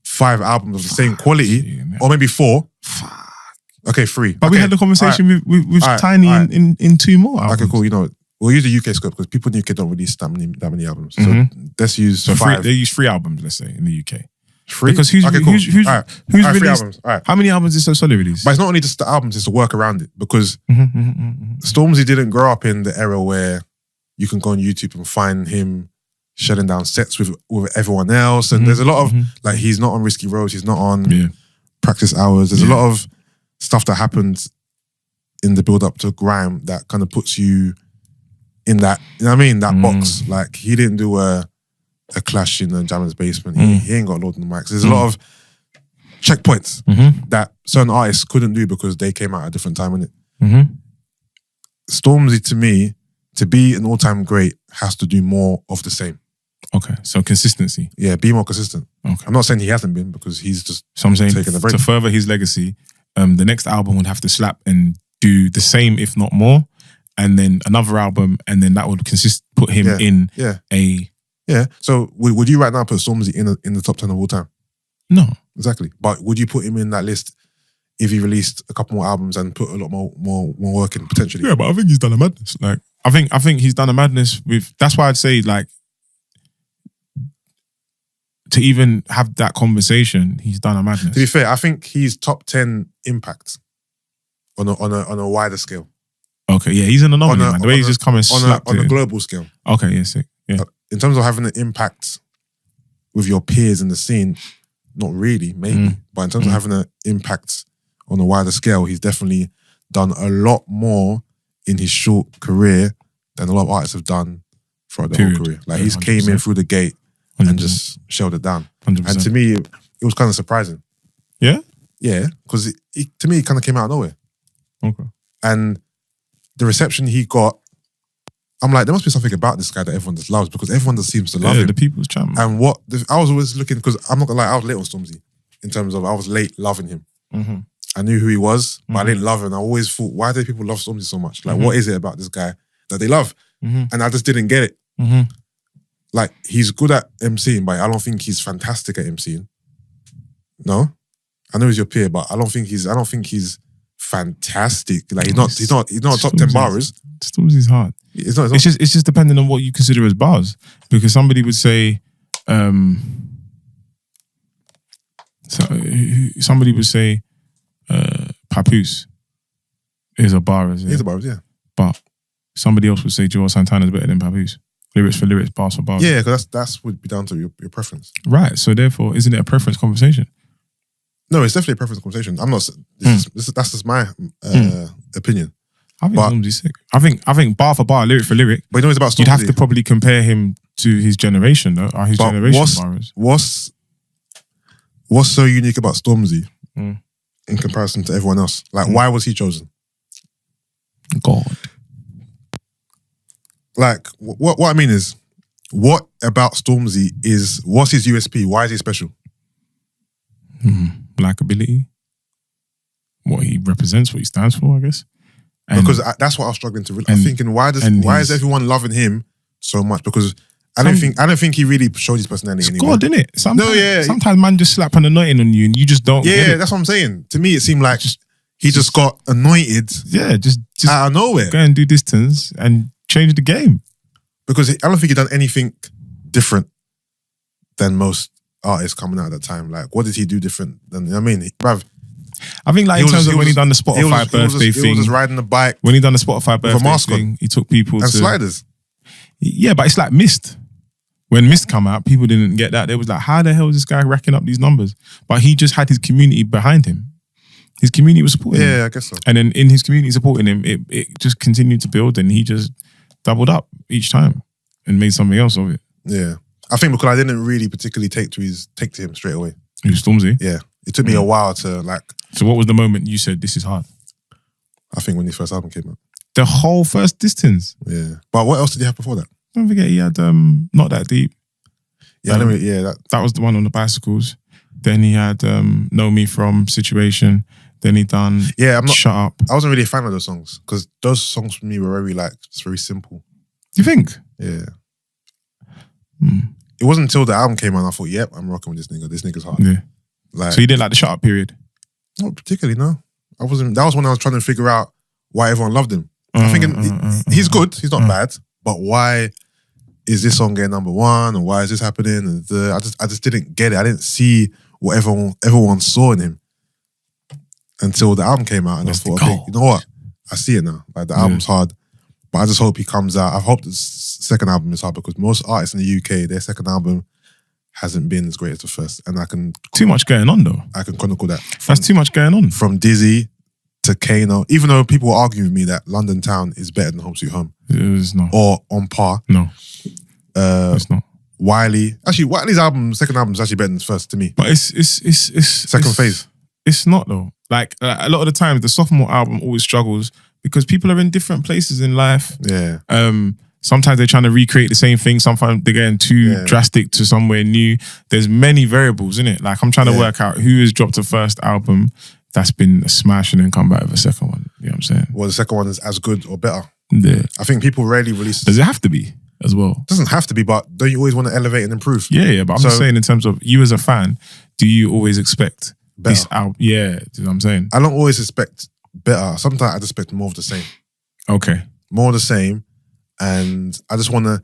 5 albums of the same quality, or maybe 4. Okay, 3. But we had the conversation with Tinie in 2 more albums. Okay, cool. You know, we'll use the UK scope because people in the UK don't release that many albums. So let's use 5. They use 3 albums, let's say, in the UK. 3? Because who's released? 3 albums. All right. How many albums is So Solid released? But it's not only just the albums, it's to work around it. Because Stormzy didn't grow up in the era where you can go on YouTube and find him shutting down sets with everyone else. And there's a lot of, like, he's not on Risky Roads, he's not on Practice Hours. There's a lot of stuff that happens in the build-up to Grime that kind of puts you in that, you know what I mean, that box. Like, he didn't do a clash in the Jammer's basement. He ain't got a load on the mics. There's a lot of checkpoints that certain artists couldn't do because they came out at a different time, innit? Stormzy, to me, to be an all-time great, has to do more of the same. Okay, so consistency. Yeah, be more consistent. Okay. I'm not saying he hasn't been because he's just I'm saying taking the break. To further his legacy, the next album would have to slap and do the same, if not more, and then another album, and then that would put him in a... Yeah, so would you right now put Stormzy in the top 10 of all time? No. Exactly. But would you put him in that list if he released a couple more albums and put a lot more work in potentially? Yeah, but I think he's done a madness. Like, I think he's done a madness with... That's why I'd say, like, to even have that conversation, he's done a madness. To be fair, I think he's top 10 impact on a wider scale. Okay, yeah, he's an anomaly, man. The way he's just come and slapped on a global scale. Okay, yeah, sick. Yeah. In terms of having an impact with your peers in the scene, not really, maybe. But in terms of having an impact on a wider scale, he's definitely done a lot more in his short career than a lot of artists have done throughout their whole career. Like, he's 100%. Came in through the gate 100%. And just shelled it down. 100%. And to me, it was kind of surprising. Yeah? Yeah, because to me, it kind of came out of nowhere. Okay. And the reception he got, I'm like, there must be something about this guy that everyone just loves because everyone just seems to love him. The people's champ. And I was always looking, because I'm not gonna lie, I was late on Stormzy in terms of I was late loving him. I knew who he was, but I didn't love him. I always thought, why do people love Stormzy so much? Like, what is it about this guy that they love? And I just didn't get it. Like, he's good at MCing, but I don't think he's fantastic at MCing. No? I know he's your peer, but I don't think he's fantastic. Like, he's not a top 10 barrers. Stormzy's hard. It's just depending on what you consider as bars. Because somebody would say, Papoose is a bar, is it? He's a bar, yeah. But somebody else would say Joel Santana's better than Papoose. Lyrics for lyrics, bars for bars. Yeah, because that's would be down to your preference. Right. So therefore, isn't it a preference conversation? No, it's definitely a preference conversation. I'm not. That's just my opinion. I think Stormzy's sick. I think bar for bar, lyric for lyric. But you know it's about Stormzy. You'd have to probably compare him to his generation, though. Or his generation bars. What's so unique about Stormzy in comparison to everyone else? Like, why was he chosen? God. Like, what I mean is, what about Stormzy what's his USP? Why is he special? Likability. What he represents, what he stands for, I guess. Because that's what I was struggling to. I'm thinking, why is everyone loving him so much? Because I don't think he really showed his personality anymore. God, didn't it? Sometimes man just slap an anointing on you and you just don't. Yeah, that's what I'm saying. To me, it seemed like he just got anointed. Yeah, just out of nowhere. Go and do distance and change the game. Because I don't think he done anything different than most artists coming out at that time. Like, what did he do different than? You know what I mean, bruv. I think, like, in terms of when he done the Spotify birthday thing, he was just riding the bike. When he done the Spotify birthday thing, he took people and to sliders. Yeah, but it's like Mist. When Mist come out, people didn't get that. They was like, how the hell is this guy racking up these numbers? But he just had his community behind him. His community was supporting him. Yeah, I guess so. And then in his community supporting him, it just continued to build, and he just doubled up each time and made something else of it. Yeah. I think because I didn't really particularly take to him straight away. Who's Stormzy? Yeah. It took me a while to like. So what was the moment you said this is hard? I think when his first album came out. The whole first distance. Yeah. But what else did he have before that? Don't forget he had Not That Deep. Yeah, that was the one on the bicycles. Then he had Know Me From Situation. Then he done Shut Up. I wasn't really a fan of those songs because those songs for me were very like just very simple. You think? Yeah. It wasn't until the album came out and I thought, yep, I'm rocking with this nigga. This nigga's hard. Yeah. Like, so you didn't like the Shut Up period? Not particularly, no. I wasn't. That was when I was trying to figure out why everyone loved him. I'm thinking he's good, he's not bad, but why is this song getting number one, or why is this happening? And I just didn't get it. I didn't see what everyone saw in him until the album came out, and I thought, okay, you know what? I see it now. Like the album's hard, but I just hope he comes out. I hope the second album is hard because most artists in the UK, their second album hasn't been as great as the first, and I can too much going on though. I can chronicle that. That's too much going on. From Dizzee to Kano, even though people will argue with me that London Town is better than Home Sweet Home. It's not. Or on par. No. It's not. Wiley. Actually, Wiley's second album is actually better than the first to me. But it's second phase. It's not though. Like a lot of the times the Sophomore album always struggles because people are in different places in life. Yeah. Sometimes they're trying to recreate the same thing. Sometimes they're getting too drastic to somewhere new. There's many variables, isn't it? Like I'm trying to work out who has dropped a first album that's been a smash and then come back with a second one. You know what I'm saying? Well, the second one is as good or better. Yeah. I think people rarely release... Does it have to be as well? It doesn't have to be, but don't you always want to elevate and improve? Yeah, but I'm just saying in terms of you as a fan, do you always expect better? This album? Yeah, you know what I'm saying? I don't always expect better. Sometimes I just expect more of the same. Okay. More of the same, and I just want to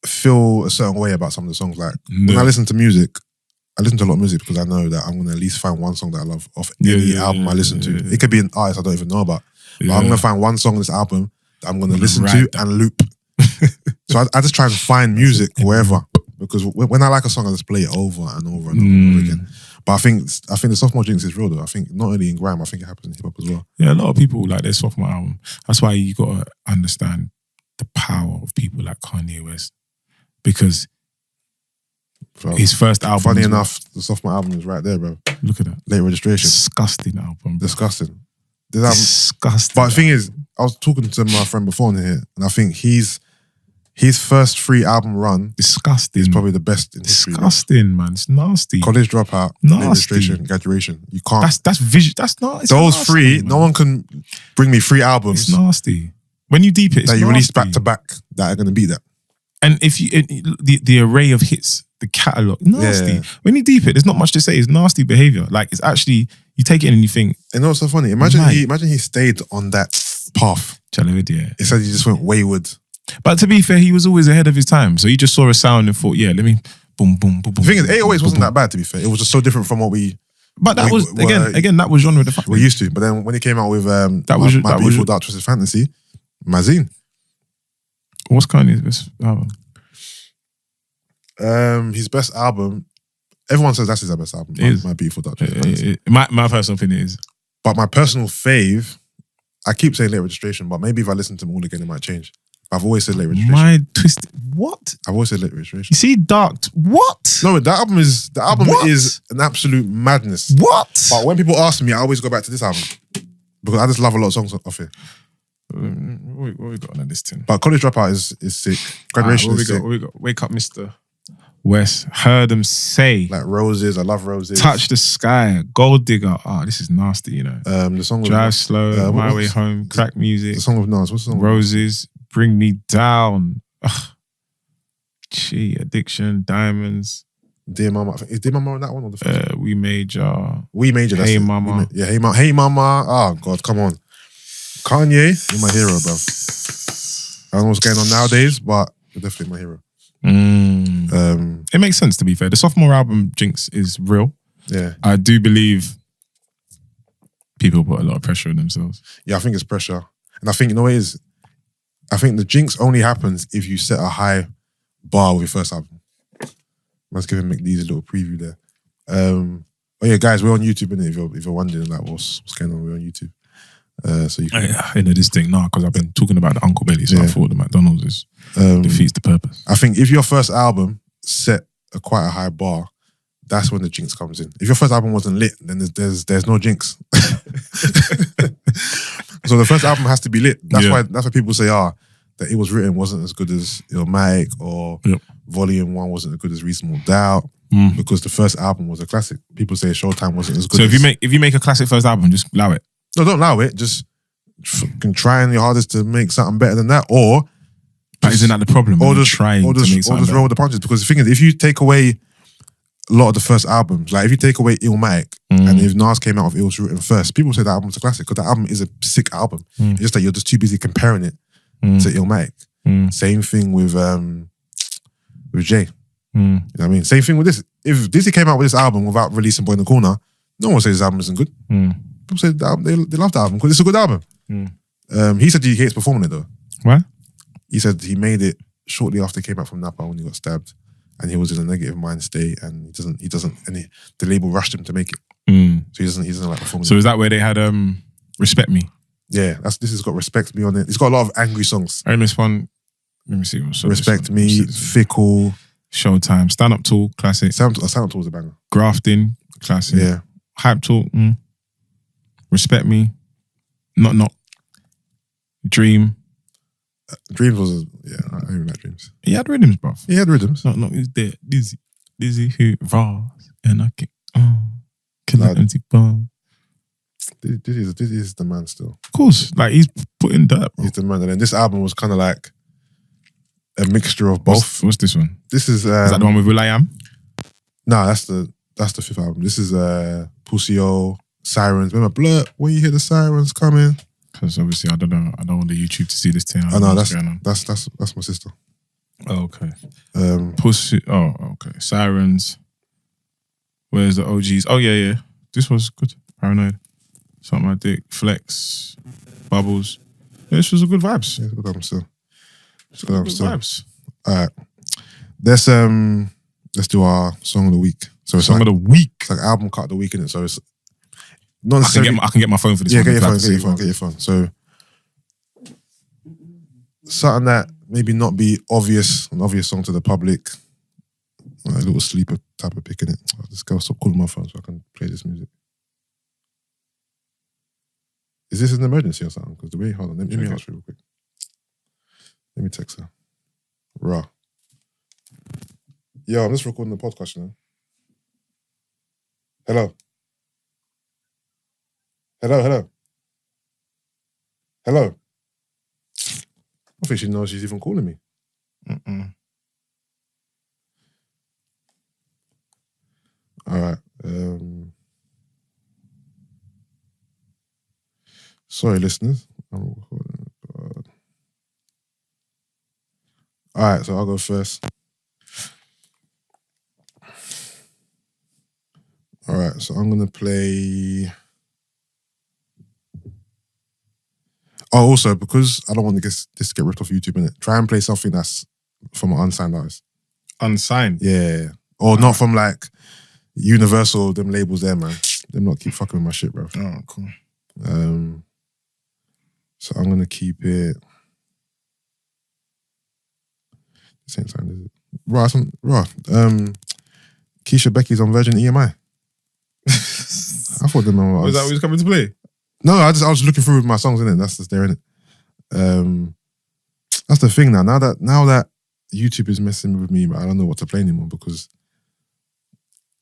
feel a certain way about some of the songs. Like when I listen to music, I listen to a lot of music because I know that I'm going to at least find one song that I love off any album I listen to. It could be an artist I don't even know about. But I'm going to find one song on this album that I'm going to listen to and loop. So I just try and find music wherever. Because when I like a song, I just play it over and over and over again. But I think the Sophomore jinx is real though. I think not only in grime, I think it happens in hip hop as well. Yeah, a lot of people like their Sophomore album. That's why you got to understand the power of people like Kanye West. Because his first album. Funny enough, the Sophomore album is right there, bro. Look at that. Late Registration. Disgusting album. Bro. Disgusting. Disgusting. But the thing is, I was talking to my friend before in here, and I think his first 3 album run, disgusting, is probably the best in history. Disgusting, man. It's nasty. College Dropout, Late Registration, Graduation. You can't. That's visual. That's not. Those nasty, 3, man. no one can bring me 3 albums. It's nasty. When you deep it, it's that you nasty. release back to back that are going to beat that. And if you the array of hits, the catalog, nasty. Yeah. When you deep it, there's not much to say. It's nasty behavior. Like it's actually you take it in and you think. You know what's so funny? Imagine he stayed on that path. Instead, he just went wayward. But to be fair, he was always ahead of his time. So he just saw a sound and thought, yeah, let me boom, boom, boom, boom. The thing is, 808s wasn't that bad, to be fair. It was just so different from what we... But that was, again, that was genre defined. We used to. But then when he came out with My Beautiful Dark Twisted Fantasy, Mazine. What's Kanye's best album? His best album, everyone says that's his best album. My Beautiful Dark Twisted Fantasy. My personal opinion is. But my personal fave, I keep saying Late Registration, but maybe if I listen to them all again, it might change. I've always said Late Registration. What? I've always said Late Registration. You see, what? No, the album is an absolute madness. What? But when people ask me, I always go back to this album because I just love a lot of songs off it. What we got on this thing? But College Dropout is sick. Graduation is sick. What we got? Wake Up, Mr. West. Heard them say. Like Roses, I love Roses. Touch the Sky, Gold Digger. This is nasty, you know. The song with Drive Slow, My Way Home, Crack Music. The song with Nas. What's the song? Roses, Bring Me Down. Addiction, Diamonds. Dear Mama. Is Dear Mama on that one or the first one? We Major. We Major. Hey Mama. Hey Mama. Oh God, come on. Kanye, you're my hero, bro. I don't know what's going on nowadays, but you're definitely my hero. It makes sense, to be fair. The Sophomore album jinx is real. Yeah. I do believe people put a lot of pressure on themselves. Yeah, I think it's pressure. And I think, you know what it is? I think the jinx only happens if you set a high bar with your first album. Let's give him McDee's a little preview there. Oh yeah, guys, we're on YouTube, innit? If you're wondering like what's going on, we're on YouTube. So you can... I know this thing now because I've been talking about the Uncle Belly, so I thought the McDonald's defeats the purpose. I think if your first album set quite a high bar, that's when the jinx comes in. If your first album wasn't lit, then there's no jinx. So the first album has to be lit. That's why people say, that It Was Written wasn't as good as Illmatic, or Volume 1 wasn't as good as Reasonable Doubt, because the first album was a classic. People say Showtime wasn't as good. So if you make a classic first album, just allow it. No, don't allow it. Just fucking trying your hardest to make something better than that, or isn't that the problem? Or just roll with the punches. Because the thing is, if you take away a lot of the first albums, like if you take away Illmatic, and if Nas came out with It Was Written first, people say that album's a classic because that album is a sick album. It's just that you're just too busy comparing it to Illmatic. Same thing with Jay. You know what I mean? Same thing with this. If Dizzee came out with this album without releasing Boy in the Corner, no one says this album isn't good. People say the album, they love the album because it's a good album. He said he hates performing it though. What? He said he made it shortly after he came back from Napa when he got stabbed, and he was in a negative mind state, and he doesn't, and the label rushed him to make it. So he doesn't like performing. So is that where they had Respect Me? Yeah, this has got Respect Me on it. It's got a lot of angry songs. I this one. Let me see. Respect Me, Fickle, Showtime, Stand Up Talk, classic. Stand Up Talk was a banger. Grafting, classic. Yeah. Hype Talk, Respect Me, Not Dream. Dreams was I don't even like Dreams. He had rhythms, bruv. He had rhythms. No, he's there. Dizzee, who Ross, and I get kill an empty bar. Dizzee is the man still. Of course, like he's putting dirt, bro. He's the man. And then this album was kind of like a mixture of both. What's this one? This is that the one with will.i.am? No, that's the fifth album. This is Pussy O, Sirens. Remember Blur, when you hear the sirens coming? Because obviously I don't want the YouTube to see this thing. I know that's my sister. Oh, okay. Pussy. Oh, okay. Sirens. Where's the OGs? Oh yeah. This was good. Paranoid. Something My Dick. Flex. Bubbles. Yeah, this was a good vibes. Yeah, good album still. Good vibes. All right. Let's do our song of the week. So it's song of the week. It's like album cut of the week, innit? So it's not necessarily. I can get my phone for this. Yeah, get your phone. So something that maybe not be an obvious song to the public. A little sleeper type of pick, innit? I'll just go stop calling my phone so I can play this music. Is this an emergency or something? Because hold on, let me ask you real quick. Let me text her. Raw. Yo, I'm just recording the podcast now. Hello. I think she knows she's even calling me. All right. Sorry, listeners. I'm recording. God. All right, so I'll go first. All right, so I'm going to play... Oh, also, because I don't want this to get ripped off YouTube, innit? Try and play something that's from an unsigned artist. Unsigned? Yeah. Or not from like Universal, them labels there, man. Them not keep fucking with my shit, bro. Oh, cool. So I'm going to keep it... This ain't signed, is it? Keisha Becky's on Virgin EMI. I thought the man was that what was coming to play? No, I was looking through my songs, innit? That's just there, innit? That's the thing now. Now that YouTube is messing with me, but I don't know what to play anymore because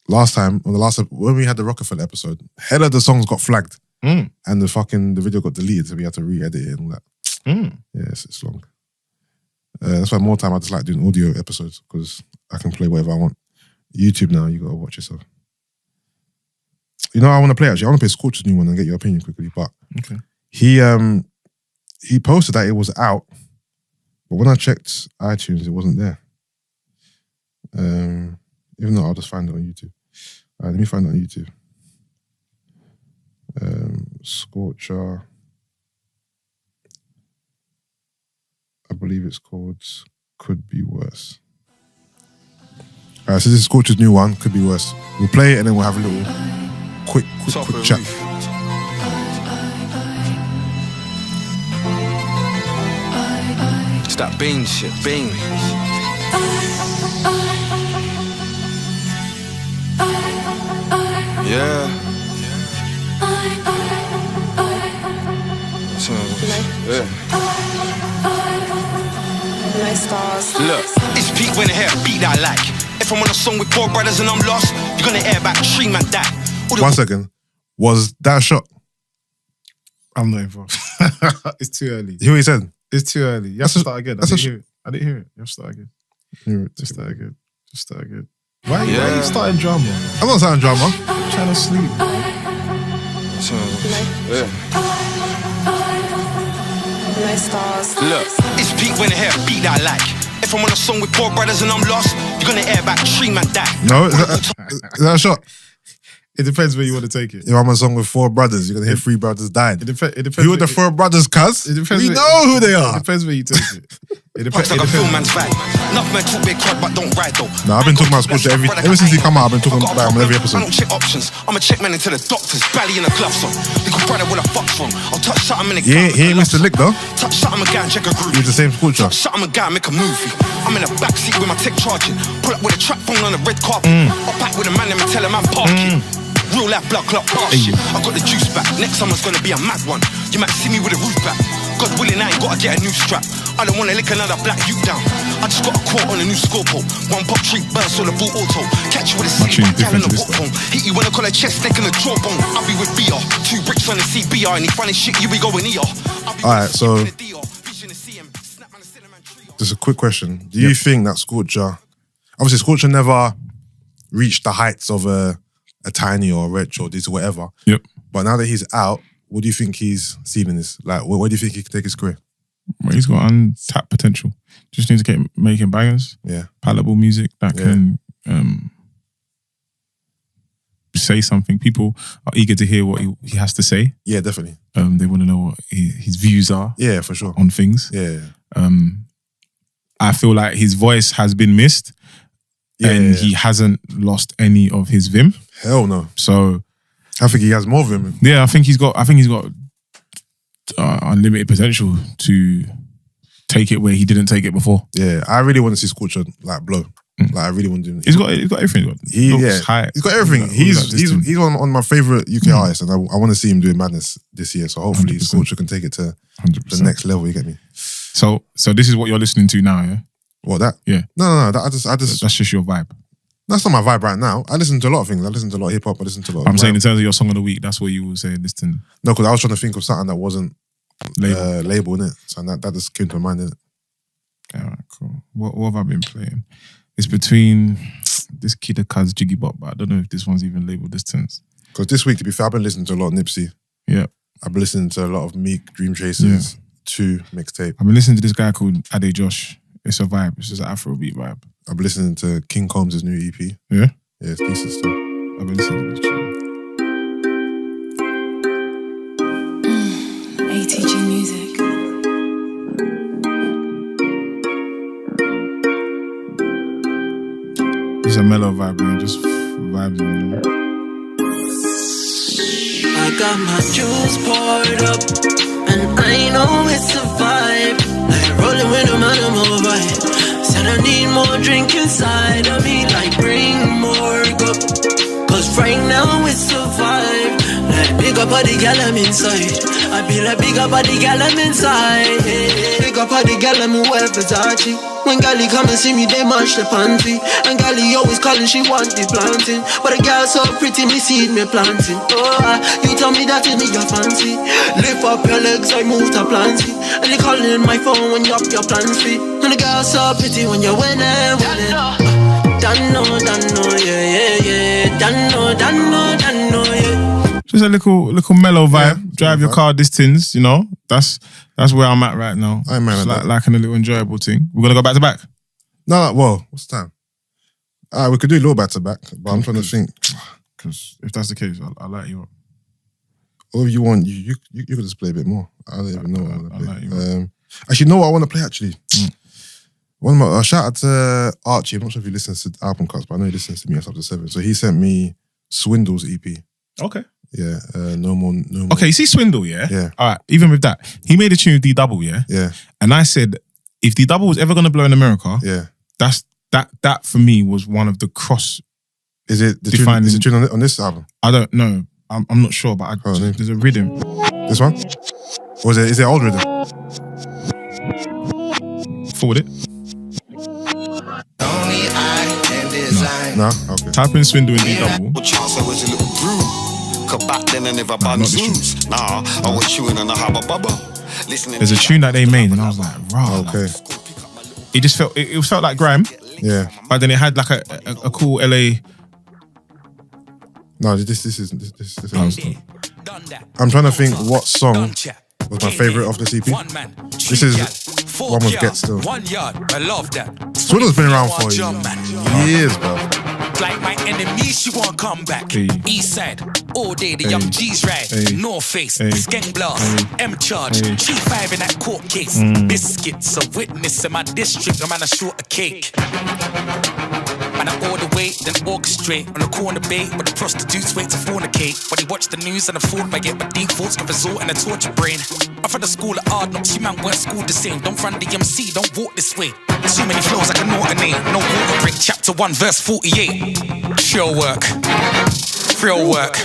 when we had the Rockefeller episode, hell of the songs got flagged and the video got deleted, so we had to re-edit it and all that. Yeah, it's long. That's why more time I just like doing audio episodes because I can play whatever I want. YouTube now, you gotta watch yourself. You know, I want to play actually. I want to play Scorch's new one and get your opinion quickly. But okay, he posted that it was out, but when I checked iTunes, it wasn't there. Even though I'll just find it on YouTube. All right, let me find it on YouTube. Scorcher. I believe it's called Could Be Worse. All right, so this is Scorcher's new one, Could Be Worse. We'll play it and then we'll have a little quick chat. Stop being shit, being. Yeah. Look, it's peak when I hear a beat that I like. If I'm on a song with 4 brothers and I'm lost, you're gonna hear about 3 man die. 1 second. Was that a shot? I'm not involved. It's too early. You hear what he said? It's too early. You have to start again. I didn't hear it. You have to start again. Just start again. Why are you starting drama? I'm not starting drama. I'm trying to sleep. Look, it's peak when I hear a beat that I like. If I'm on a song with 4 brothers and I'm lost, you're gonna hear about 3 man die. No, is that a shot? It depends where you want to take it. If I'm on a song with 4 brothers, you're gonna hear 3 brothers dying. It depends. Who are the 4 brothers, cuz? We know who they are. It depends where you take it. It depends. Like a film man's vibe. Enough men talk big crowd, but don't ride though. No, I've been talking about Scorcher ever since he come out. I've been talking about him every episode. I don't check options. I'm a check man into the doctors, belly in a glove song. Little brother with a fuck's from. I'll touch something in the he ain't Mr. Lick though. Touch something again, check a groove. He's the same Scorcher. Touch something again, make a movie. I'm in a backseat with my tech charging. Pull up with a trap phone on a red carpet. Up back with a man and tell him I'm parking. Real life blood clot bar shit. I got the juice back. Next summer's gonna be a mad one. You might see me with a roof back. God willing, I ain't gotta get a new strap. I don't wanna lick another black youth down. I just got a quote on a new scorpo. 1 pop, 3 bursts on a full auto. Catch you with a city gal in a walk home. Hit you when I call a chest, neck and a jawbone. I'll be with BR. 2 bricks on the CBR. And he funny shit, you be going ER. Alright, so just a quick question. Do you think that Scorcher, obviously Scorcher never reached the heights of a Tinie or a Rich or this or whatever. Yep. But now that he's out, what do you think he's seeing in this? Like, where do you think he can take his career? Well, he's got untapped potential. Just needs to keep making bangers. Yeah. Palatable music that can say something. People are eager to hear what he has to say. Yeah, definitely. They want to know what his views are. Yeah, for sure. On things. Yeah. I feel like his voice has been missed. And he hasn't lost any of his vim. Hell no. So I think he has more vim. Yeah, I think he's got unlimited potential to take it where he didn't take it before. Yeah, I really want to see Scorcher like blow. Like I really want to. He's got everything. He's got everything. He's one of my favorite UK artists, and I want to see him doing madness this year. So hopefully 100%. Scorcher can take it to 100%. The next level. You get me? So this is what you're listening to now, yeah? What, that? Yeah. No. I just. That's just your vibe. That's not my vibe right now. I listen to a lot of things. I listen to a lot of hip hop. I listen to a lot. I'm saying in terms of your song of the week, that's what you would say. Listen. No, because I was trying to think of something that wasn't label in it. So that just came to mind, innit? Alright, cool. What have I been playing? It's between this Kid Cuz Jiggy Bop, but I don't know if this one's even labeled distance. Because this week, to be fair, I've been listening to a lot of Nipsey. Yeah. I've been listening to a lot of Meek, Dream Chasers, 2 mixtape. I've been listening to this guy called Ade Josh. It's a vibe. It's just an Afro beat vibe. I've been listening to King Combs' new EP. Yeah? Yeah, it's decent stuff. I've been listening to this tune. ATG music. It's a mellow vibe, man. Just vibes, you know? I got my juice poured up, and I know it's a vibe. Like rolling with a man, I'm alright. Said I need more drink inside of me, like bring more up. Cause right now it's a vibe. Like big up all the gal I'm inside. I be like big up all the gal I'm inside. Big up all the gal I'm wear Versace. When Gali come and see me, they mash the panty. And Gali always calling, she want the planting. But the girl so pretty, me seed me planting. Oh, you tell me that is me your fancy. Lift up your legs, I move to planty. And you calling my phone when you up your plans free. And the girl so pretty when you're winning. Done no, yeah. Done no, yeah. Just a little mellow vibe. Yeah, drive your car distance, you know. That's where I'm at right now. I'm mad at like a little enjoyable thing. We're gonna go back to back. No, well, what's the time? We could do a little back to back, but I'm trying to think. Because if that's the case, I'll light you up. Or if you want, you could just play a bit more. I don't even know what I want to play. Light you up. Actually, know what I want to play actually. One more shout out to Archie. I'm not sure if he listens to album cuts, but I know he listens to me at up to 7. So he sent me Swindle's EP. Okay. Yeah, no more. Okay, you see Swindle, yeah? Yeah. All right, even with that, he made a tune with D-Double, yeah? Yeah. And I said, if D-Double was ever going to blow in America, yeah, that for me was one of the cross Is it the tune? Is the tune on this album? I don't know. I'm not sure, but there's a rhythm. This one? Or is it old rhythm? Forward it. No? Okay. Type in Swindle in D double. There's a tune that they made and I was like, wow. Okay. It just felt, it felt like grime. Yeah. But then it had like a cool LA. No, this is. I'm trying to think what song was my favourite of the CP. This is one with Get Still. Swindle's been around for years, bro. Like my enemy, she won't come back. East side, all day, the young G's ride. North face, Skank blast, M charge, G5 in that court case. Biscuits, a witness in my district, a man a short a cake. Man, I order weight, then orchestrate on the corner bait, but the prostitutes wait to fornicate. When he watch the news and afford my get, but deep thoughts can result in a torture brain. I'm from the school of hard knocks, you man weren't schooled the same. Don't run the MC, don't walk this way. Too many flows I can alternate. No water break, chapter 1, verse 48. Drill work, real work.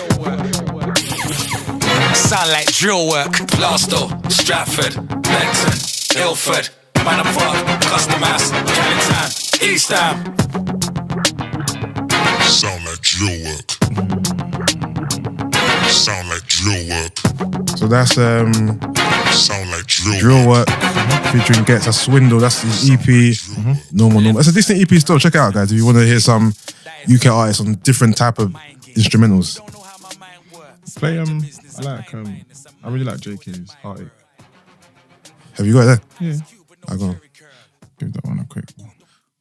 Sound like drill work. Glasgow, Stratford, Benton, Ilford, Manor Park, Custom House, Chinatown, East Ham. Sound like drill work. Sound like drill work. So that's sound like drill work featuring Gets. That's Swindle. That's his EP. Normal. It's a decent EP still. Check it out, guys. If you want to hear some UK artists on different type of instrumentals. Play I really like JK's Heartache. Have you got it there? Yeah. I go on. Give that one a quick.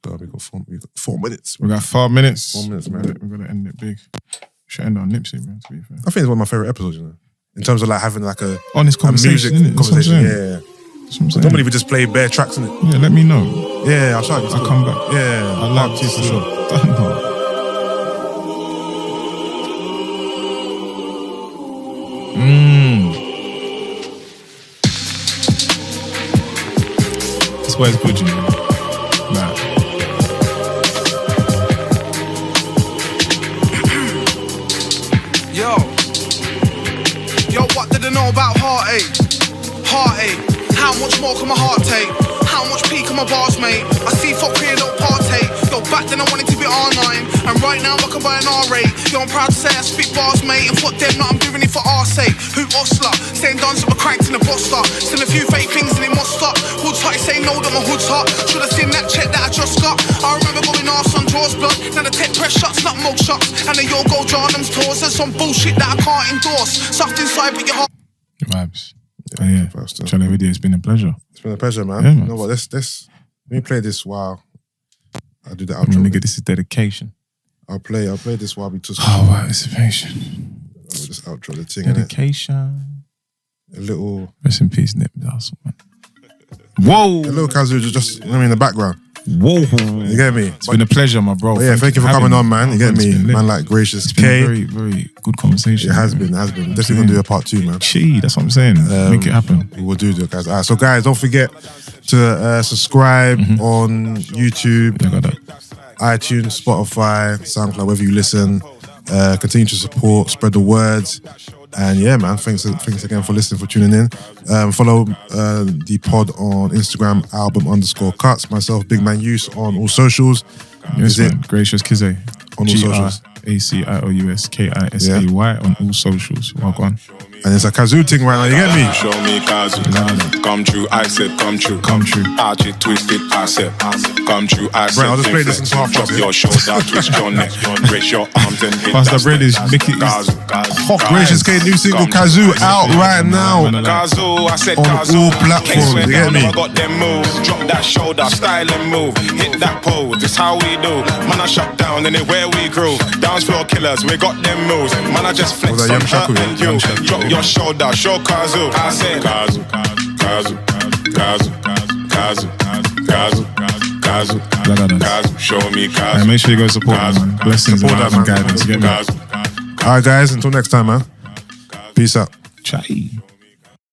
We got 4 minutes. We got 5 minutes. 4 minutes, man. We're gonna end it big. Should end on Nipsey, man. To be fair, I think it's one of my favorite episodes. You know, in terms of like having like a honest conversation. Music conversation. Yeah. Normally we just play bare tracks in it. Yeah, let me know. Yeah, I'll try. I'll come back. Yeah, I'd like to for sure. This boy's good, you know. Nah. Yo, what did I know about heartache? Heartache. How much more can my heart take? How much peak can my bars, mate? I see folk here don't partake. Yo, back then I wanted to be R9, and right now I can buy an R8. Yo, I'm proud to say I spit bars, mate, and fuck them, not I'm doing it for our sake. Who Hussle? Saying dance with my cranked in the bus stop. Still a few fake things and it must stop. Hood's hot, say no that my hood's hot. Should have seen that check that I just got. I remember going arse on drawers blood. Now the tech press shots, not mug shots. And then you'll go Jarnum's tours. There's some bullshit that I can't endorse. Soft inside but your heart. Vibes. Yeah. Channel video, it's been a pleasure. It's been a pleasure, man. Yeah, man. You know what? Let me play this while I do the I'm outro. gonna get this is dedication. I'll play this while we just. Oh, anticipation. I'll just outro the thing. Dedication. A little. Rest in peace, Nip. That's man. Whoa. A little Kazu just you know what I mean in the background. Whoa. You get me? It's been a pleasure, my bro. Thank you for coming on, man. You get me? Man like Gracious It's been a very, very good conversation. It has been. Definitely gonna do a part 2, man. Gee, that's what I'm saying. Make it happen. We will do that, guys. All right, so guys, don't forget to subscribe on YouTube, iTunes, Spotify, SoundCloud, wherever you listen. Continue to support, spread the words. And yeah, man, thanks again for listening, for tuning in. Follow the pod on Instagram, album_cuts. Myself, Big Man Use on all socials. Yes, man. Gracious Kizay on all socials. ACIOUSKISAY on all socials. Walk on. And it's a Kazoo thing right now, you get me? Show me Kazoo. Come true, I said come true. Come true. Arch it, twist it, I said come true, I said. Right, I'll just play this in half. Drop your shoulder, twist your neck, raise your arms and hit Pastor Bread is making Hot Gracious K new single Kazoo out right now. Kazoo, I said on Kazoo. all platforms, you get me? I got them moves, drop that shoulder, style and move. Hit that pose, this how we do. Man, I shut down and it where we grew. Dance floor killers, we got them moves. Man, I just flex on her and you. Drop your shoulder, show Kazoo. I said Kazoo, Kazoo, Kazoo, Kazoo, Kazoo, Kazoo, Kazoo, show me Kazoo. Right, make sure you go support them, man. Blessings and guidance. Alright guys, until next time, man. Peace out. Chai.